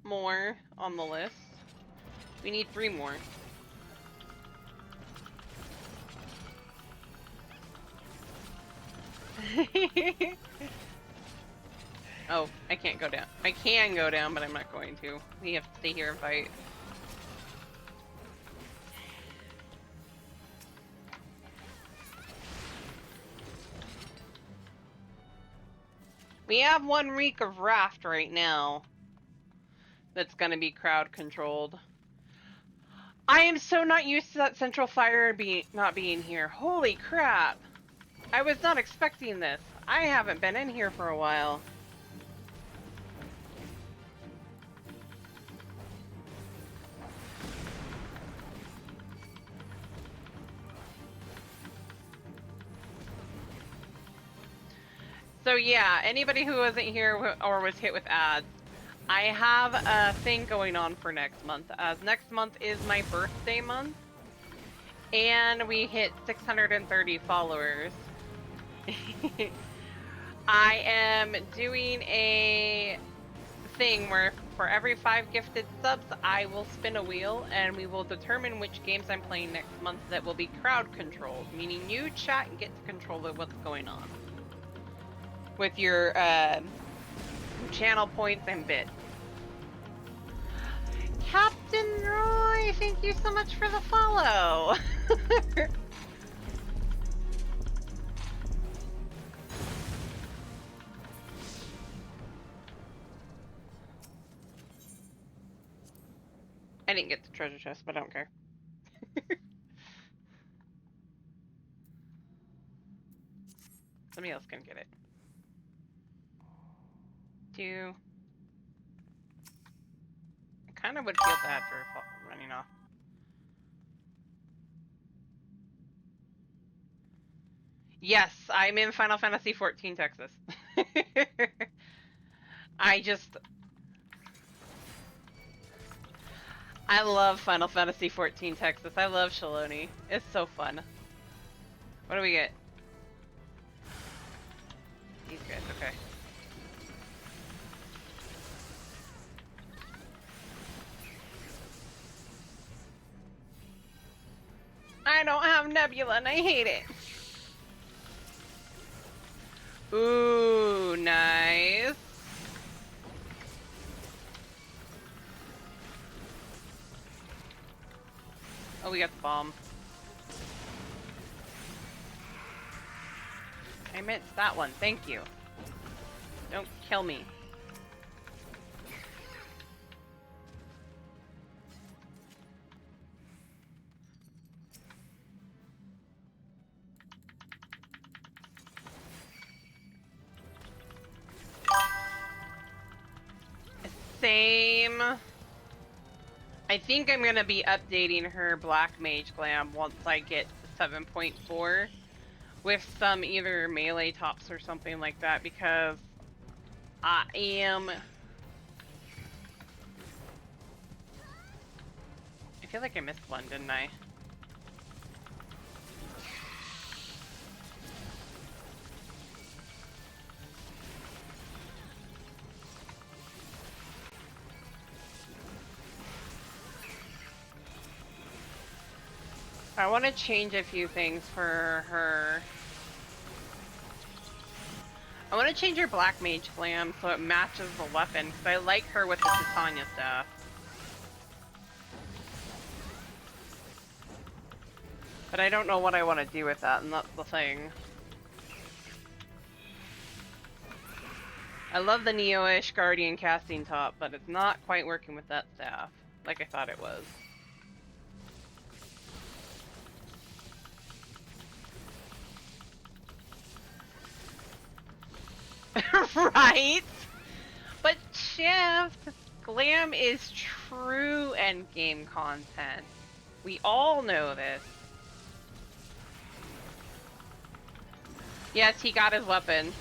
more on the list. We need 3 more. Oh, I can't go down. I can go down, but I'm not going to. We have to stay here and fight. We have one reek of raft right now that's gonna be crowd controlled. I am so not used to that central fire not being here. Holy crap! I was not expecting this. I haven't been in here for a while. So yeah, anybody who wasn't here or was hit with ads, I have a thing going on for next month. As next month is my birthday month, and we hit 630 followers. I am doing a thing where for every 5 gifted subs, I will spin a wheel, and we will determine which games I'm playing next month that will be crowd controlled, meaning you chat and get to control what's going on with your channel points and bits. Captain Roy, thank you so much for the follow. I didn't get the treasure chest, but I don't care. Somebody else can get it. I kind of would feel bad for running off. Yes, I'm in Final Fantasy XIV, Texas. I love Final Fantasy XIV, Texas. I love Shaaloani. It's so fun. What do we get? These guys, okay. I don't have Nebula and I hate it. Ooh, nice. Oh, we got the bomb. I meant that one. Thank you. Don't kill me. Same. I think I'm gonna be updating her Black Mage Glam once I get to 7.4 with some either melee tops or something like that, because I feel like I missed one, didn't I? I want to change a few things for her. I want to change her Black Mage Glam so it matches the weapon, because I like her with the Titania staff. But I don't know what I want to do with that, and that's the thing. I love the Neo-ish Guardian casting top, but it's not quite working with that staff, like I thought it was. Right? But Shift, Glam is true endgame content. We all know this. Yes, he got his weapon.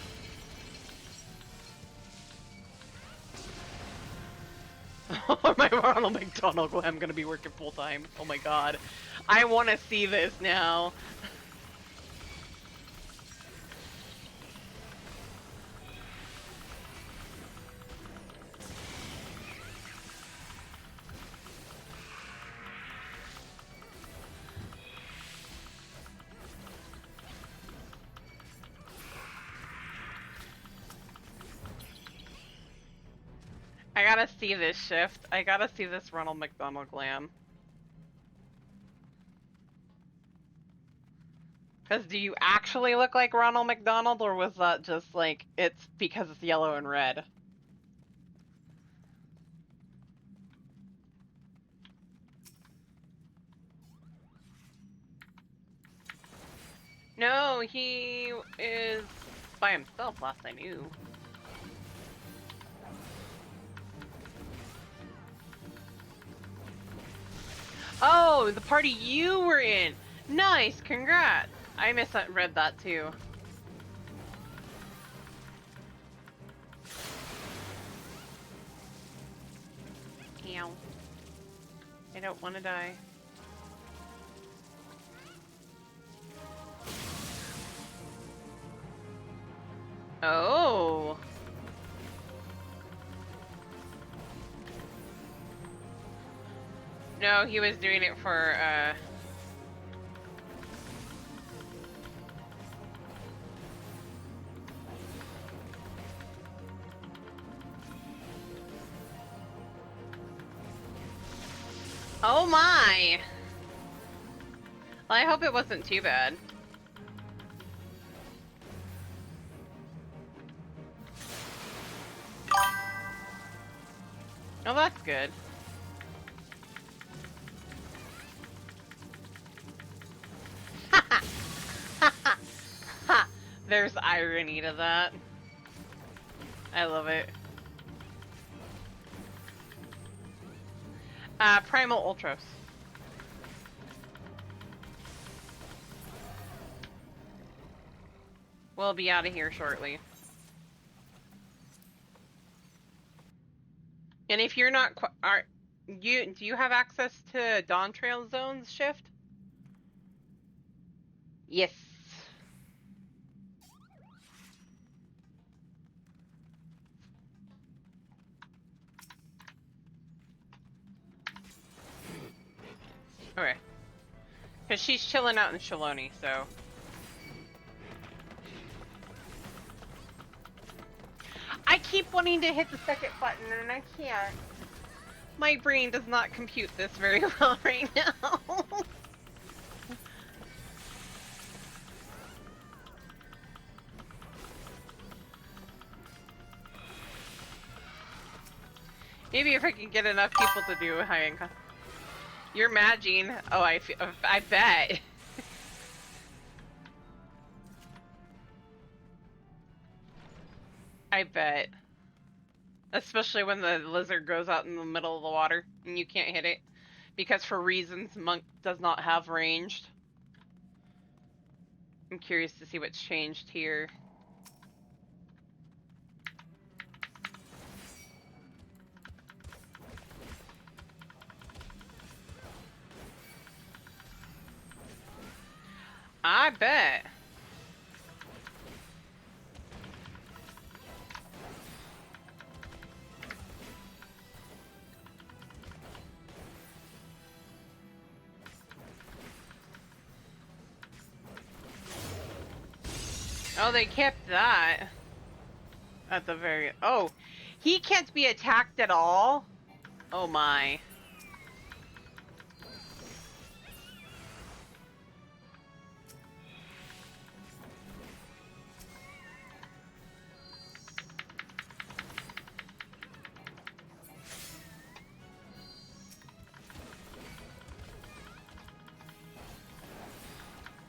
My Ronald McDonald Glam gonna be working full time. Oh my god. I wanna see this now. I gotta see this shift. I gotta see this Ronald McDonald Glam. Because do you actually look like Ronald McDonald, or was that just like it's because it's yellow and red? No, he is by himself, last I knew. Oh, the party you were in! Nice, congrats! I misread that too. Ow. I don't want to die. Oh. No, he was doing it for, Oh my! Well, I hope it wasn't too bad. Oh, that's good. There's irony to that. I love it. Primal Ultros. We'll be out of here shortly. And if you're not, do you have access to Dawn Trail Zones shift? Yes. Okay. Because she's chilling out in Shaaloani, so. I keep wanting to hit the second button and I can't. My brain does not compute this very well right now. Maybe if I can get enough people to do high income. You're maging. Oh, I bet. I bet. Especially when the lizard goes out in the middle of the water and you can't hit it. Because for reasons, Monk does not have ranged. I'm curious to see what's changed here. I bet. Oh, they kept that. At the very... Oh, he can't be attacked at all? Oh my.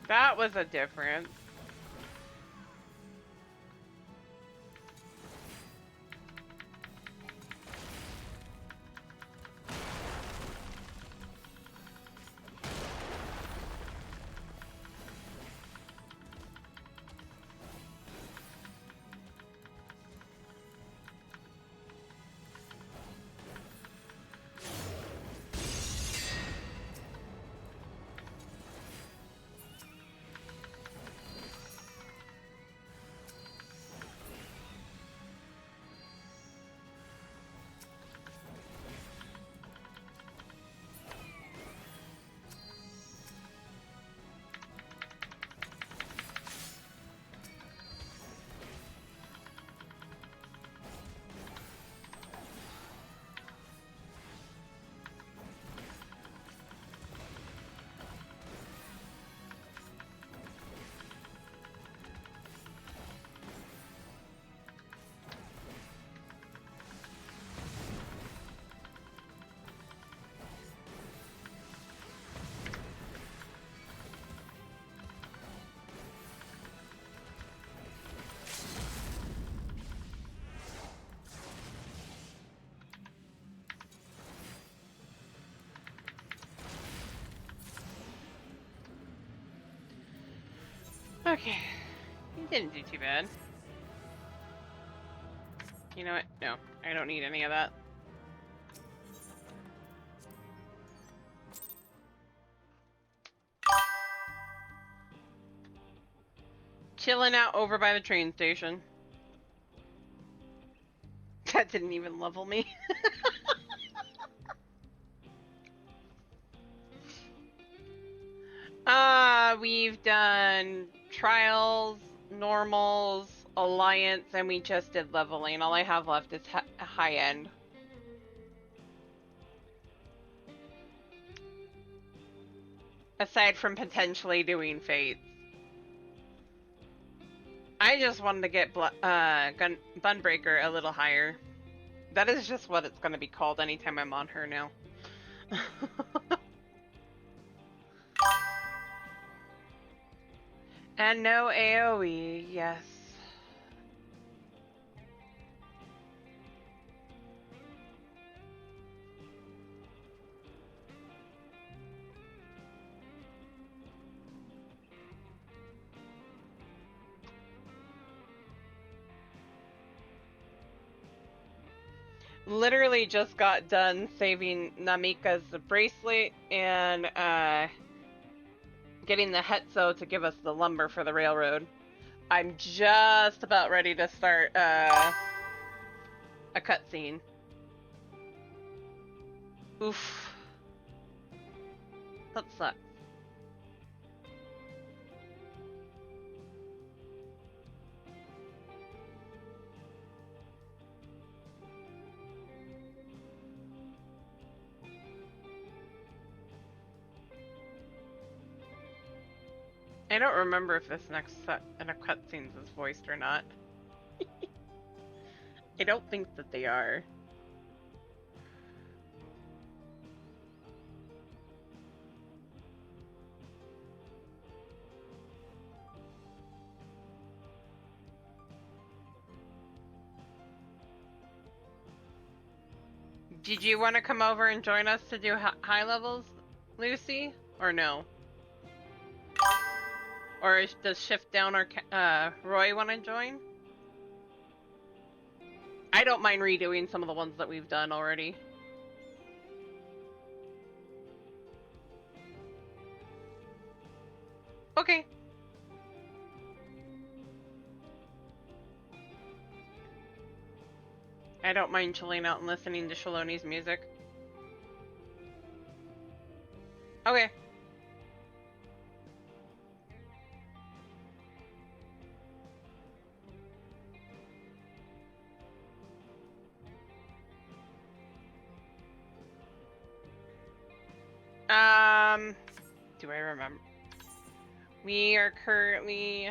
That was a difference. Okay. You didn't do too bad. You know what? No, I don't need any of that. Chilling out over by the train station. That didn't even level me. We've done trials, normals, alliance, and we just did leveling. All I have left is high end. Aside from potentially doing fates. I just wanted to get Bunbreaker a little higher. That is just what it's going to be called anytime I'm on her now. And no AoE, yes. Literally just got done saving Namika's bracelet and getting the Hetzo to give us the lumber for the railroad. I'm just about ready to start a cutscene. Oof. That sucks. I don't remember if this next set in a cutscenes is voiced or not. I don't think that they are. Did you want to come over and join us to do high levels, Lucy? Or no? Or does Shift Down or Roy want to join? I don't mind redoing some of the ones that we've done already. Okay. I don't mind chilling out and listening to Shaaloani's music. Okay. Do I remember? We are currently...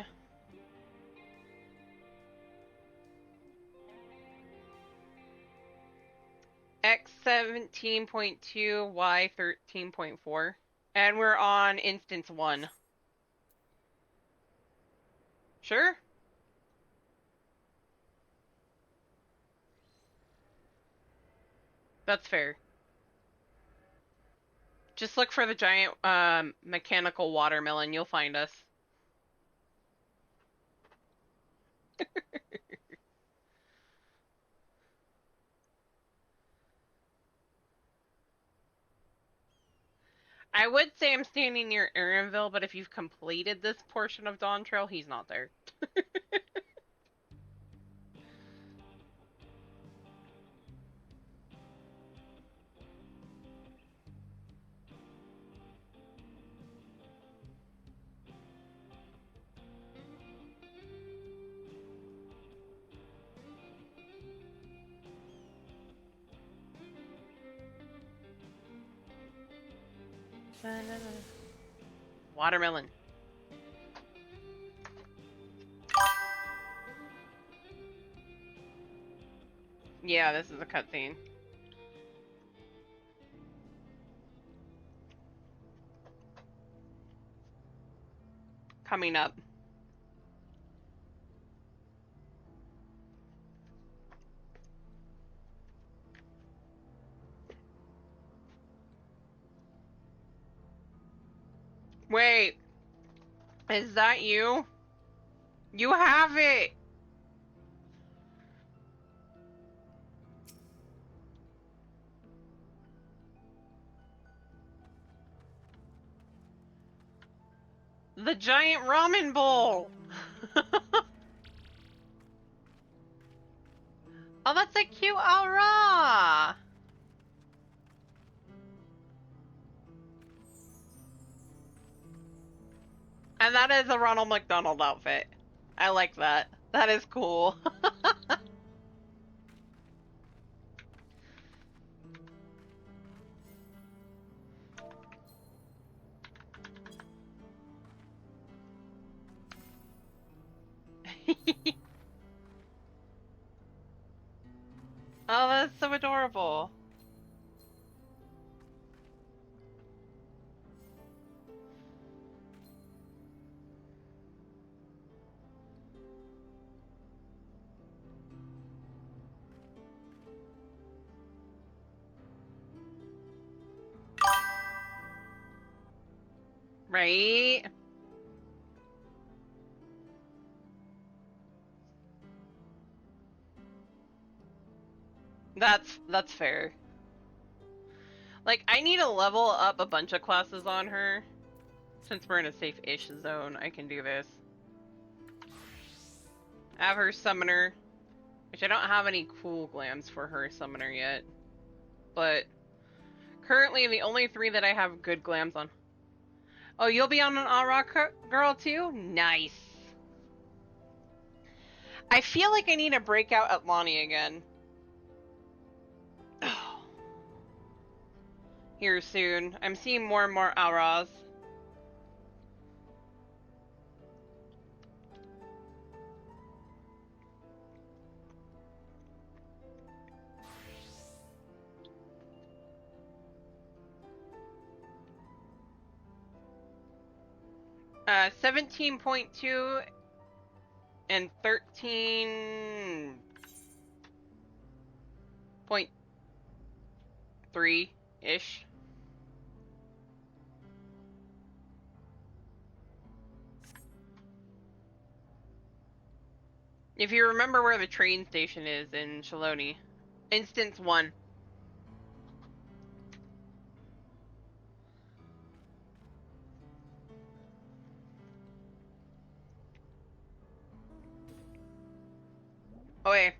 X 17.2, Y 13.4. And we're on instance 1. Sure? That's fair. Just look for the giant mechanical watermelon. You'll find us. I would say I'm standing near Aaronville, but if you've completed this portion of Dawn Trail, he's not there. Watermelon. Yeah, this is a cutscene. Coming up. Wait. Is that you? You have it! The giant ramen bowl! Oh, that's a cute aura! And that is a Ronald McDonald outfit. I like that. That is cool. Oh, that's so adorable. Right? That's fair. Like, I need to level up a bunch of classes on her. Since we're in a safe-ish zone, I can do this. Have her summoner, which I don't have any cool glams for her summoner yet. But currently the only 3 that I have good glams on. Oh, you'll be on an Aura girl too? Nice. I feel like I need to break out at Lonnie again. Here soon. I'm seeing more and more auras. Uh, 17.2 and 13.3-ish. If you remember where the train station is in Shaaloani. Instance 1. Oh, wait.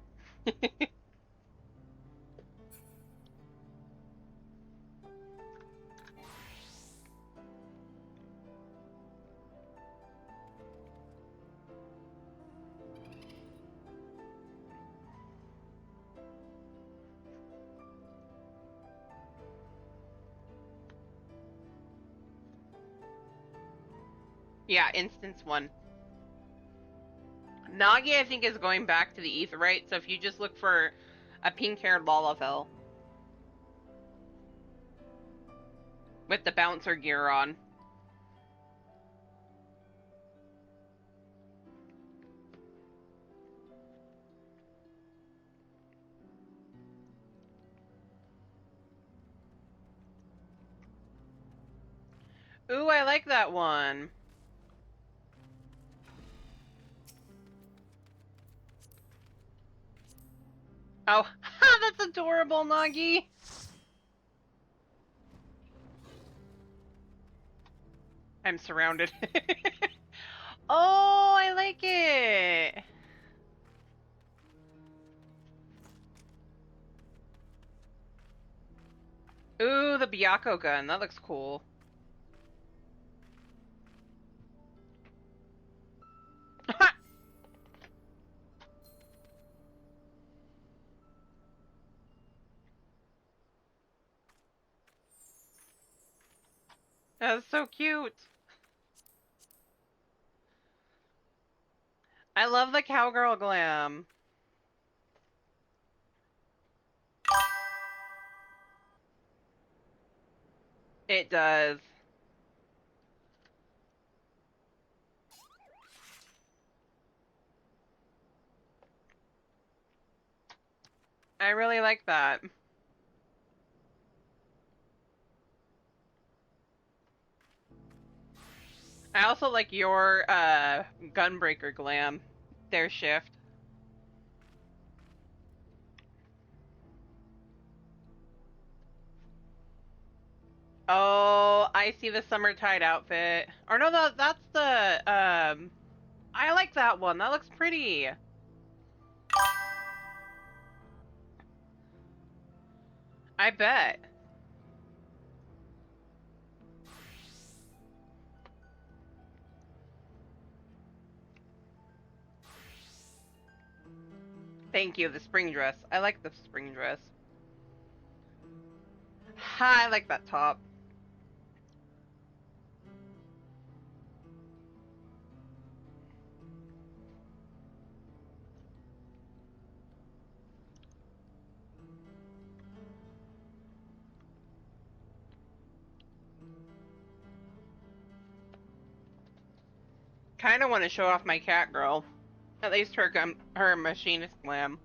Yeah, instance 1. Nagi, I think, is going back to the Aetheryte, so if you just look for a pink-haired Lalafell with the bouncer gear on. Ooh, I like that one. Oh, that's adorable, Nagi. I'm surrounded. Oh, I like it. Ooh, the Byakko gun. That looks cool. That's so cute. I love the cowgirl glam. It does. I really like that. I also like your gunbreaker glam. Their shift. Oh, I see the Summertide outfit. Or no, that's the I like that one. That looks pretty. I bet. Thank you, the spring dress. I like the spring dress. I like that top. Kind of want to show off my cat girl. At least her machinist glam.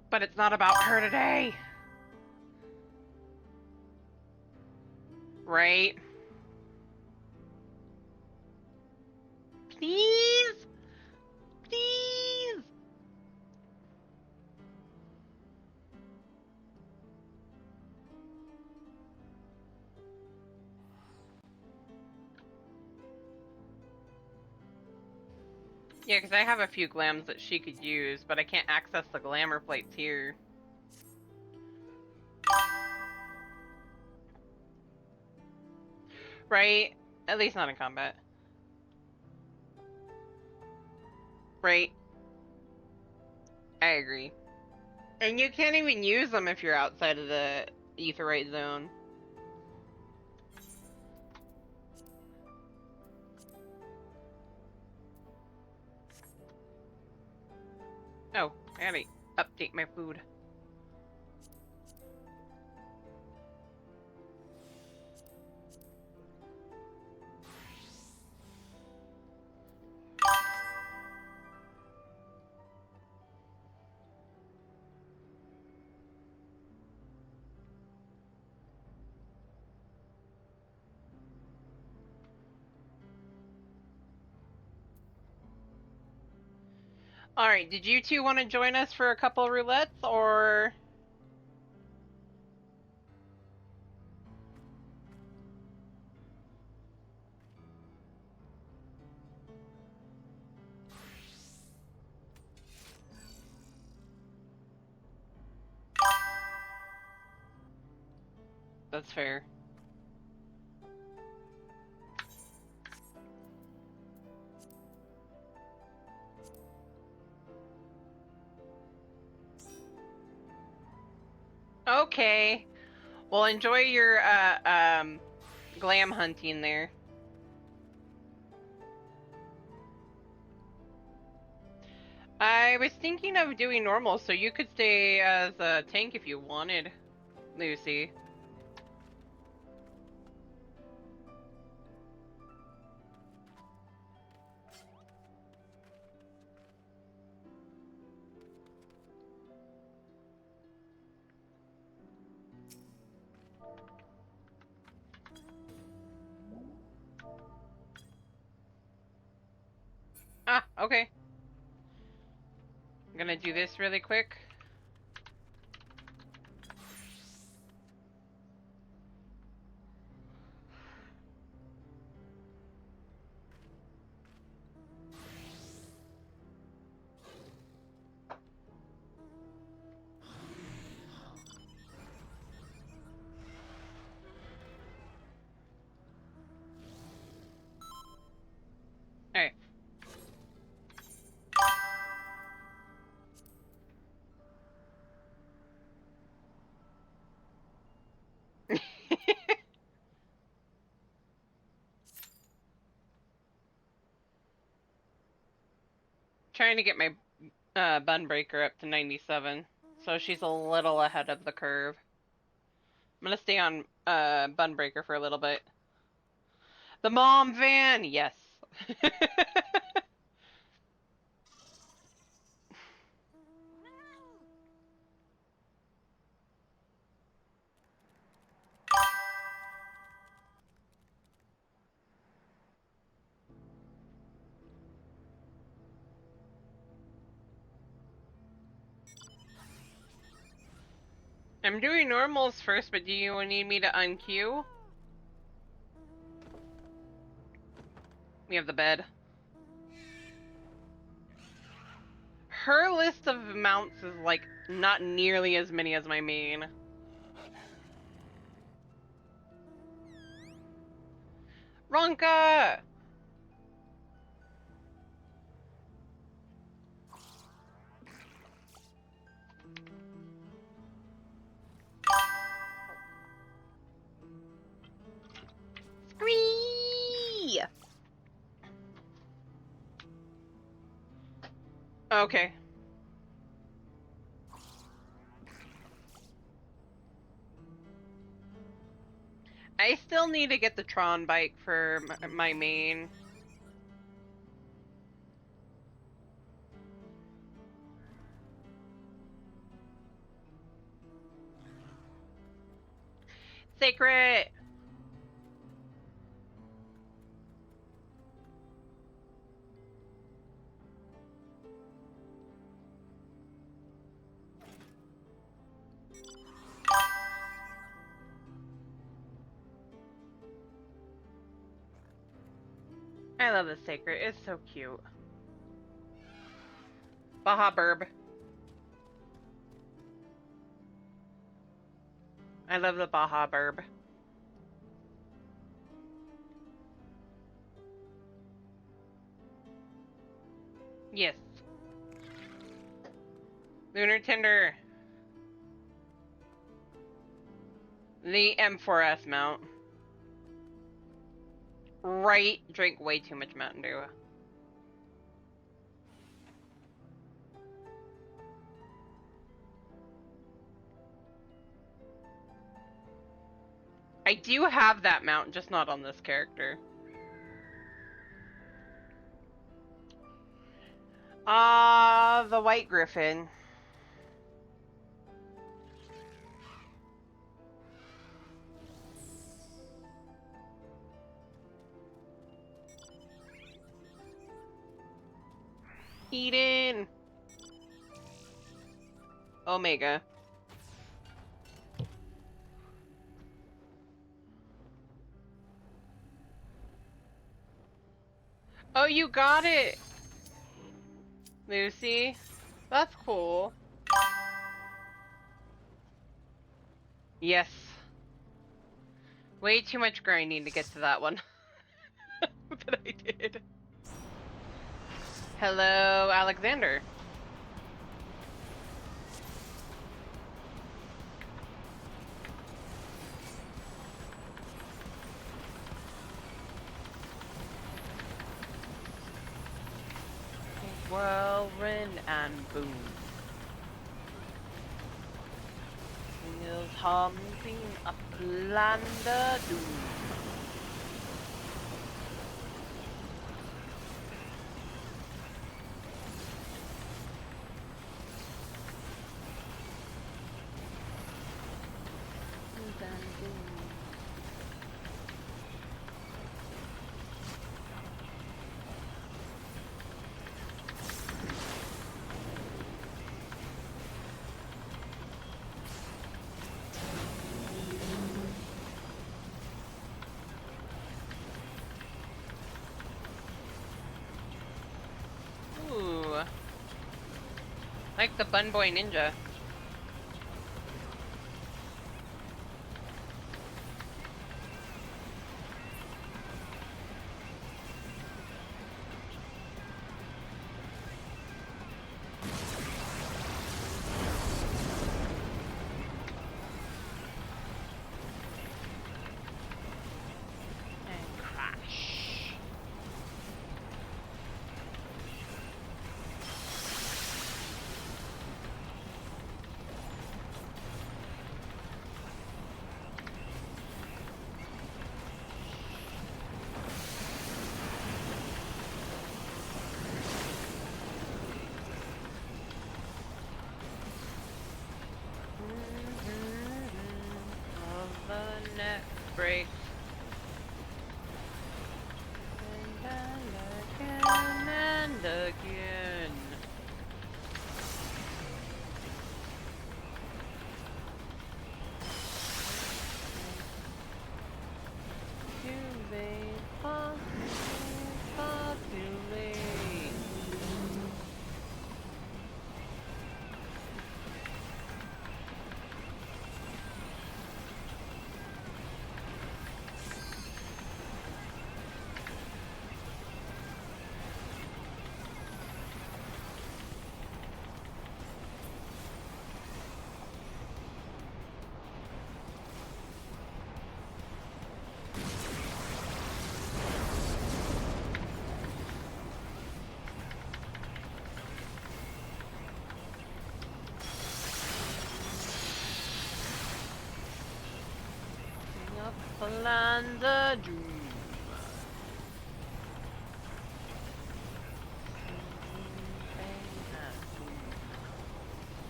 But it's not about her today. Right? Please? Please? Yeah, because I have a few glams that she could use, but I can't access the glamour plates here. Right? At least not in combat. Right? I agree. And you can't even use them if you're outside of the aetheryte zone. Oh, I gotta update my food. Alright, did you two want to join us for a couple roulettes, or... That's fair. Okay. Well, enjoy your, glam hunting there. I was thinking of doing normal, so you could stay as a tank if you wanted, Lucy. Ah, okay. I'm gonna do this really quick. Alright. Trying to get my bun breaker up to 97, so she's a little ahead of the curve. I'm gonna stay on bun breaker for a little bit. The mom van, yes. I'm doing normals first, but do you need me to unqueue? We have the bed. Her list of mounts is like not nearly as many as my main. Ronka! Scree! Okay. I still need to get the Tron bike for my main. Sacred! I love the Sacred. It's so cute. Baja Burb. I love the Baja Burb. Yes. Lunar Tinder. The M4S mount. Right. Drink way too much Mountain Dew. I do have that mount, just not on this character. The White Griffin. Eden. Omega. Oh, you got it, Lucy. That's cool. Yes. Way too much grinding to get to that one. But I did. Hello, Alexander. Whirlwind and boom. Wheels humping up Lander Doom. Ooh. Like the Bun Boy Ninja. And crash. next break. And again. Too late, far too late. Land of doom.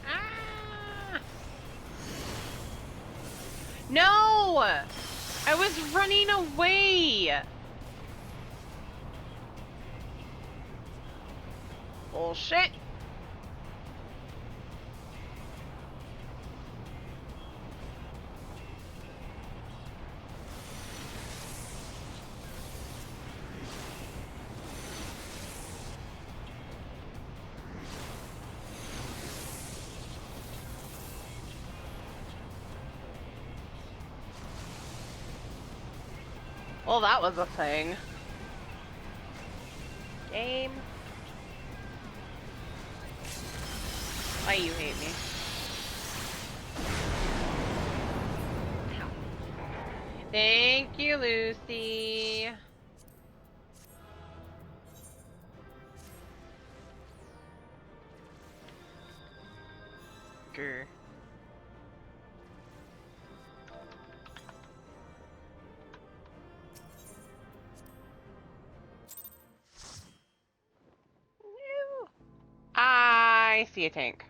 Ah! No! I was running away! Bullshit! Well, that was a thing. Game. Why you hate me? Thank you, Lucy. Grr. I see a tank.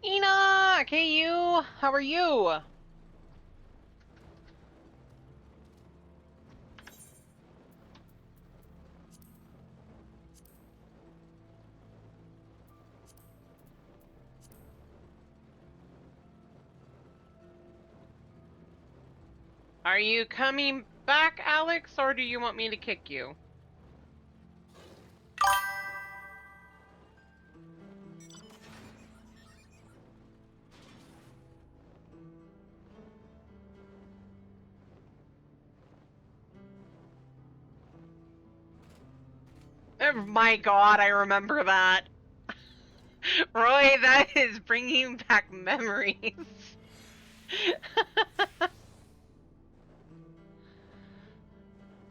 Enoch! Hey you! How are you? Are you coming back, Alex, or do you want me to kick you? Oh my god, I remember that. Roy, that is bringing back memories.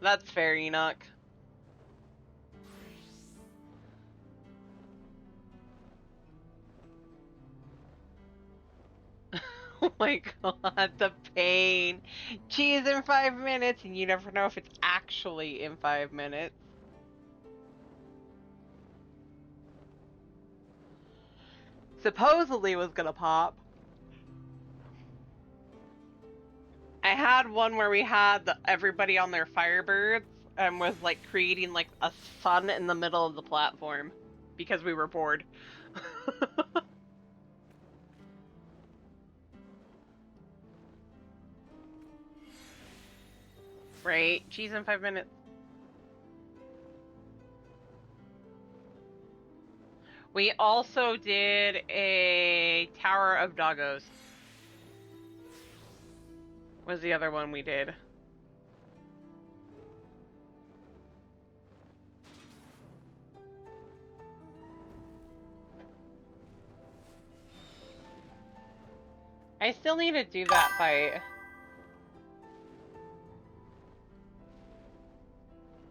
That's fair, Enoch. Oh my god, the pain. Geez, in 5 minutes, and you never know if it's actually in 5 minutes. Supposedly was gonna pop. I had one where we had everybody on their Firebirds and was like creating like a sun in the middle of the platform because we were bored. Right? Geez, in 5 minutes. We also did a Tower of Doggos. Was the other one we did. I still need to do that fight.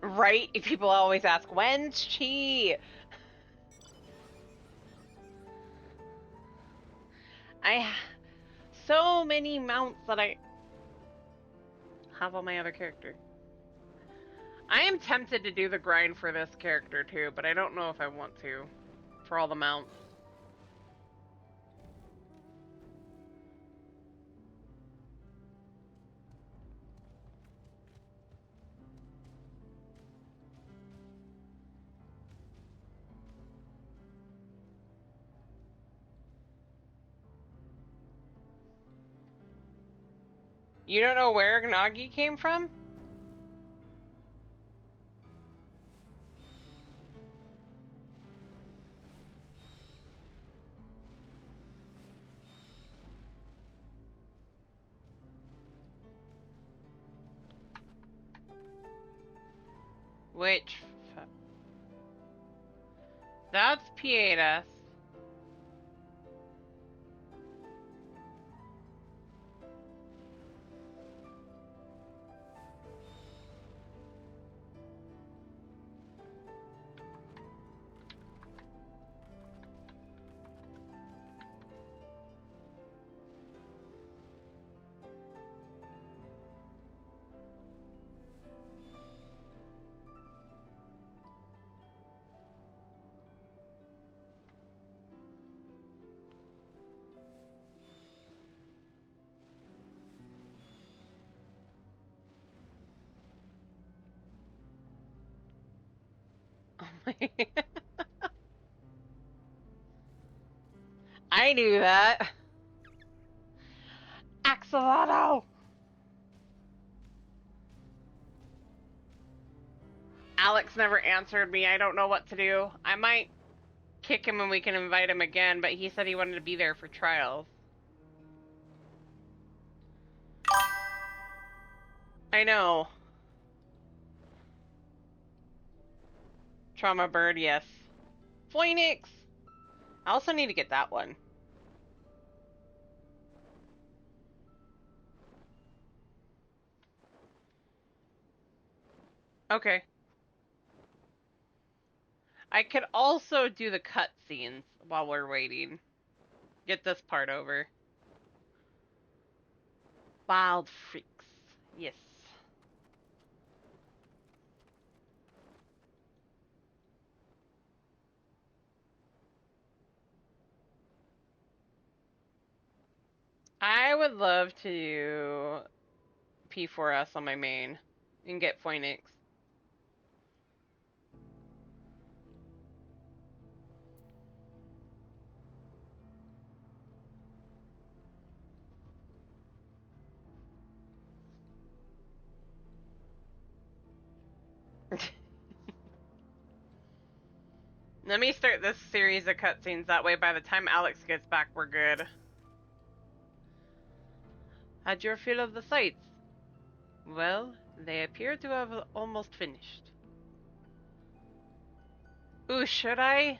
Right? People always ask, when's Chi? So many mounts that I have on my other character. I am tempted to do the grind for this character too, but I don't know if I want to. For all the mounts. You don't know where Nagi came from? Which... That's Pietas. I knew that. Axolotl! Alex never answered me. I don't know what to do. I might kick him and we can invite him again, but he said he wanted to be there for trials. I know. Trauma bird, yes. Phoenix! I also need to get that one. Okay. I could also do the cutscenes while we're waiting. Get this part over. Wild freaks. Yes. I would love to do P4S on my main and get Phoenix. Let me start this series of cutscenes. That way, by the time Alex gets back, we're good. How'd you feel of the sights? Well, they appear to have almost finished. Ooh, should I?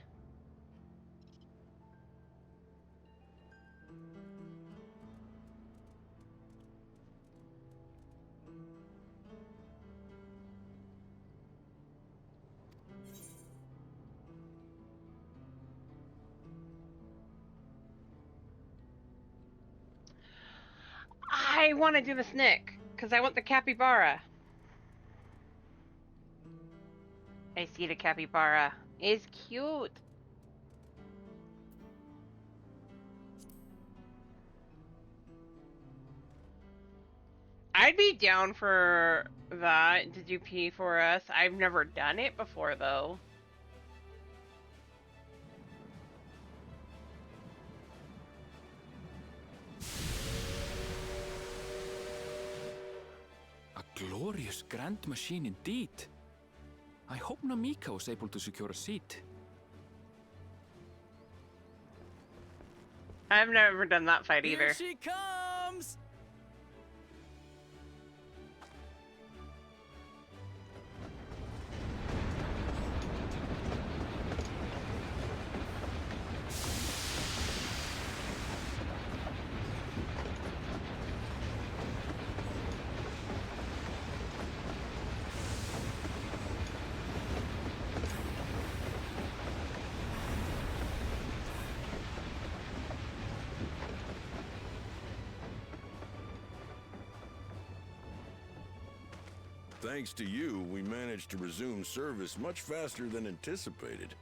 I want to do the Snick, because I want the capybara. I see the capybara. It's cute. I'd be down for that to do P4S. I've never done it before, though. A glorious grand machine indeed. I hope Namika was able to secure a seat. I've never done that fight Here either. she comes! Thanks to you, we managed to resume service much faster than anticipated.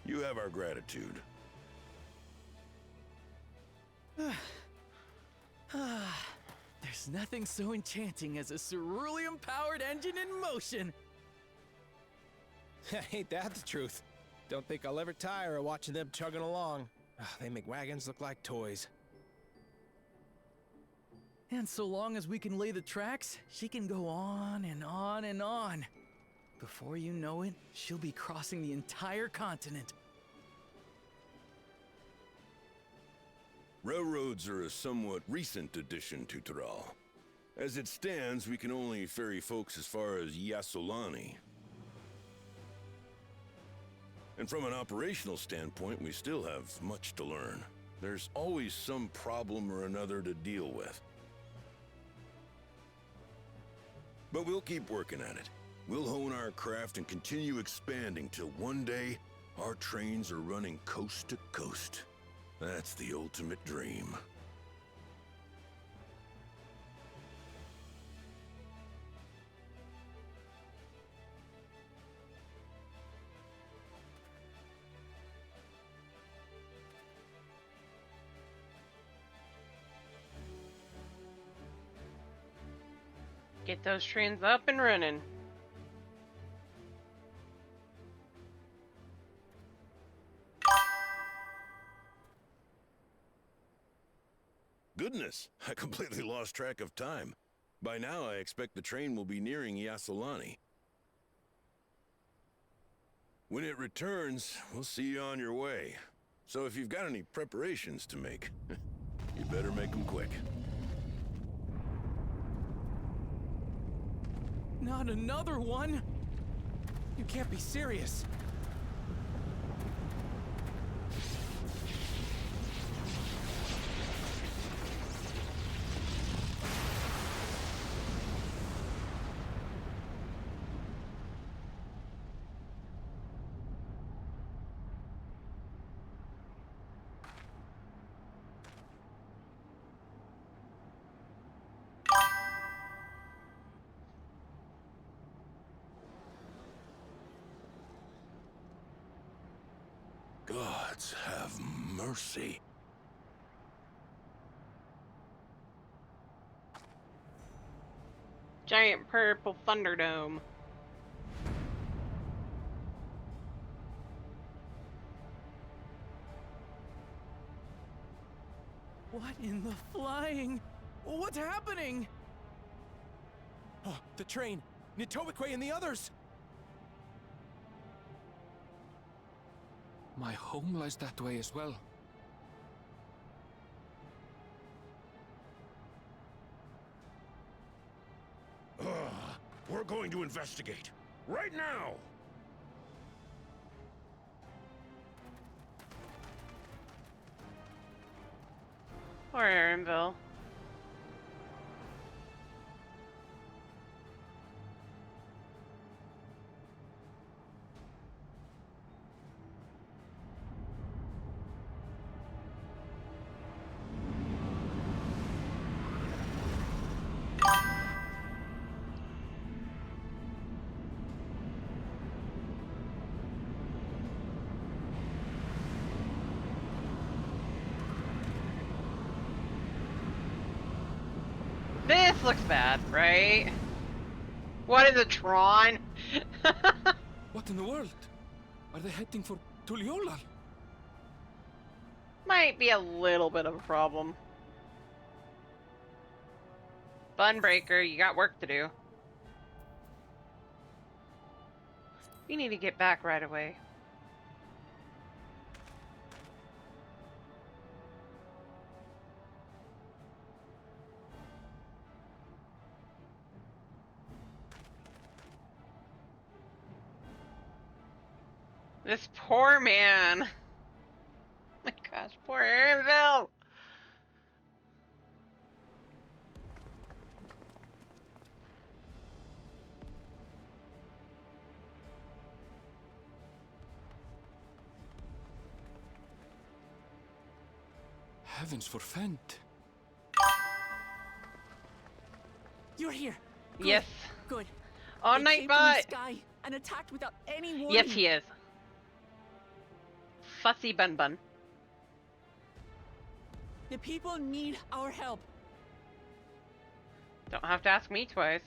You have our gratitude. There's nothing so enchanting as a cerulean-powered engine in motion. Ain't that the truth? Don't think I'll ever tire of watching them chugging along. They make wagons look like toys. And so long as we can lay the tracks, she can go on and on and on. Before you know it, she'll be crossing the entire continent. Railroads are a somewhat recent addition to Thrall. As it stands, we can only ferry folks as far as Shaaloani. And from an operational standpoint, we still have much to learn. There's always some problem or another to deal with. But we'll keep working at it. We'll hone our craft and continue expanding till one day, our trains are running coast to coast. That's the ultimate dream. Get those trains up and running. Goodness, I completely lost track of time. By now, I expect the train will be nearing Shaaloani. When it returns, we'll see you on your way. So if you've got any preparations to make, you better make them quick. Not another one? You can't be serious. Gods have mercy. Giant purple Thunderdome. What in the flying? What's happening? Oh, the train! Nitowikwe and the others! My home lies that way as well. We're going to investigate. Right now! Or Aaronville. This looks bad, right? What is a Tron? What in the world? Are they heading for Tuliolal? Might be a little bit of a problem. Funbreaker, you got work to do. We need to get back right away. This poor man. My gosh, poor Aaronville. Heavens forfend. You're here. Good. Yes. Good. On They came from Nightbot. the sky and attacked without any warning. Yes, he is. Fussy Bun Bun. The people need our help. Don't have to ask me twice.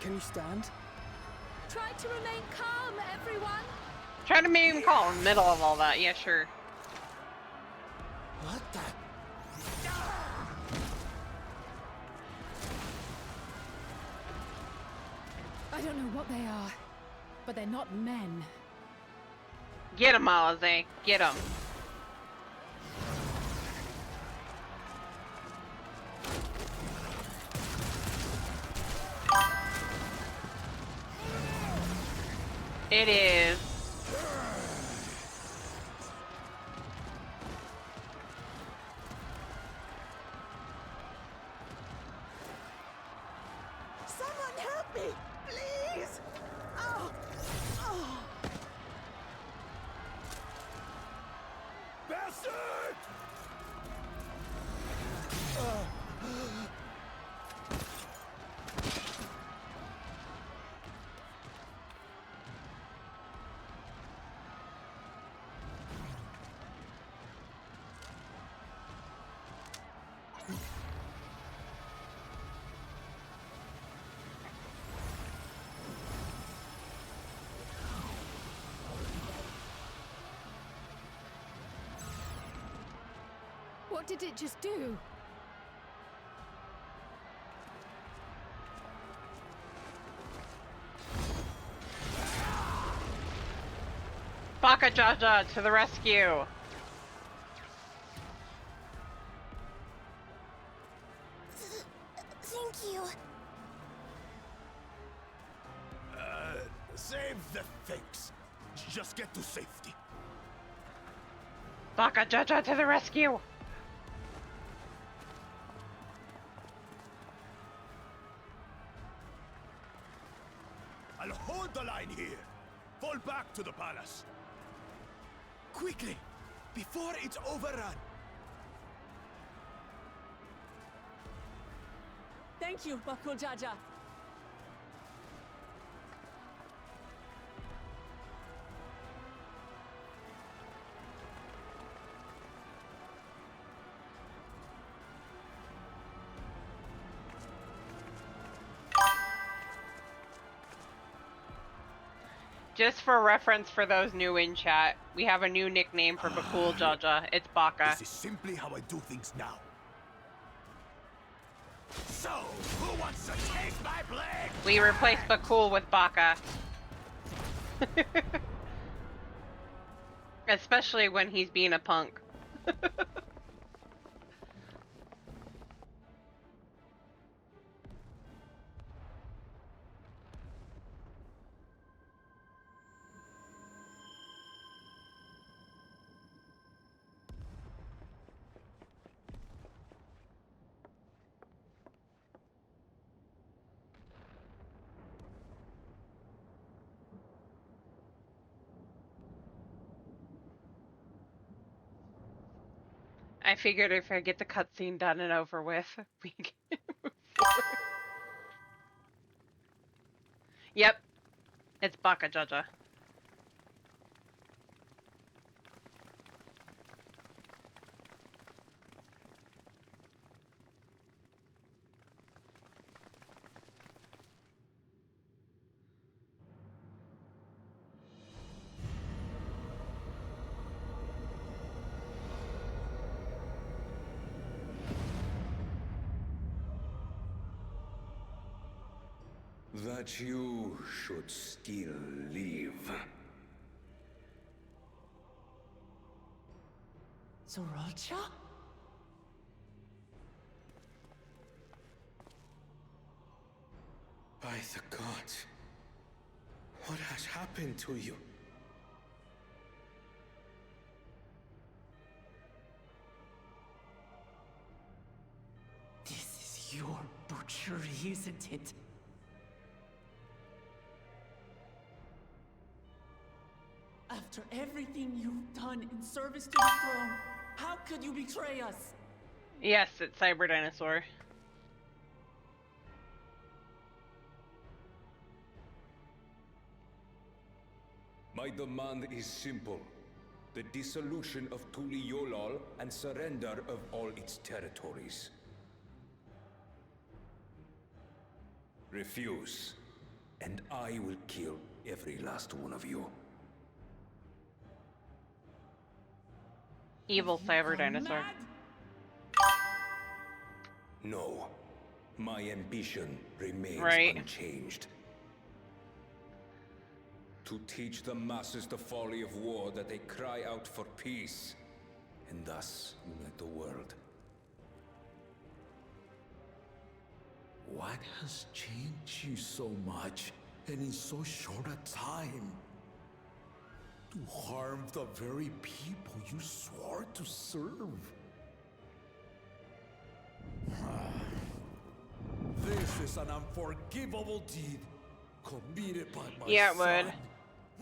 Can you stand? Try to remain calm, everyone. Try to make him calm in the middle of all that. Yeah, sure. What the? I don't know what they are, but they're not men. Get him, Alize. Get him. It is. Someone help me, please! Oh. Oh. Bastard! What did it just do? Baka Jaja to the rescue. Thank you. Save the things. Just get to safety. Baka Jaja to the rescue. I'll hold the line here. Fall back to the palace. Quickly, before it's overrun. Thank you, Bakul Jaja. Just for reference for those new in chat, we have a new nickname for Bakul Jaja. It's Baka. This is simply how I do things now. So, who wants to taste my blade? We replaced Bakul with Baka. Especially when he's being a punk. I figured if I get the cutscene done and over with, we can move forward. Yep, it's Baka Jaja. That you should still live. Sorocha? By the gods, what has happened to you? This is your butchery, isn't it? After everything you've done in service to the throne, how could you betray us? Yes, it's Cyber Dinosaur. My demand is simple. The dissolution of Tuli Yolal and surrender of all its territories. Refuse, and I will kill every last one of you. Evil cyber dinosaur. No, my ambition remains Right. unchanged. To teach the masses the folly of war, that they cry out for peace, and thus unite the world. What has changed you so much, and in so short a time? To harm the very people you swore to serve. This is an unforgivable deed committed by my Yeah, it son. would.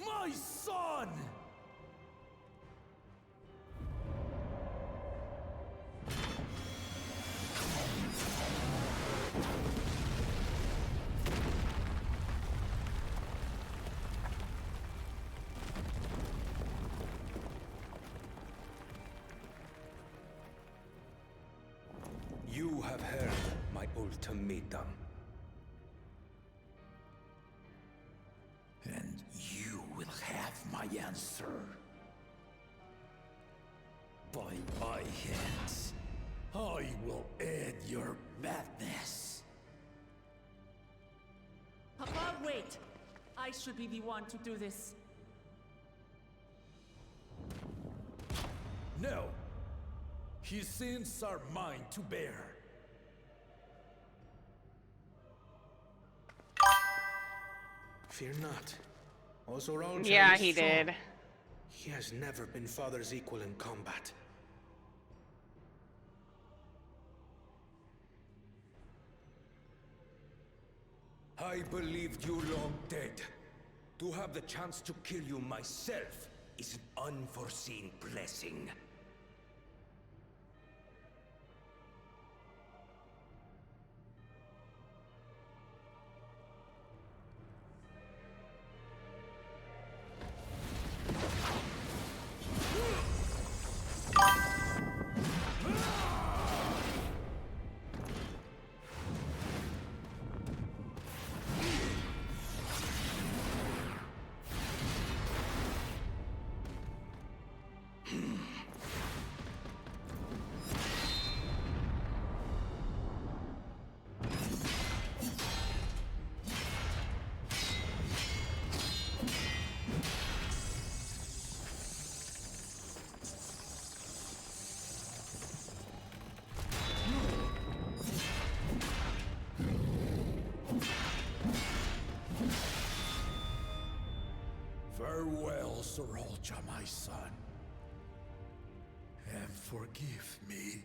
My son! You have heard my ultimatum. And you will have my answer. By my hands, I will end your madness. Papa, wait! I should be the one to do this. No. His sins are mine to bear. Fear not. Ozoralja Yeah, is he strong. did. He has never been father's equal in combat. I believed you long dead. To have the chance to kill you myself is an unforeseen blessing. Farewell, Sorolja, my son. And forgive me.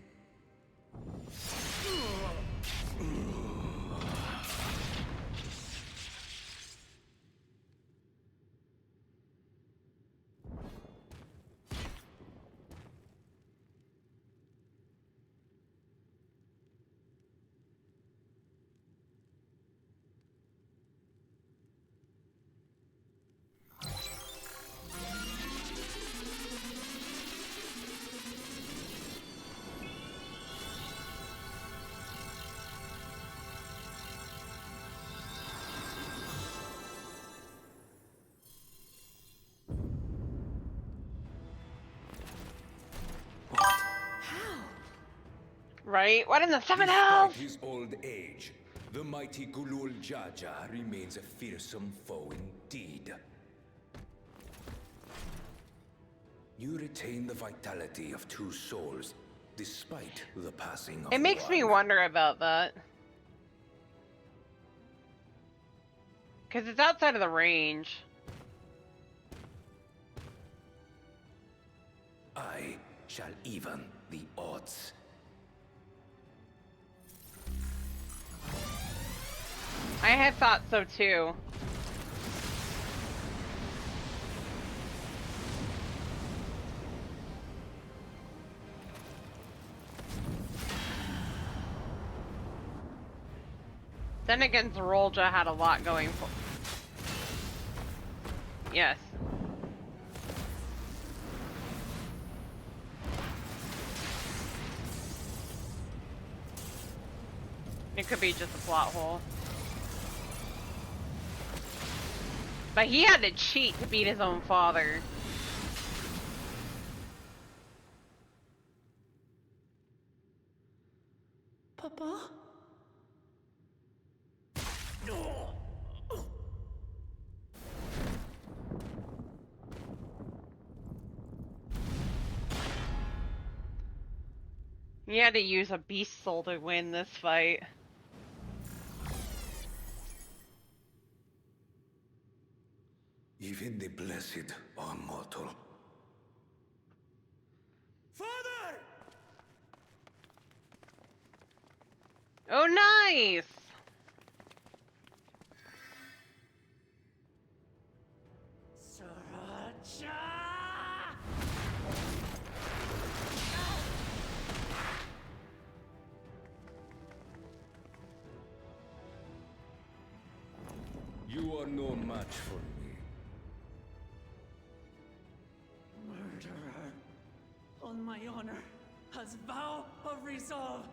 Right? What in the seven Despite hells? his old age, the mighty Gulul Jaja remains a fearsome foe indeed. You retain the vitality of two souls, despite the passing of It makes one. me wonder about that. Because it's outside of the range. I shall even the odds. I had thought so too. Then again, Zorolja had a lot going for. Yes. It could be just a plot hole. But he had to cheat to beat his own father. Papa? He had to use a beast soul to win this fight. Even the blessed are mortal. Father! Oh, nice! Sriracha! You are no match for me. Murderer. On my honor, as vow of resolve,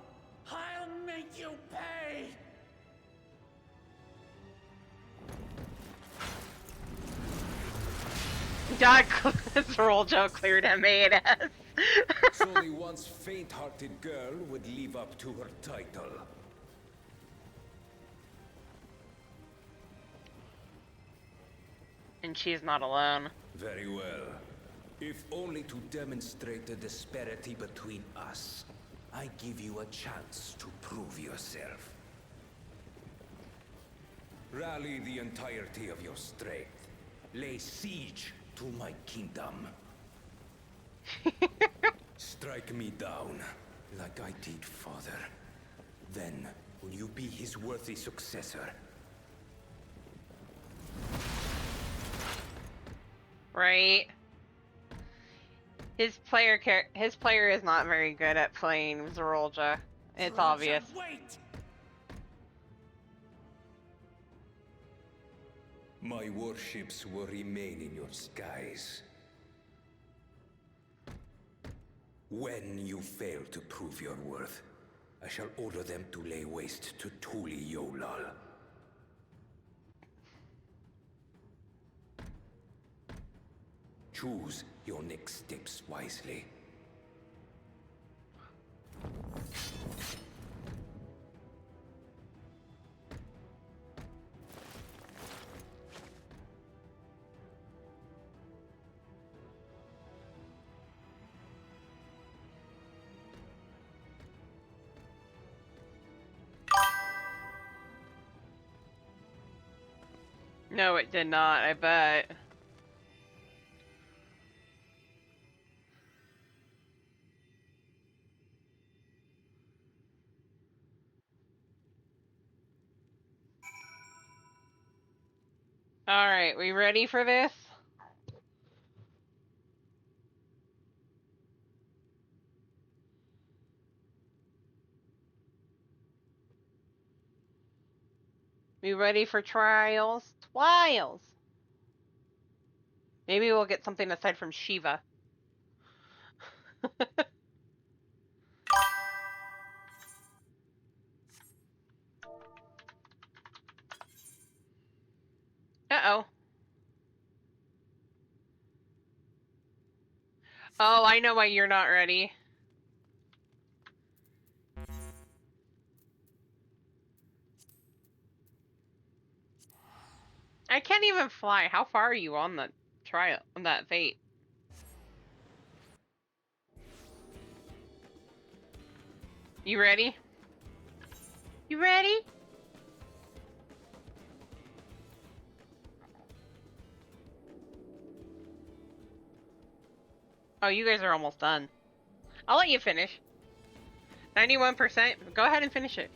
I'll make you pay! God, this roll Joe cleared MAS. So the once faint-hearted girl would live up to her title. And she's not alone. Very well. If only to demonstrate the disparity between us, I give you a chance to prove yourself. Rally the entirety of your strength. Lay siege to my kingdom. Strike me down, like I did father. Then, will you be his worthy successor? Right? His player is not very good at playing Zerolja. It's obvious. Wait! My warships will remain in your skies. When you fail to prove your worth, I shall order them to lay waste to Tuli Yolal. Choose your next steps wisely. No, it did not, I bet. Alright, we ready for this? We ready for trials? Trials! Maybe we'll get something aside from Shiva. Uh-oh. Oh, I know why you're not ready. I can't even fly. How far are you on the trial, on that fate? You ready? You ready? Oh, you guys are almost done. I'll let you finish. 91%. Go ahead and finish it.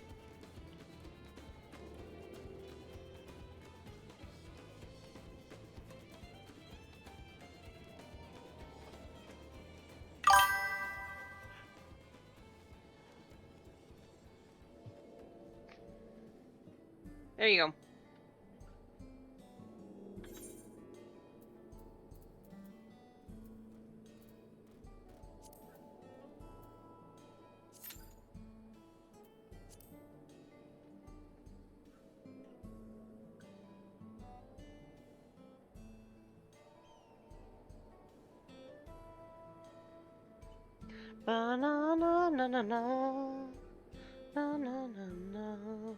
There you go. Na na na na na na na na na.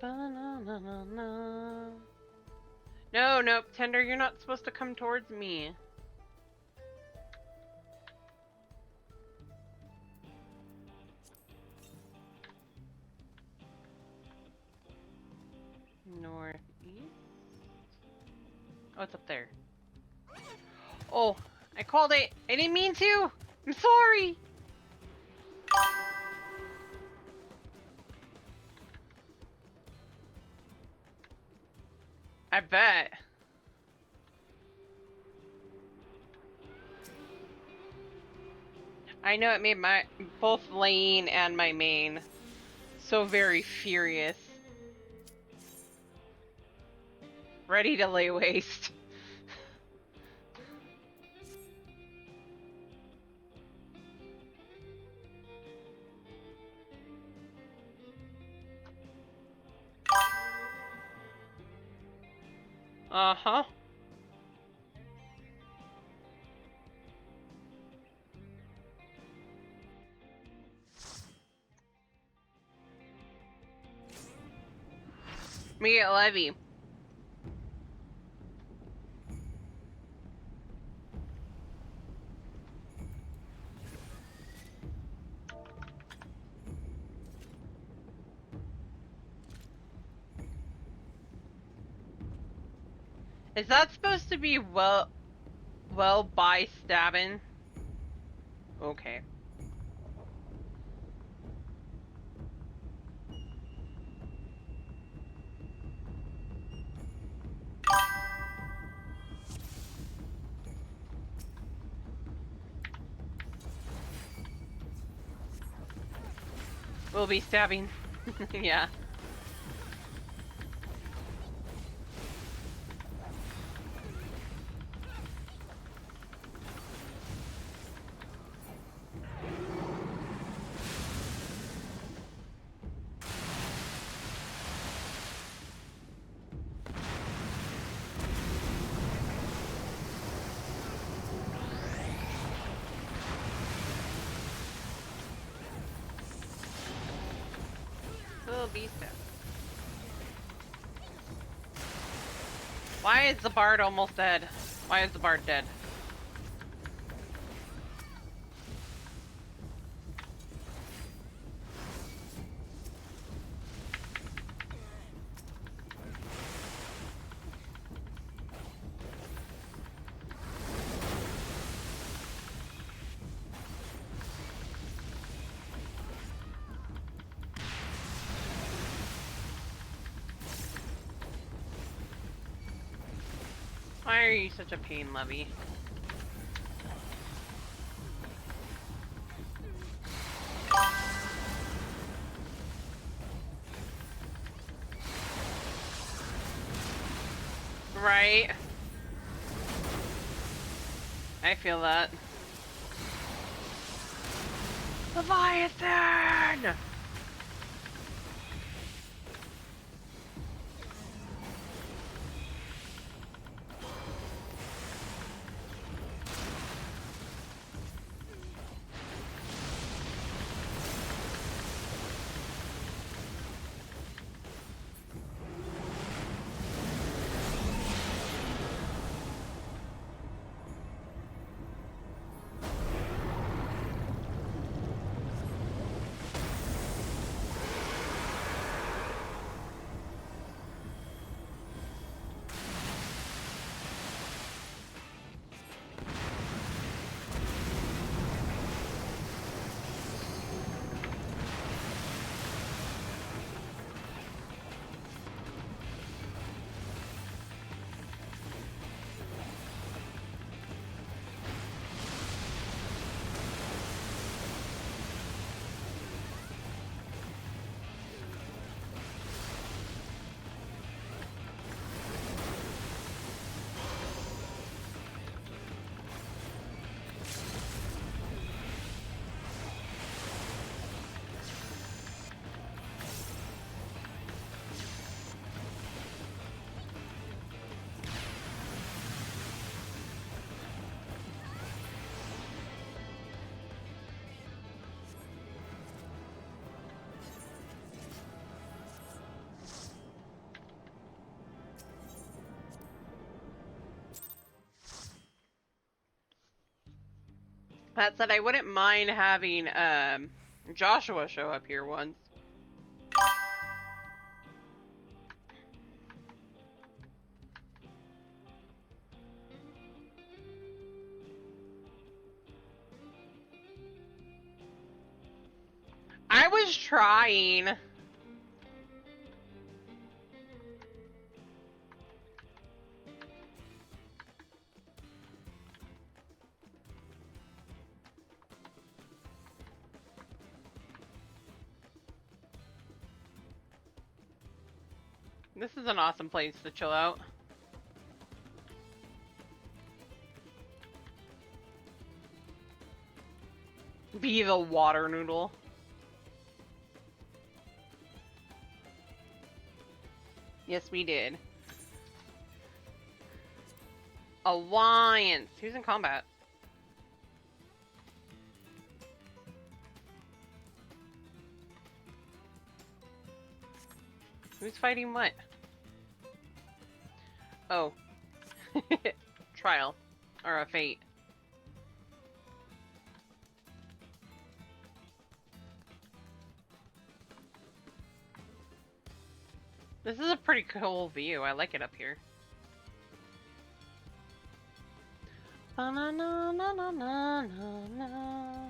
Ba-na-na-na-na. No, nope, Tender, you're not supposed to come towards me. Northeast? Oh, it's up there. Oh, I called it. I didn't mean to. I'm sorry. I bet. I know it made my both lane and my main so very furious. Ready to lay waste. Uh-huh. Me get Levy. Is that supposed to be well by stabbing? Okay. We'll be stabbing. Yeah. We'll be stabbed. Why is the bard almost dead? Why is the bard dead? Why are you such a pain, Levy? Right. I feel that. Leviathan! That said, I wouldn't mind having Joshua show up here once. I was trying. This is an awesome place to chill out. Be the water noodle. Yes, we did. Alliance. Who's in combat? Who's fighting what? Oh. Trial. Or a fate. This is a pretty cool view. I like it up here. Ba-na-na-na-na-na-na.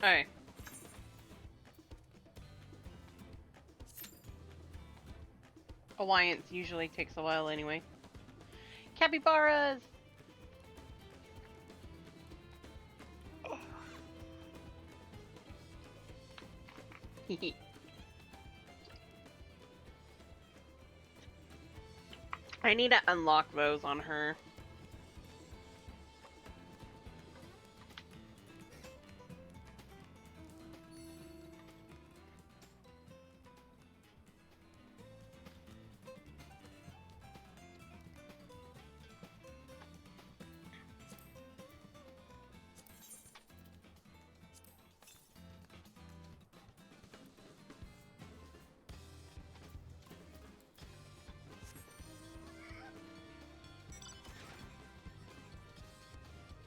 Alright. Alliance usually takes a while anyway. Capybaras! I need to unlock those on her.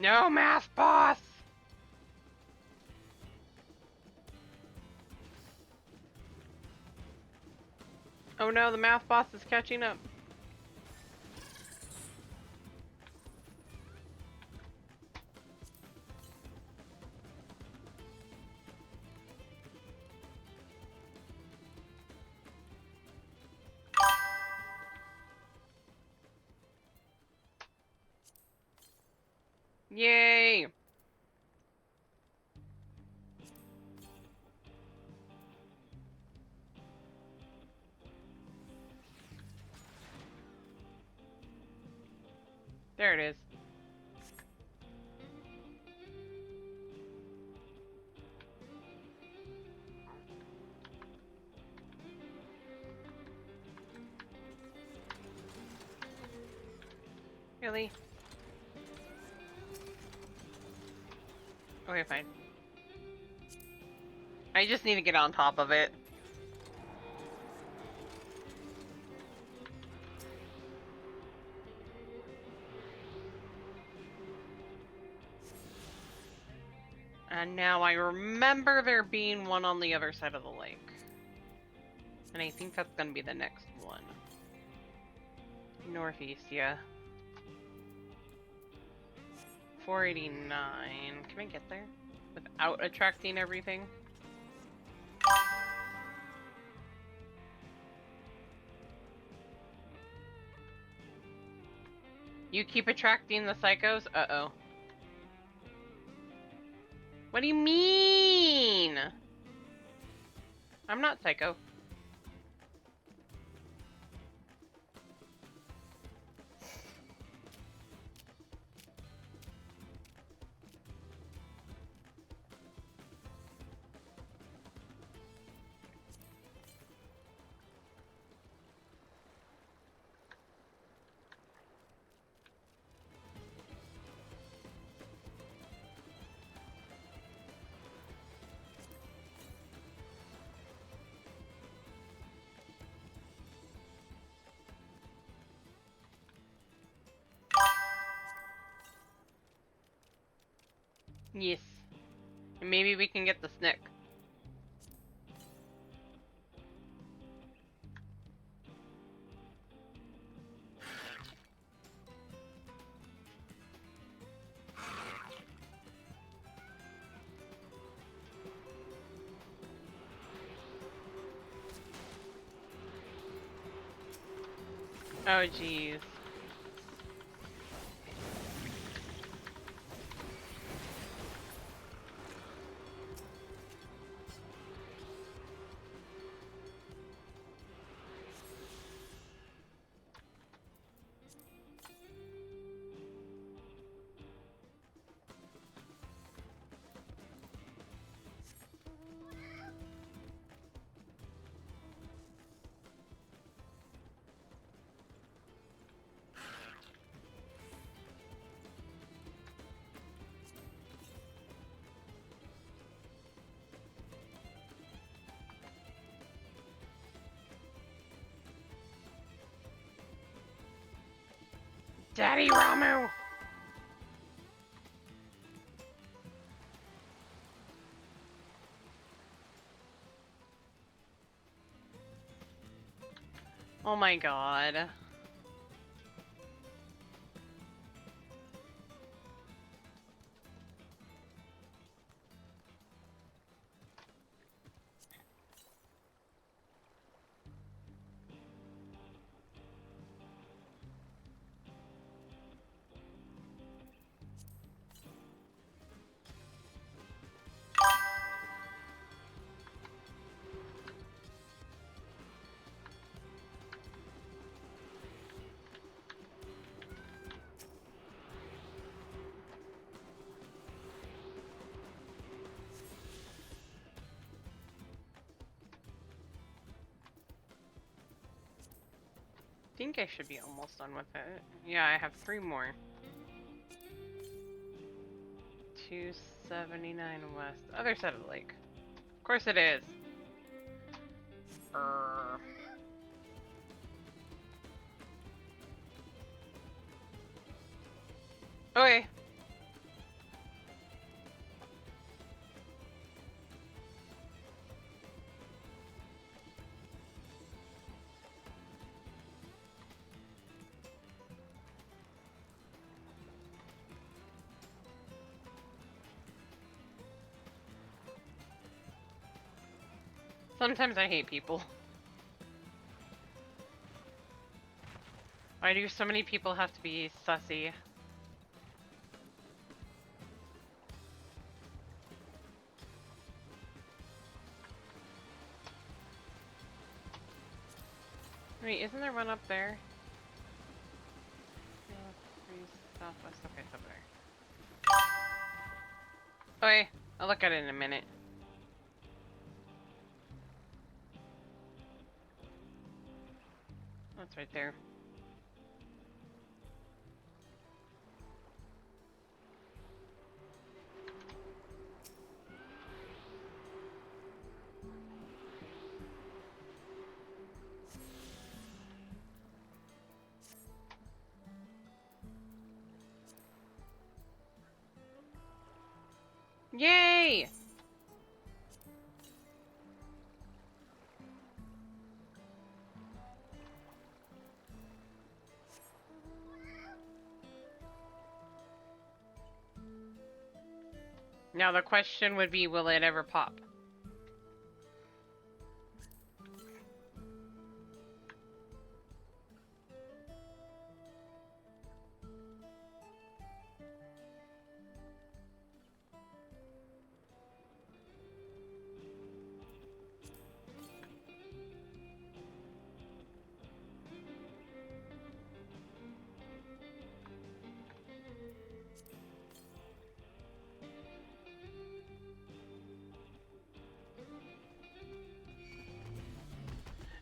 No, math boss! Oh no, the math boss is catching up. Yay! There it is. Really? Okay, fine. I just need to get on top of it. And now I remember there being one on the other side of the lake. And I think that's gonna be the next one. Northeast, yeah. 489. Can I get there? Without attracting everything? You keep attracting the psychos? Uh-oh. What do you mean? I'm not psycho. Yes. And maybe we can get the snick. Oh, jeez. Daddy Ramu! Oh my god. I think I should be almost done with it. Yeah, I have 3 more. 279 west. Other side of the lake. Of course it is. Okay. Sometimes I hate people. Why do so many people have to be sussy? Wait, isn't there one up there? Southwest. Okay, it's up there. Okay, I'll look at it in a minute. That's right there. Yay! Now the question would be, will it ever pop?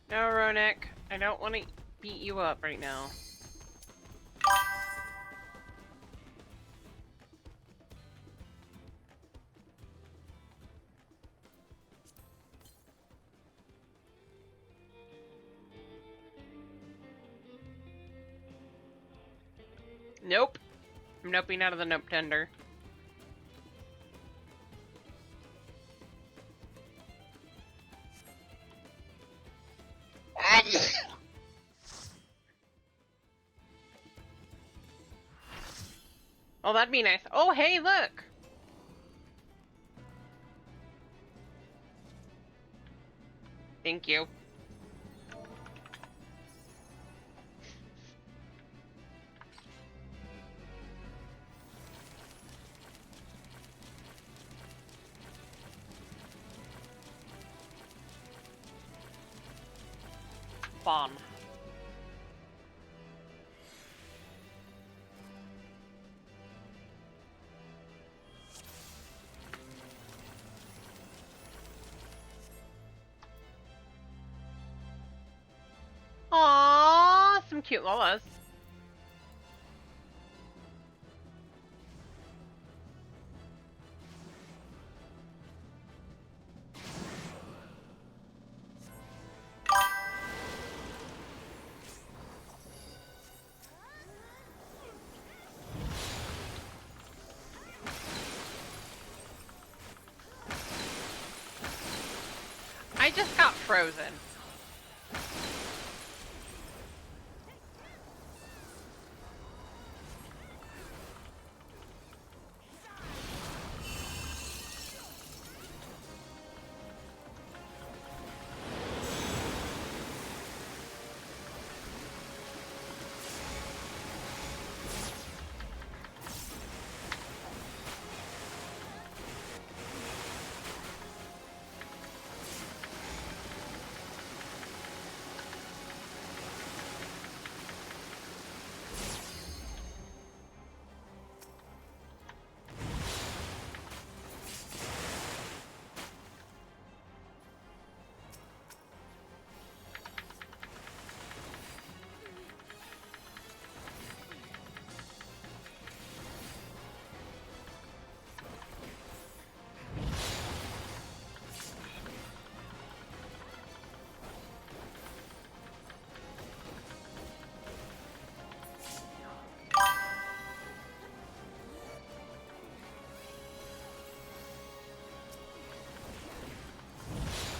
No, Ronek, I don't want to beat you up right now. Nope. I'm noping out of the nope tender. Oh, that'd be nice. Oh, hey, look! Thank you. Fun. Aww, some cute Lolas. I just got frozen.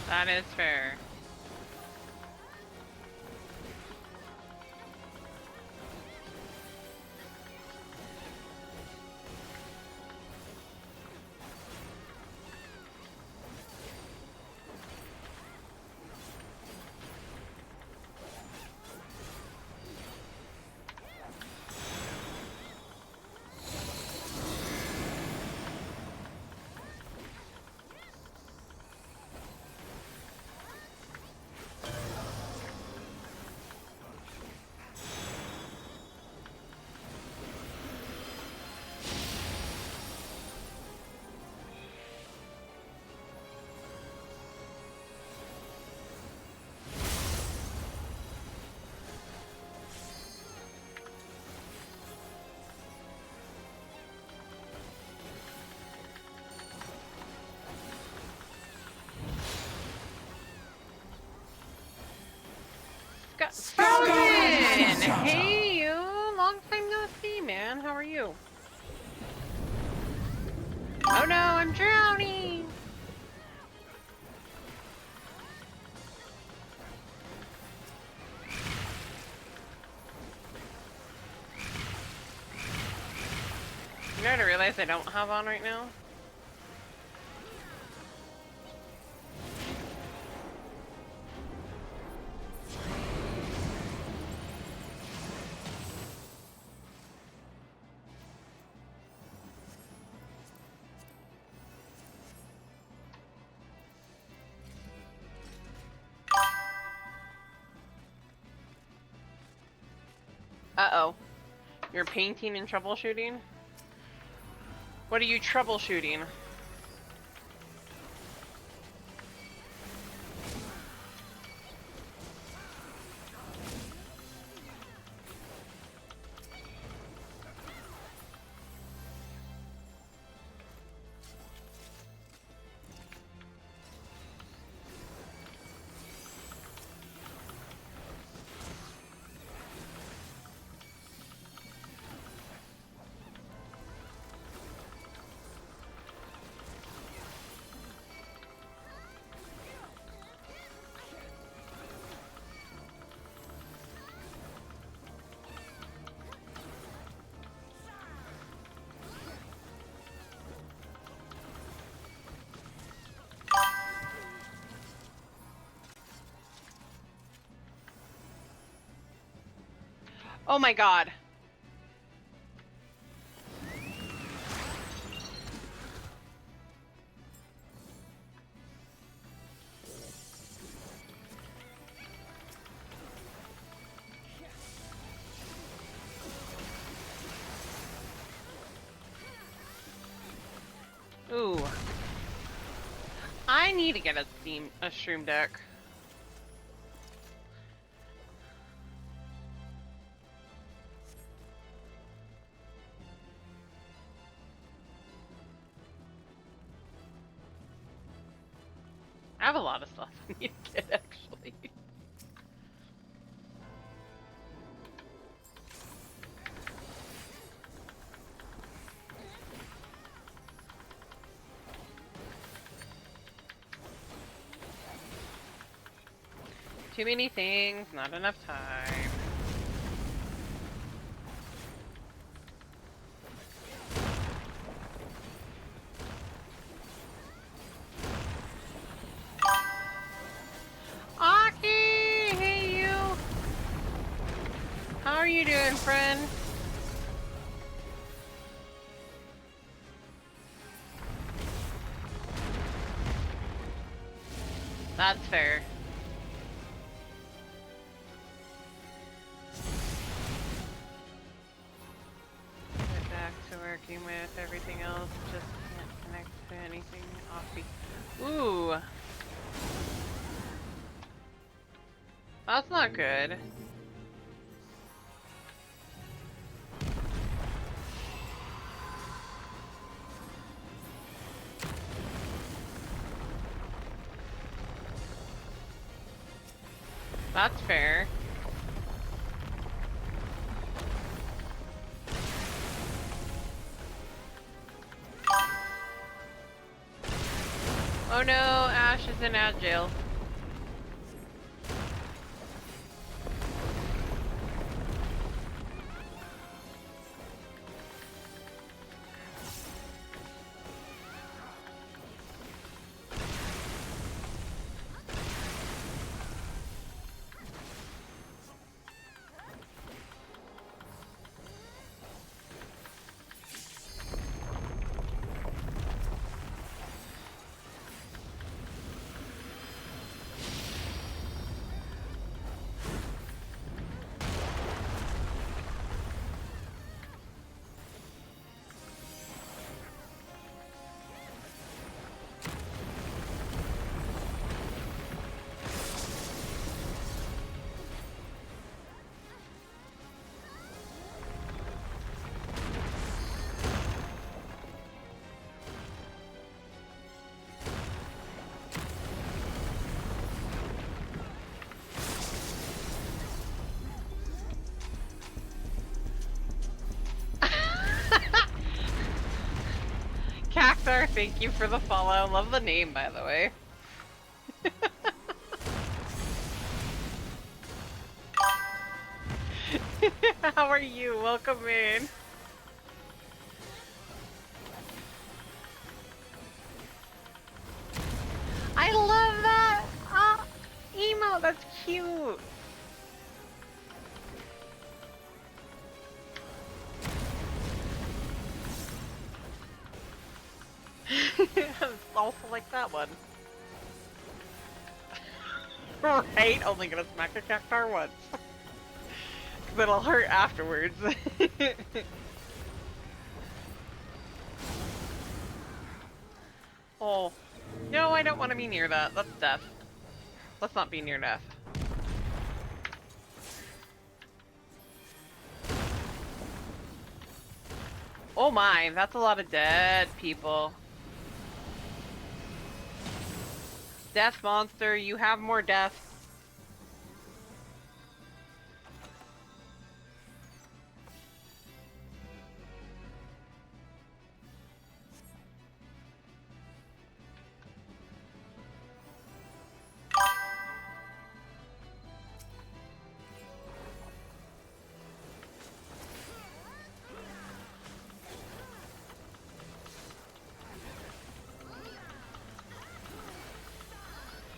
That is fair. Frozen! Hey, you! Long time no see, man. How are you? Oh no, I'm drowning! You know what I realize I don't have on right now? Uh-oh. You're painting and troubleshooting? What are you troubleshooting? Oh my god. Ooh. I need to get a stream deck. I have a lot of stuff I need to get, actually. Too many things, not enough time. Aki! Hey, you! How are you doing, friend? That's fair. Get back to working with everything else, just can't connect to anything offbeat. Ooh! That's not good. That's fair. Oh no, Ash is in ad jail. Cactar, thank you for the follow. Love the name, by the way. How are you? Welcome in. I love that emote. That's cute. It's also like that one. Right? Only gonna smack a cactar once. Cause it'll hurt afterwards. Oh. No, I don't want to be near that. That's death. Let's not be near death. Oh my, that's a lot of dead people. Death monster, you have more death.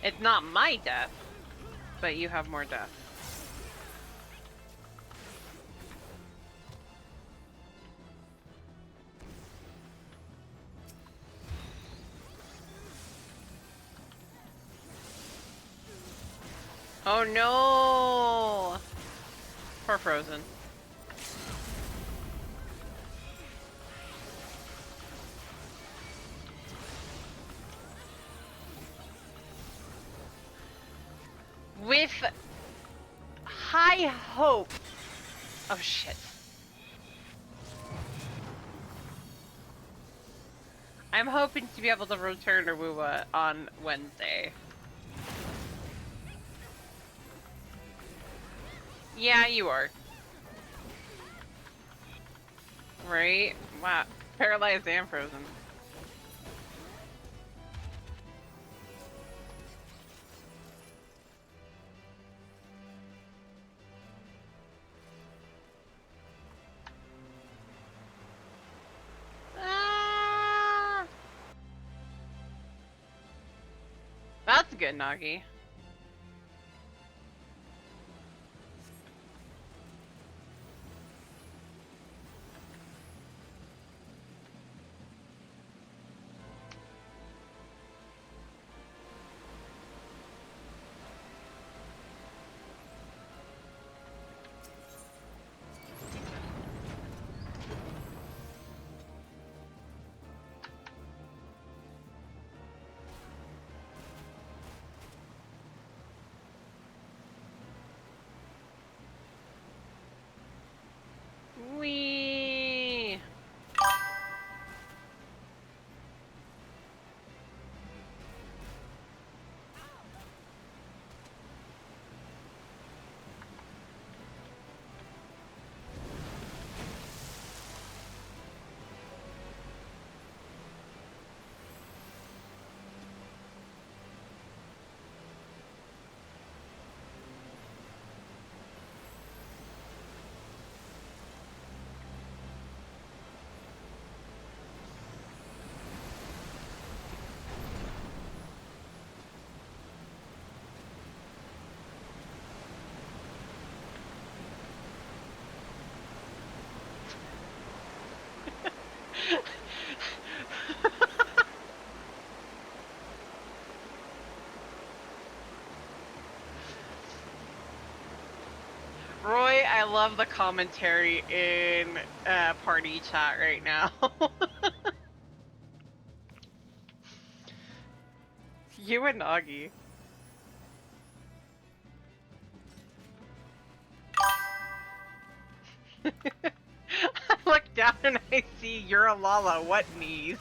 It's not my death, but you have more death. Oh no! Poor Frozen. With high hope. Oh shit. I'm hoping to be able to return to Wuwa on Wednesday. Yeah, you are. Right? Wow. Paralyzed and frozen. Ah! That's good, Nagi. Wee. Roy, I love the commentary in party chat right now. You and Nagi. I look down and I see Eurolala, what knees?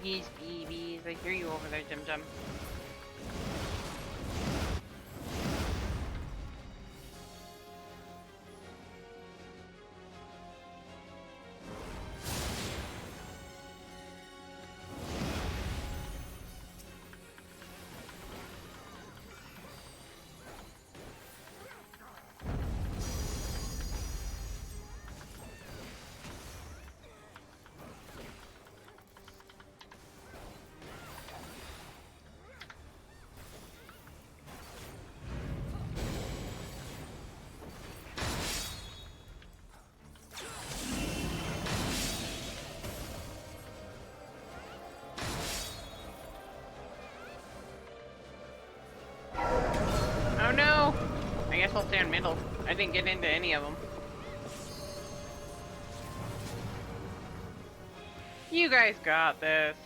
Yes, babies. I hear you over there, Jim Jim. stay in middle. I didn't get into any of them. You guys got this.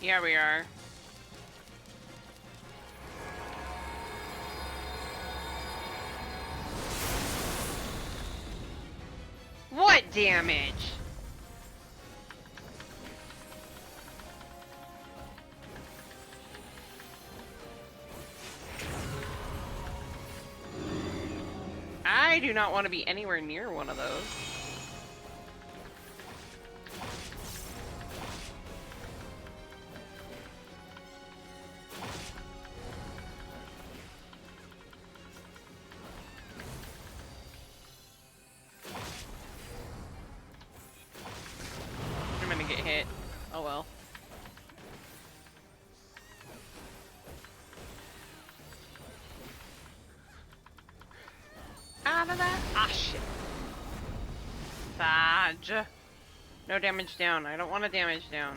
Yeah, we are. What damage? I do not want to be anywhere near one of those. I'm gonna get hit. Oh well. Out of that. Ah, shit. Fudge. No damage down. I don't want to damage down.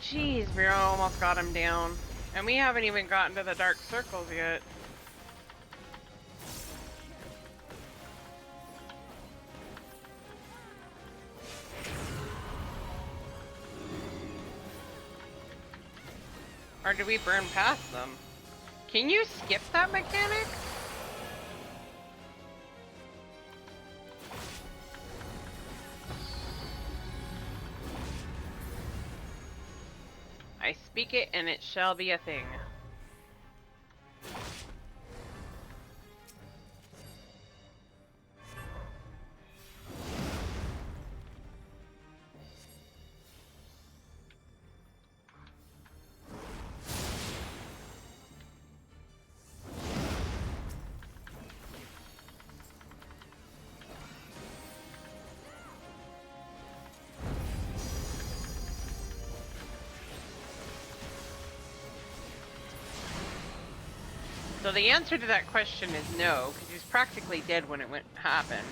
Jeez, we almost got him down. And we haven't even gotten to the dark circles yet. Or do we burn past them? Can you skip that mechanic? I speak it and it shall be a thing. So the answer to that question is no, because he's practically dead when it happened.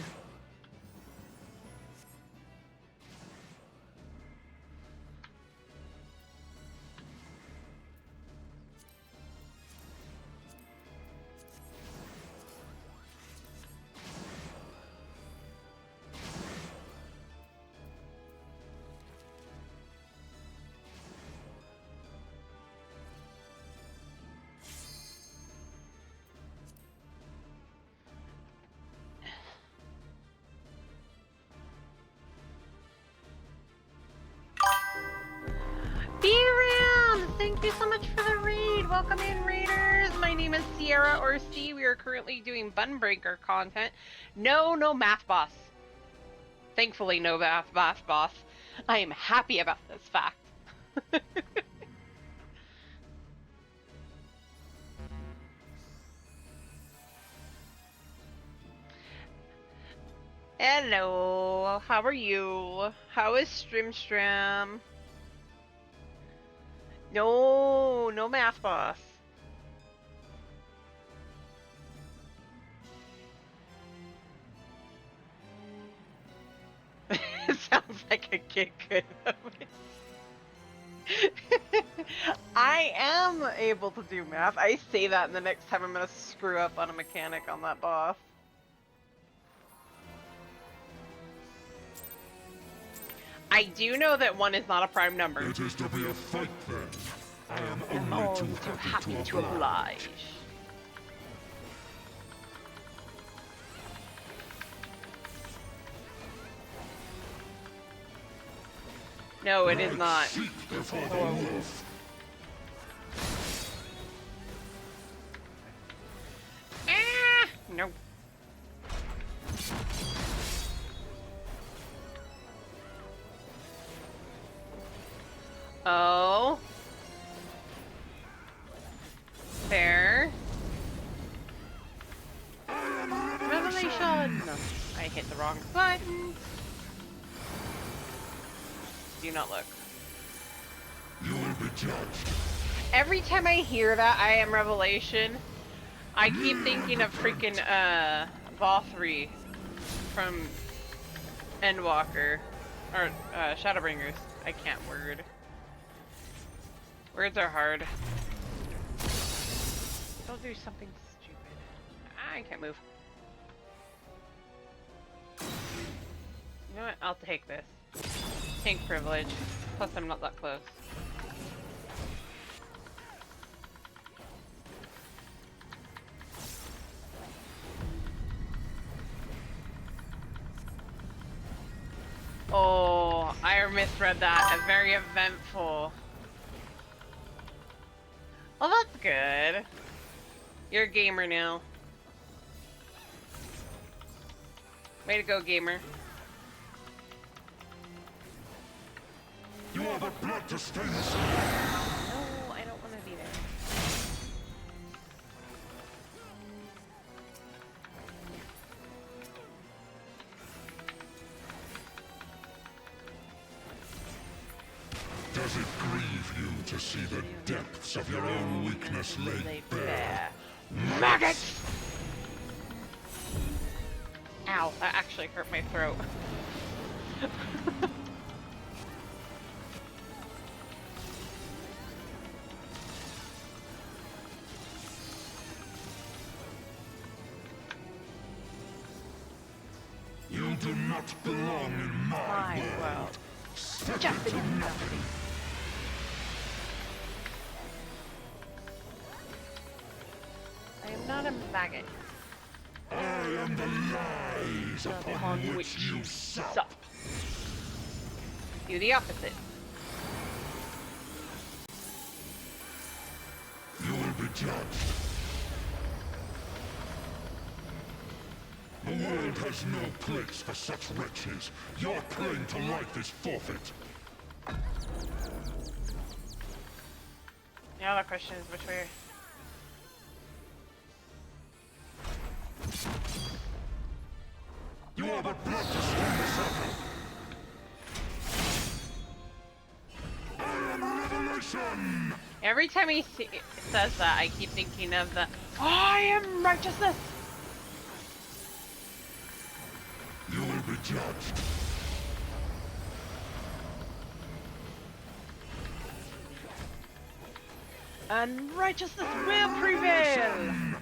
B-Ram! Thank you so much for the raid! Welcome in, raiders! My name is Sierra or C. We are currently doing Bun Breaker content. No math boss. Thankfully, no math boss. I am happy about this fact. Hello, how are you? How is Strimstram? No math boss. It sounds like a kid could. I am able to do math. I say that, and the next time I'm gonna screw up on a mechanic on that boss. I do know that 1 is not a prime number. It is to be a fight then. I am I'm only all too too happy happy to to oblige. No, it is not. Oh. Ah! No. Oh. There. Revelation! I hit the wrong button. Do not look. You will be judged. Every time I hear that I am Revelation, I keep thinking of freaking Vothri from Endwalker. Or Shadowbringers. I can't word. Words are hard. Don't do something stupid. I can't move. You know what? I'll take this. Pink privilege. Plus I'm not that close. Oh, I misread that as very eventful. Well, that's good. You're a gamer now. Way to go, gamer. You are the blood to stain this. No, I don't want to be there. Does it grieve you to see the depths of your own weakness laid bare? Maggots! Ow, that actually hurt my throat. You do not belong in my world. Step into nothing. I am not a maggot. I am the lies upon which you sup. Do the opposite. You will be judged. The world has no place for such wretches. Your claim to life is forfeit. The other question is which way. You are but blood to stain the circle. I am a revelation! Every time he says that, I keep thinking of the I am righteousness! You will be judged. And righteousness will prevail!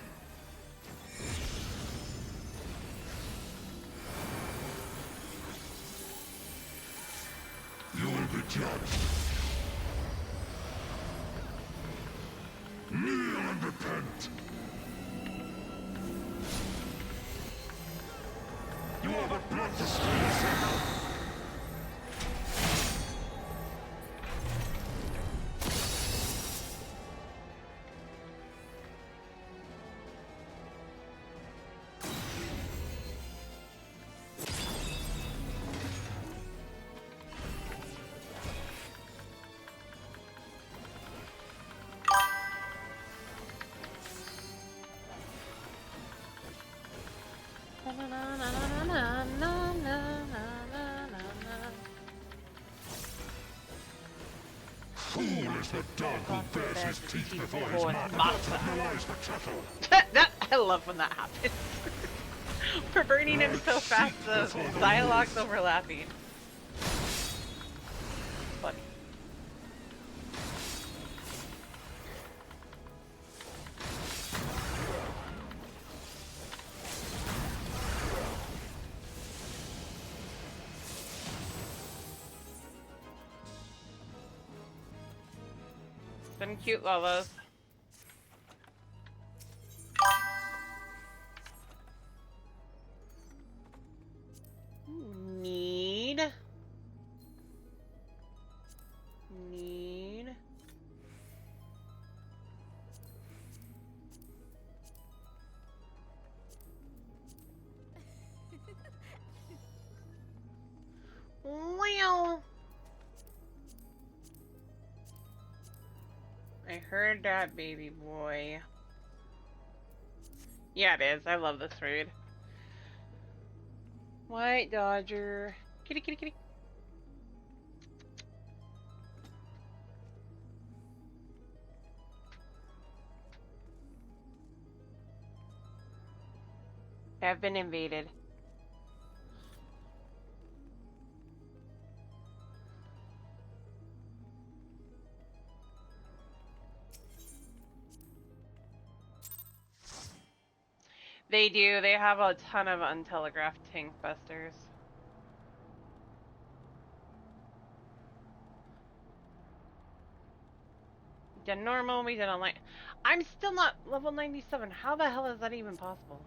You will be judged. Kneel and repent. You are but blood to stain the circle. Fool is the dog who bears his teeth before his master. Lies the kettle. I love when that happens. We're burning him so fast, the dialogue's overlapping. Funny. Some cute Lolas. Need. Well, I heard that, baby boy. Yeah, it is. I love this raid. White Dodger. Kitty, kitty, kitty. Have been invaded. They do. They have a ton of untelegraphed tank busters. Did normal, we did online. I'm still not level 97. How the hell is that even possible?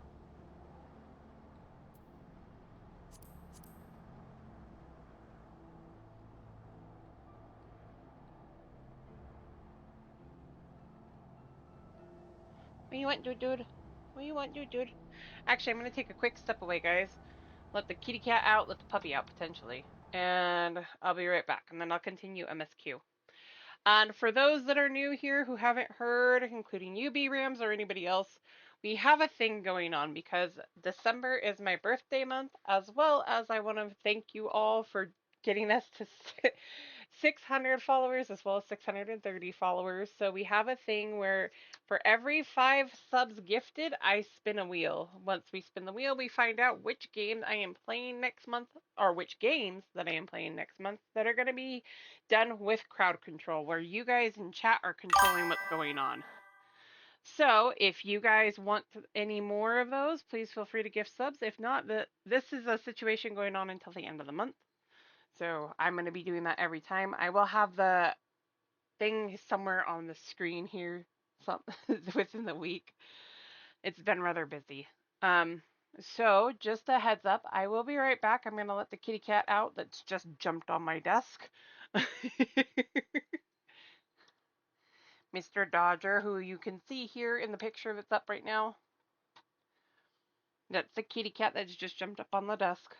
What you want, dude? What you want, dude? Actually, I'm gonna take a quick step away, guys. Let the kitty cat out, let the puppy out, potentially. And I'll be right back, and then I'll continue MSQ. And for those that are new here who haven't heard, including you, B-Rams, or anybody else, we have a thing going on because December is my birthday month, as well as I want to thank you all for getting us to 600 followers as well as 630 followers. So we have a thing where for every 5 subs gifted, I spin a wheel. Once we spin the wheel, we find out which game I am playing next month, or which games that I am playing next month that are going to be done with crowd control, where you guys in chat are controlling what's going on. So if you guys want any more of those, please feel free to gift subs. If not, this is a situation going on until the end of the month. So I'm going to be doing that every time. I will have the thing somewhere on the screen here within the week. It's been rather busy. So just a heads up, I will be right back. I'm going to let the kitty cat out that's just jumped on my desk. Mr. Dodger, who you can see here in the picture that's up right now. That's the kitty cat that's just jumped up on the desk.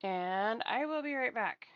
And I will be right back.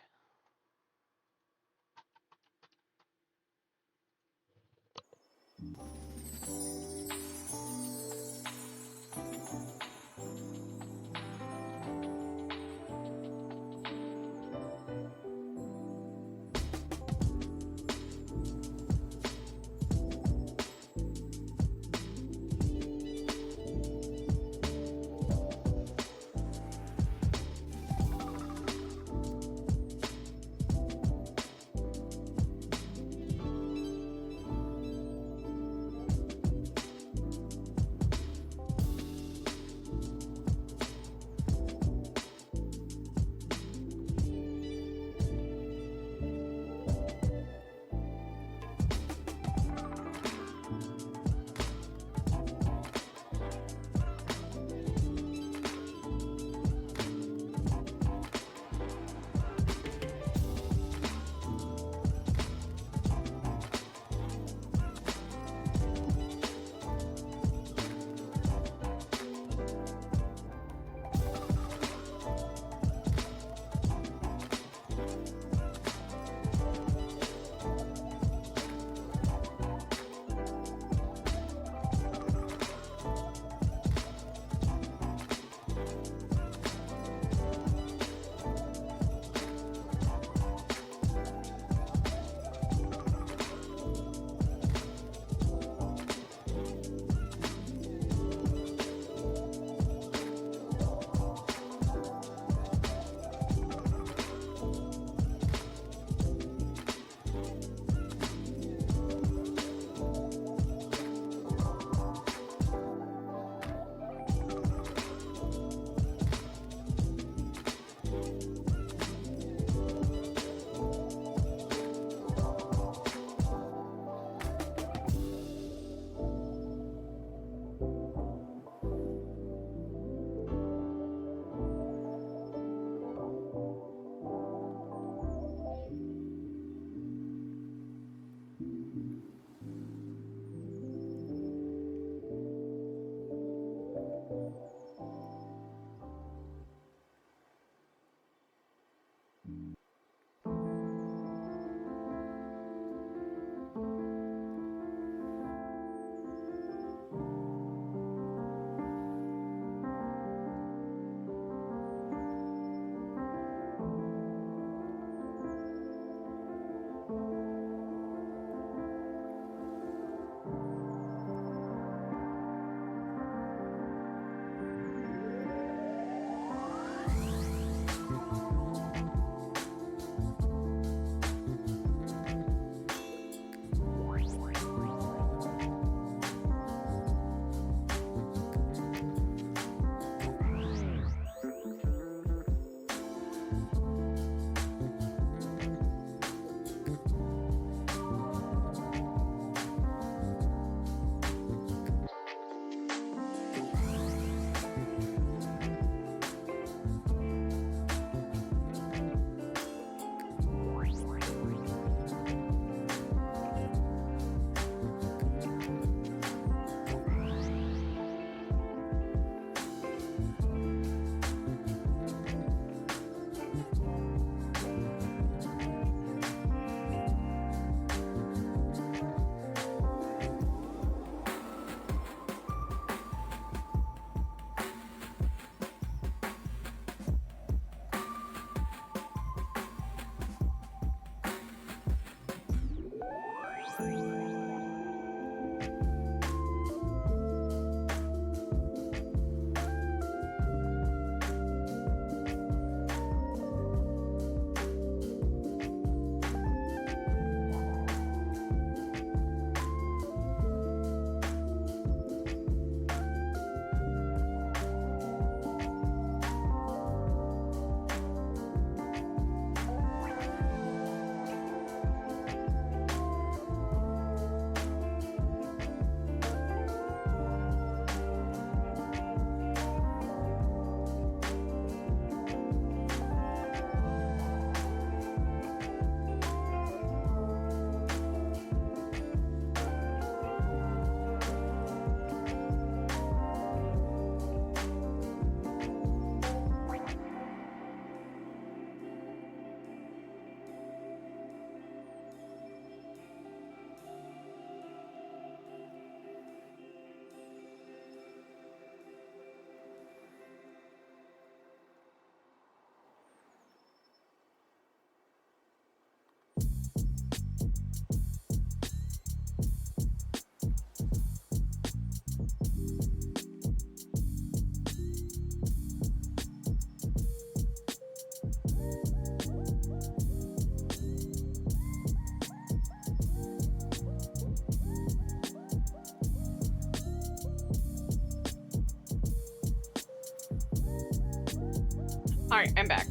Alright, I'm back.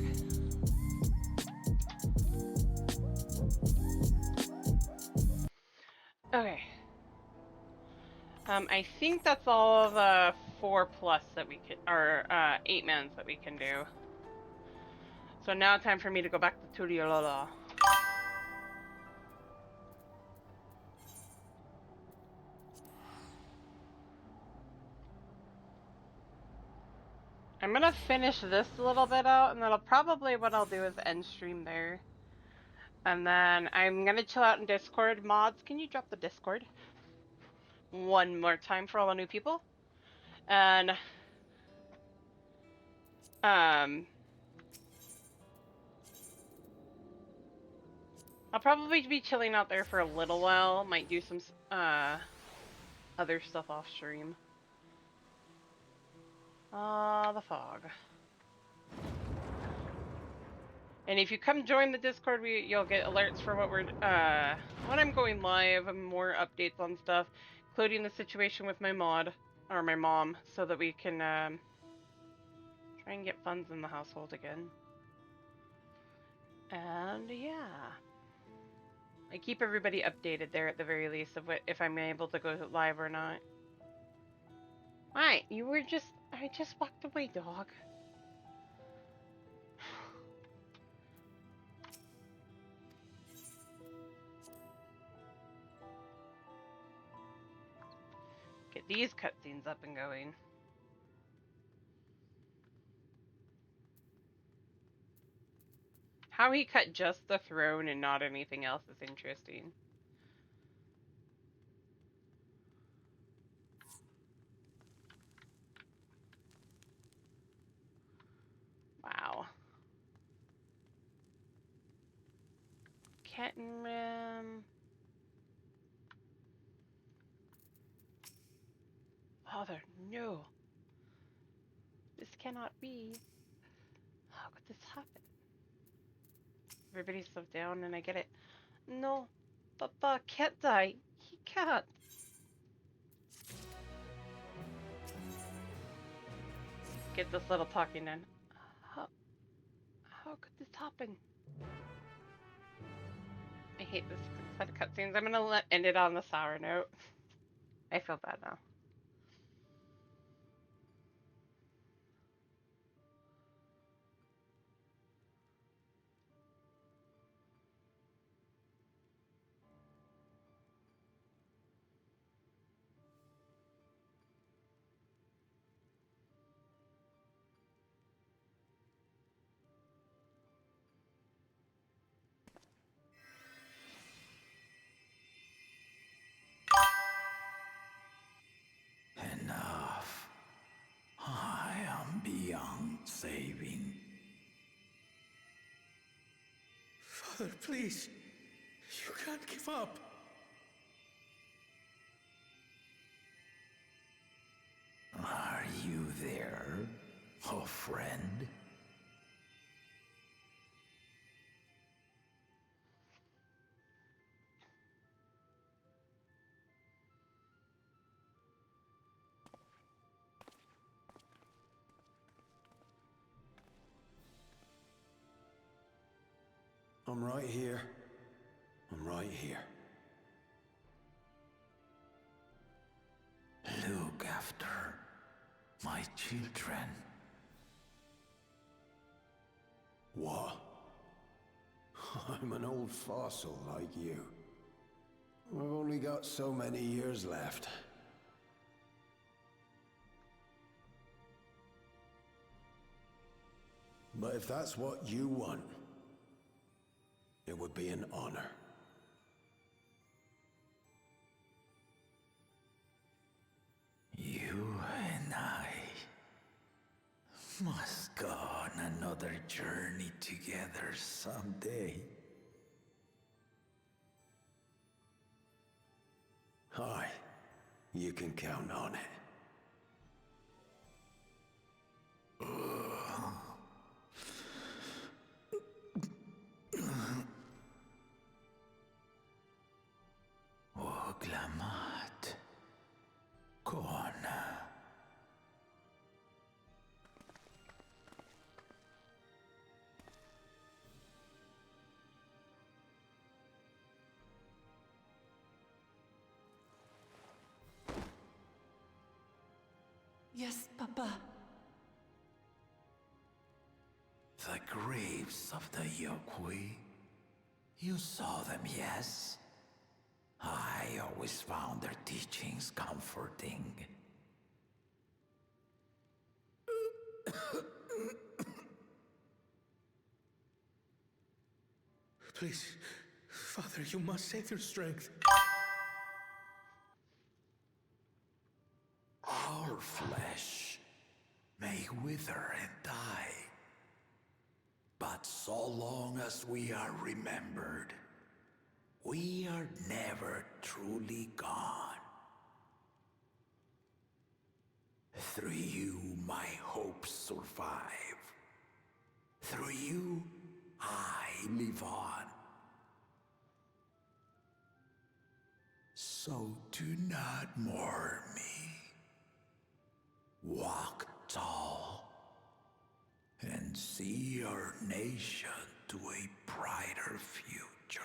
Okay. I think that's all the 4+ that we can, or 8-mans that we can do. So now time for me to go back to Turiololo. I'm gonna finish this a little bit out, and then probably what I'll do is end stream there. And then I'm gonna chill out in Discord. Mods, can you drop the Discord one more time for all the new people? And I'll probably be chilling out there for a little while. Might do some other stuff off stream. The fog. And if you come join the Discord, you'll get alerts for what we're when I'm going live, and more updates on stuff, including the situation with my mod or my mom, so that we can try and get funds in the household again. And yeah, I keep everybody updated there at the very least of if I'm able to go live or not. Hi, you were just I just walked away, dog. Get these cutscenes up and going. How he cut just the throne and not anything else is interesting. Wow. Kitten rim. Father, no. This cannot be. How could this happen? Everybody's so down and I get it. No. Papa can't die. He can't. Get this little talking in. How could this happen? I hate this set of cutscenes. I'm gonna end it on the sour note. I feel bad now. Enough. I am beyond saving. Father, please. You can't give up. Are you there, oh friend? I'm right here. I'm right here. Look after my children. What? I'm an old fossil like you. I've only got so many years left. But if that's what you want, it would be an honor. You and I must go on another journey together someday. Aye, you can count on it. Oglamat. Kona. Yes, Papa. The graves of the Yokui. You saw them, yes? I always found their teachings comforting. Please, Father, you must save your strength. Our flesh may wither and die, but so long as we are remembered, we are never truly gone. Through you, my hopes survive. Through you, I live on. So do not mourn me. Walk tall and see our nation to a brighter future.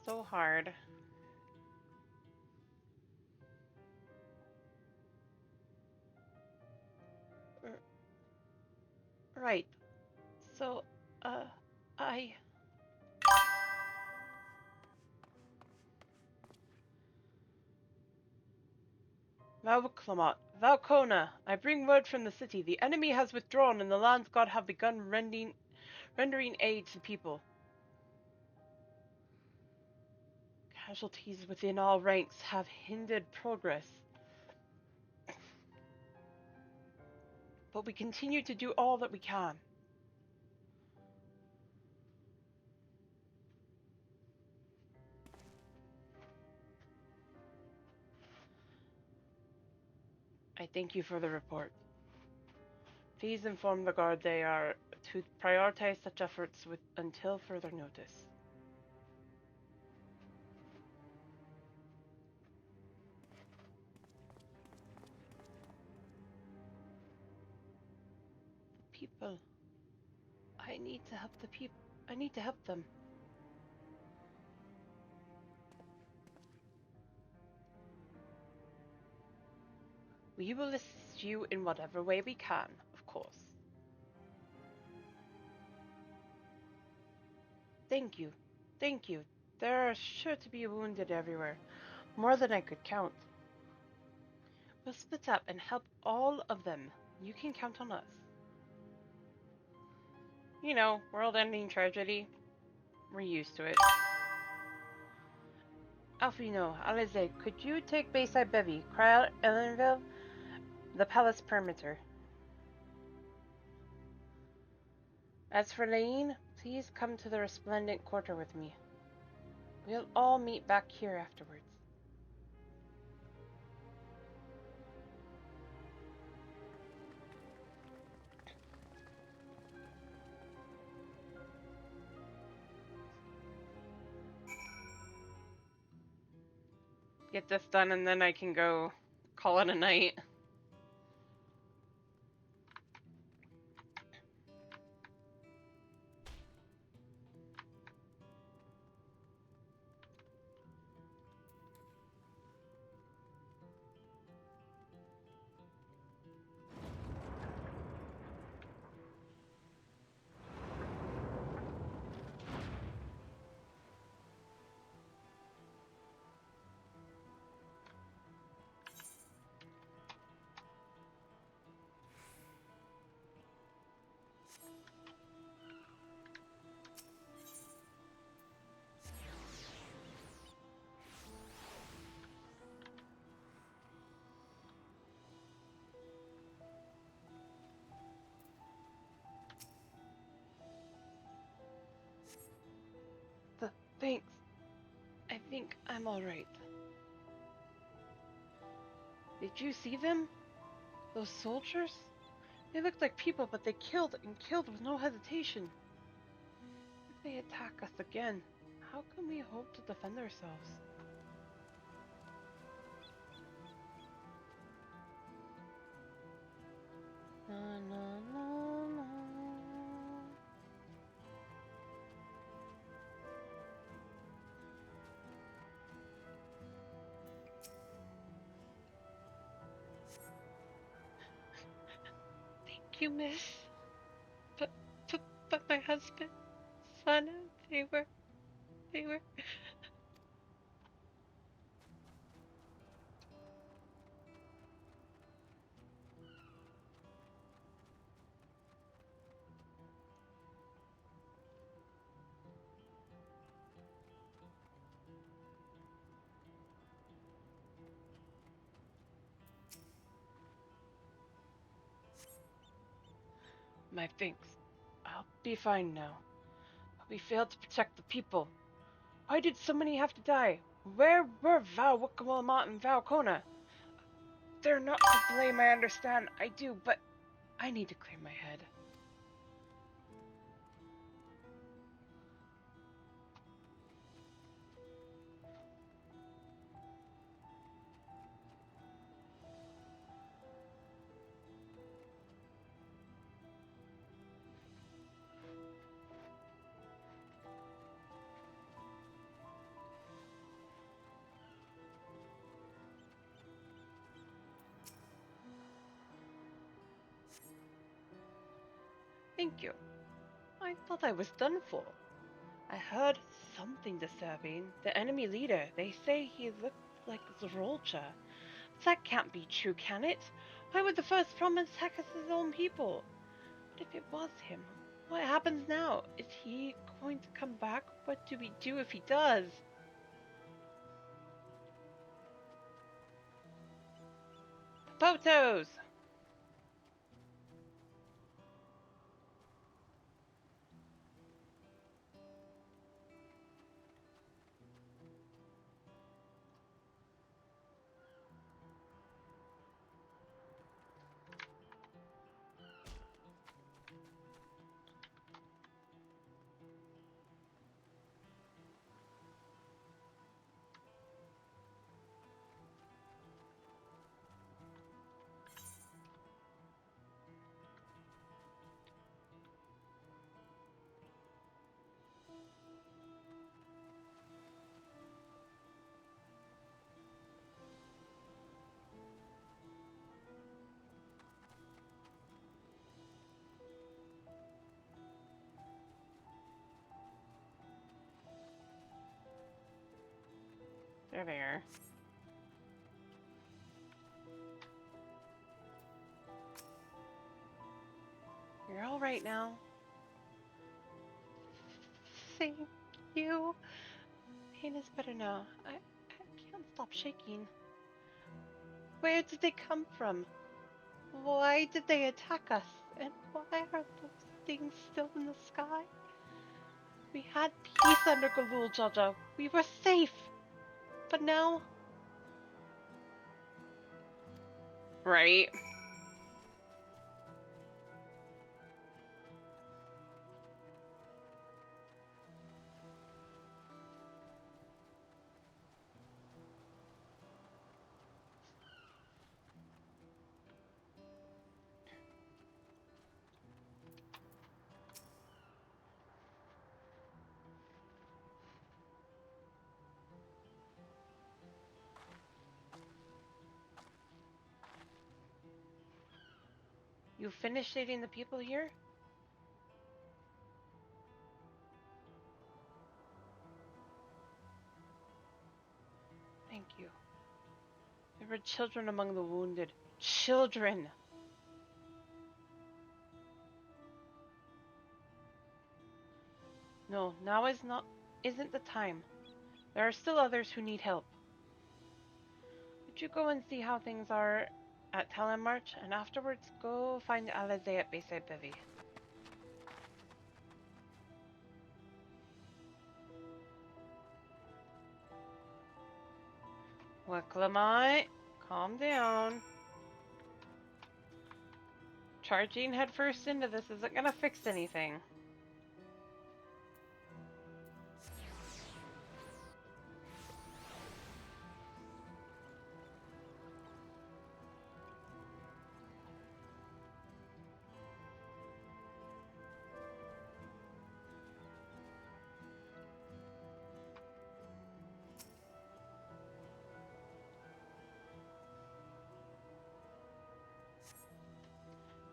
So hard. R- Right. So, I... Valclamot, Valcona, I bring word from the city. The enemy has withdrawn and the land's god have begun rendering aid to the people. Casualties within all ranks have hindered progress. But we continue to do all that we can. I thank you for the report. Please inform the guard they are to prioritize such efforts until further notice. People. I need to help the people. I need to help them. We will assist you in whatever way we can, of course. Thank you. Thank you. There are sure to be wounded everywhere. More than I could count. We'll split up and help all of them. You can count on us. You know, world-ending tragedy. We're used to it. Alfino, Alize, could you take Bayside Bevy, cry out Ellenville, the palace perimeter? As for Laine, please come to the resplendent quarter with me. We'll all meet back here afterwards. Get this done and then I can go call it a night. Thanks. I think I'm alright. Did you see them? Those soldiers? They looked like people, but they killed and killed with no hesitation. If they attack us again, how can we hope to defend ourselves? Na, na, na, na. Thank you, miss. But, but my husband, son, they were. My thanks. I'll be fine now. But we failed to protect the people. Why did so many have to die? Where were Val Wickawamat and Val Kona? They're not to blame, I understand. I do, but I need to clear my head. Thank you. I thought I was done for. I heard something disturbing. The enemy leader, they say he looked like Zorolcha. That can't be true, can it? Why would the first promise attack us his own people? But if it was him, what happens now? Is he going to come back? What do we do if he does? Photos! There they are. You're all right now. Thank you. Pain is better now. I can't stop shaking. Where did they come from? Why did they attack us? And why are those things still in the sky? We had peace under Galul Jaja. We were safe. But now... Right. You finished aiding the people here? Thank you. There were children among the wounded. Children! No, now isn't the time. There are still others who need help. Would you go and see how things are at Telemarch, and afterwards go find Alizé at Bayside Bivy? Look, Lamont, calm down. Charging headfirst into this isn't gonna fix anything.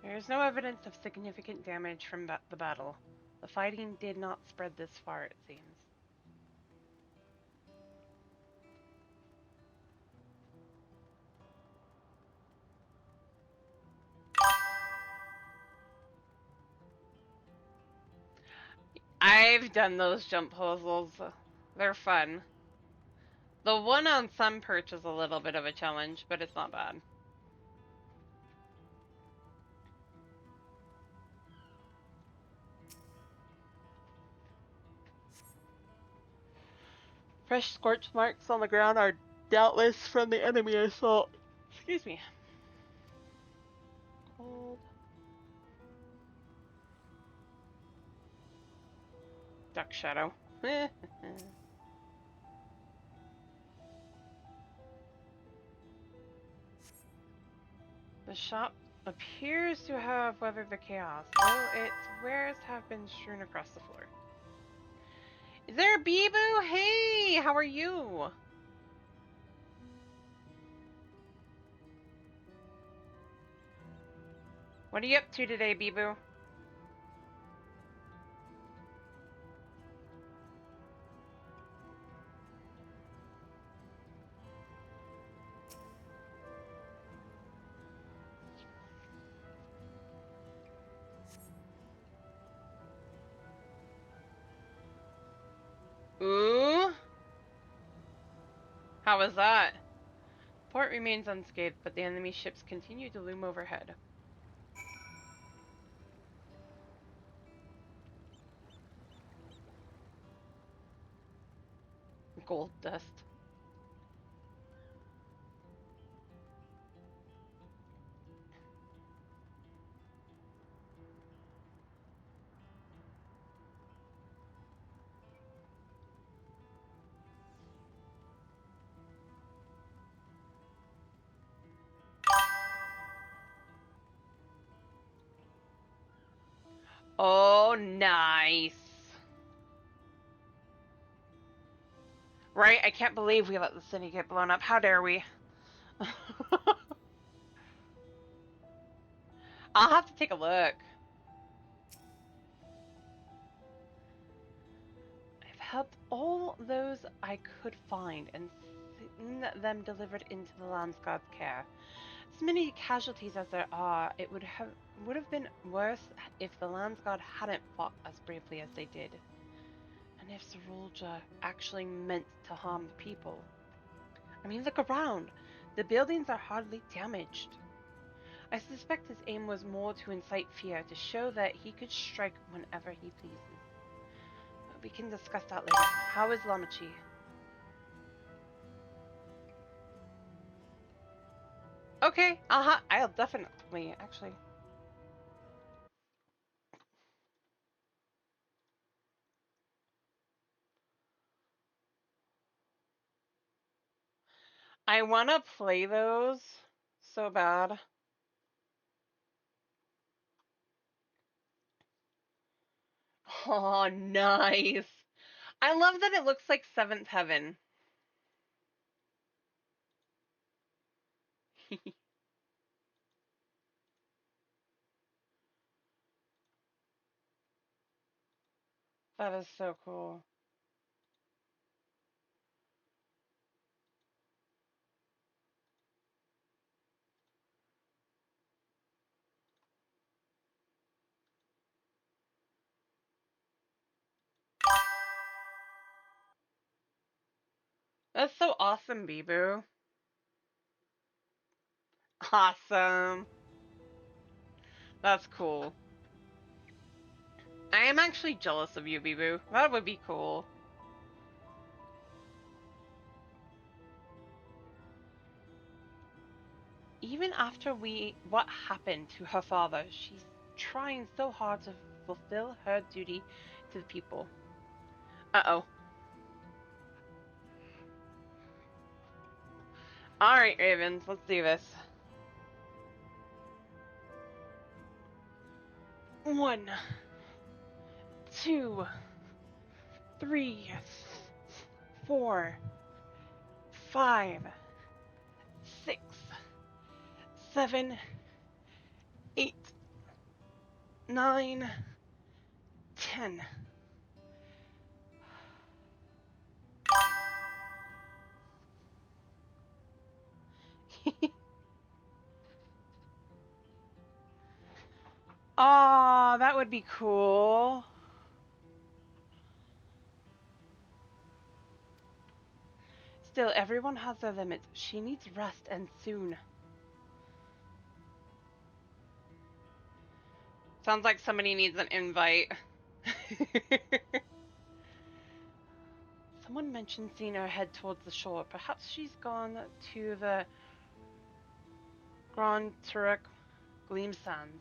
There is no evidence of significant damage from the battle. The fighting did not spread this far, it seems. I've done those jump puzzles. They're fun. The one on Sun Perch is a little bit of a challenge, but it's not bad. Fresh scorch marks on the ground are doubtless from the enemy assault. Excuse me. Cold. Duck shadow. The shop appears to have weathered the chaos, though its wares have been strewn across the floor. Is there a Beeboo? Hey, how are you? What are you up to today, Beeboo? Ooh. How was that? Port remains unscathed, but the enemy ships continue to loom overhead. Gold dust. Oh, nice. Right? I can't believe we let the city get blown up. How dare we? I'll have to take a look. I've helped all those I could find and seen them delivered into the Lamb's God's care. As many casualties as there are, it would have been worse if the Lamb's God hadn't fought as bravely as they did. And if Sarulja actually meant to harm the people. I mean, look around. The buildings are hardly damaged. I suspect his aim was more to incite fear, to show that he could strike whenever he pleases. But we can discuss that later. How is Lamachi? Okay, I'll definitely, actually. I want to play those so bad. Oh, nice. I love that it looks like Seventh Heaven. That is so cool. That's so awesome, Bibu. Awesome. That's cool. I am actually jealous of you, Bibu. That would be cool. Even after what happened to her father, she's trying so hard to fulfill her duty to the people. Uh-oh. Alright, Ravens, let's do this. 1, 2, 3, 4, 5, 6, 7, 8, 9, 10. Aw, that would be cool. Still, everyone has their limits. She needs rest, and soon. Sounds like somebody needs an invite. Someone mentioned seeing her head towards the shore. Perhaps she's gone to the Grand Turek Gleam Sands.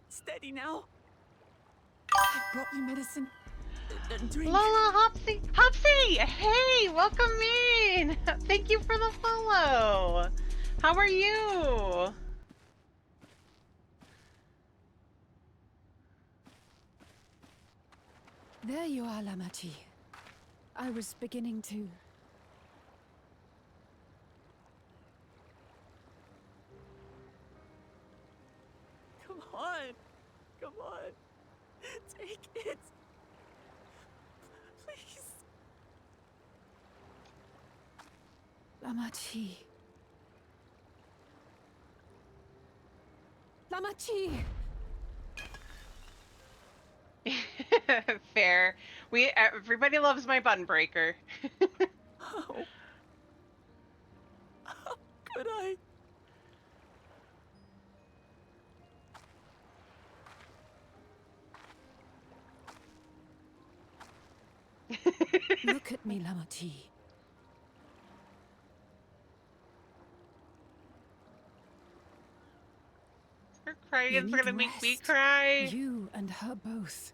Steady now. I brought you medicine. Drink. Lola, Hopsy! Hopsy! Hey, welcome in! Thank you for the follow! How are you? There you are, Lamachi. I was beginning to... Come on. Come on. Take it. Please. Lamachi. Lamachi! Fair. Everybody loves my bun breaker. How? How could I? Look at me, Lamachi. Her crying You is need gonna make me rest. cry. You and her both.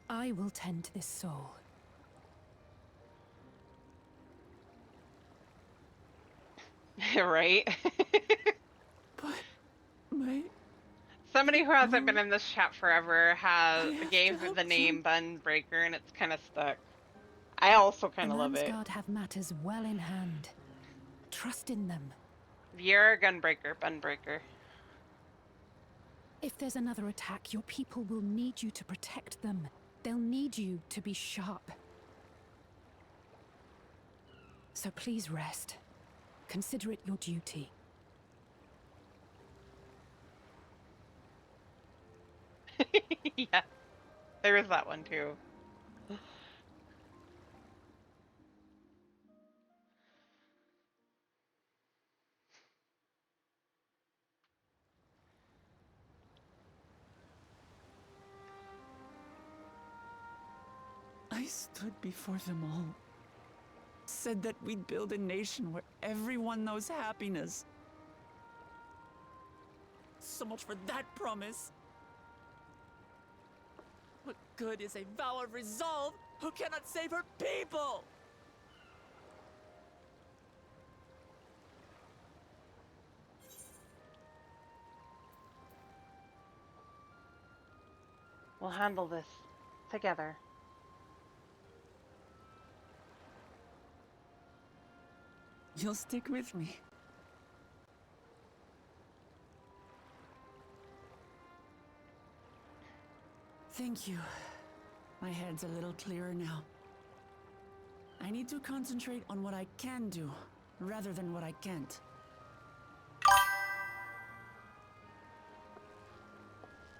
I will tend to this soul. Right? But my... Somebody who hasn't been in this chat forever gave the name him. Bun Breaker, and it's kind of stuck. I also kind The of love it. Landsguard have matters well in hand. Trust in them. You're a gunbreaker, Bun Breaker. If there's another attack, your people will need you to protect them. They'll need you to be sharp. So please rest. Consider it your duty. Yeah, there is that one too. I stood before them all. Said that we'd build a nation where everyone knows happiness. So much for that promise. What good is a vow of resolve who cannot save her people? We'll handle this together. You'll stick with me. Thank you. My head's a little clearer now. I need to concentrate on what I can do, rather than what I can't.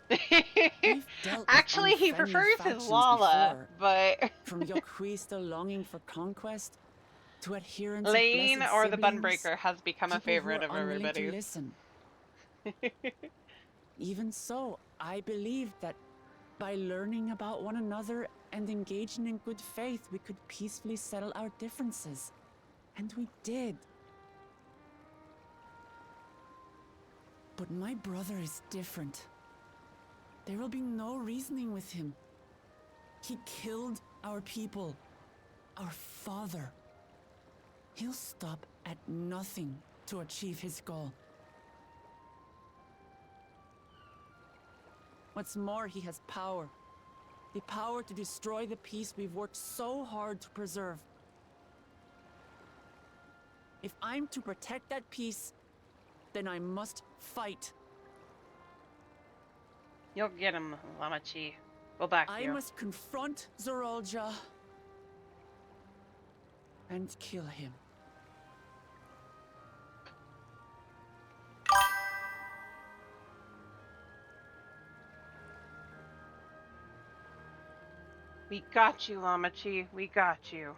We've dealt with Actually, he unfriendly prefers his factions Lala, before. but From Yokrista longing for conquest, to adherents of Lane blessed or the siblings, Bunbreaker has become a people who favorite are of unwilling to everybody's. listen. Even so, I believed that by learning about one another and engaging in good faith, we could peacefully settle our differences. And we did. But my brother is different. There will be no reasoning with him. He killed our people, our father. He'll stop at nothing to achieve his goal. What's more, he has power. The power to destroy the peace we've worked so hard to preserve. If I'm to protect that peace, then I must fight. You'll get him, Lamachi. We'll back I you. must confront Zorolja and kill him. We got you, Lamachi. We got you.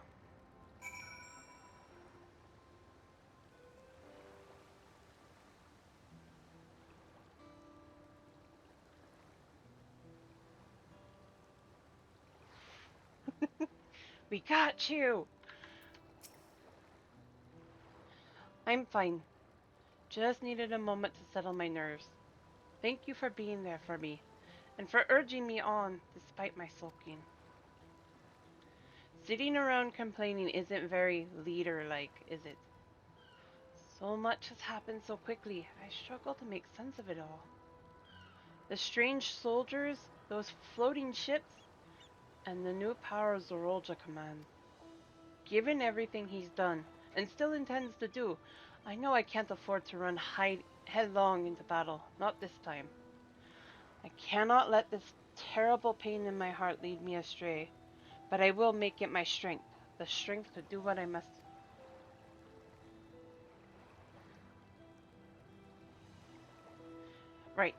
We got you! I'm fine. Just needed a moment to settle my nerves. Thank you for being there for me, and for urging me on despite my sulking. Sitting around complaining isn't very leader-like, is it? So much has happened so quickly, I struggle to make sense of it all. The strange soldiers, those floating ships, and the new power Zorolja commands. Given everything he's done, and still intends to do, I know I can't afford to run headlong into battle, not this time. I cannot let this terrible pain in my heart lead me astray, but I will make it my strength, the strength to do what I must. Right,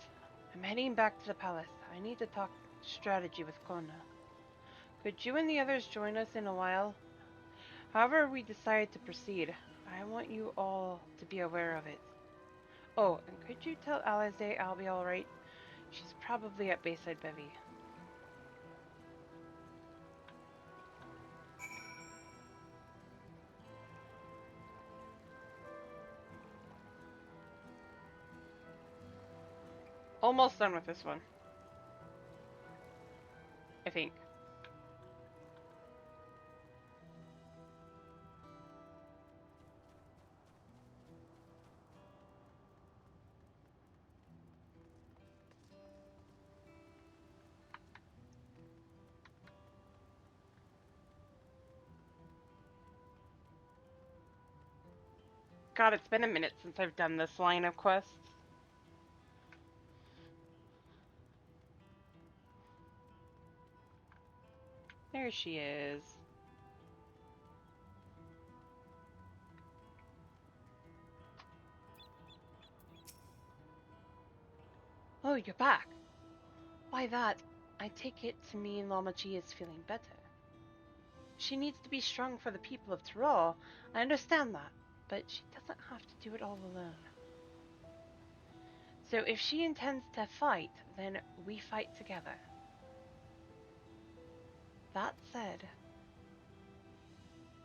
I'm heading back to the palace. I need to talk strategy with Kona. Could you and the others join us in a while? However we decide to proceed, I want you all to be aware of it. Oh, and could you tell Alize I'll be alright? She's probably at Bayside Bevy. Almost done with this one. I think. God, it's been a minute since I've done this line of quests. There she is. Oh, you're back. Why that? I take it to mean Lamaji is feeling better. She needs to be strong for the people of Tyrol. I understand that, but she doesn't have to do it all alone. So if she intends to fight, then we fight together. That said,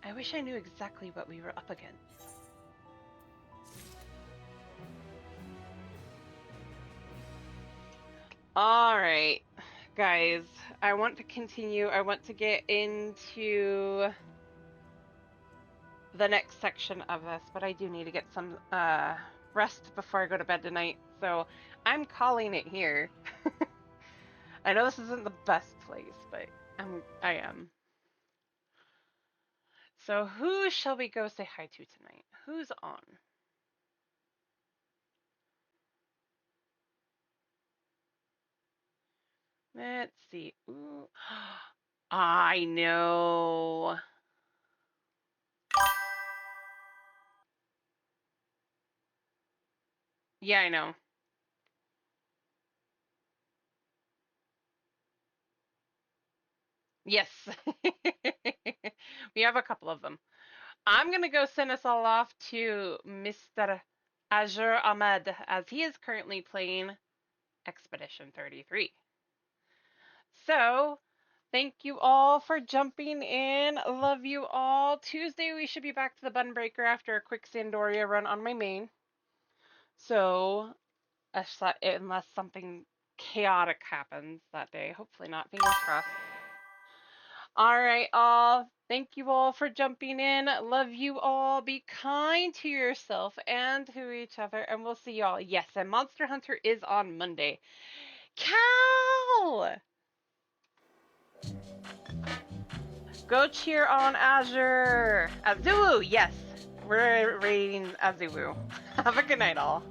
I wish I knew exactly what we were up against. Alright, guys, I want to continue. I want to get into the next section of this, but I do need to get some rest before I go to bed tonight. So I'm calling it here. I know this isn't the best place, but I am. So who shall we go say hi to tonight? Who's on? Let's see. Ooh. I know. Yeah, I know. Yes. We have a couple of them. I'm going to go send us all off to Mr. Azure Ahmed as he is currently playing Expedition 33. So, thank you all for jumping in. Love you all. Tuesday, we should be back to the Bun Breaker after a quick Sandoria run on my main. So, unless something chaotic happens that day, hopefully not, fingers crossed. All right, all. Thank you all for jumping in. Love you all. Be kind to yourself and to each other, and we'll see y'all. Yes, and Monster Hunter is on Monday. Cow! Go cheer on Azure. Azuwu, yes. We're raiding Azuwu. Have a good night, all.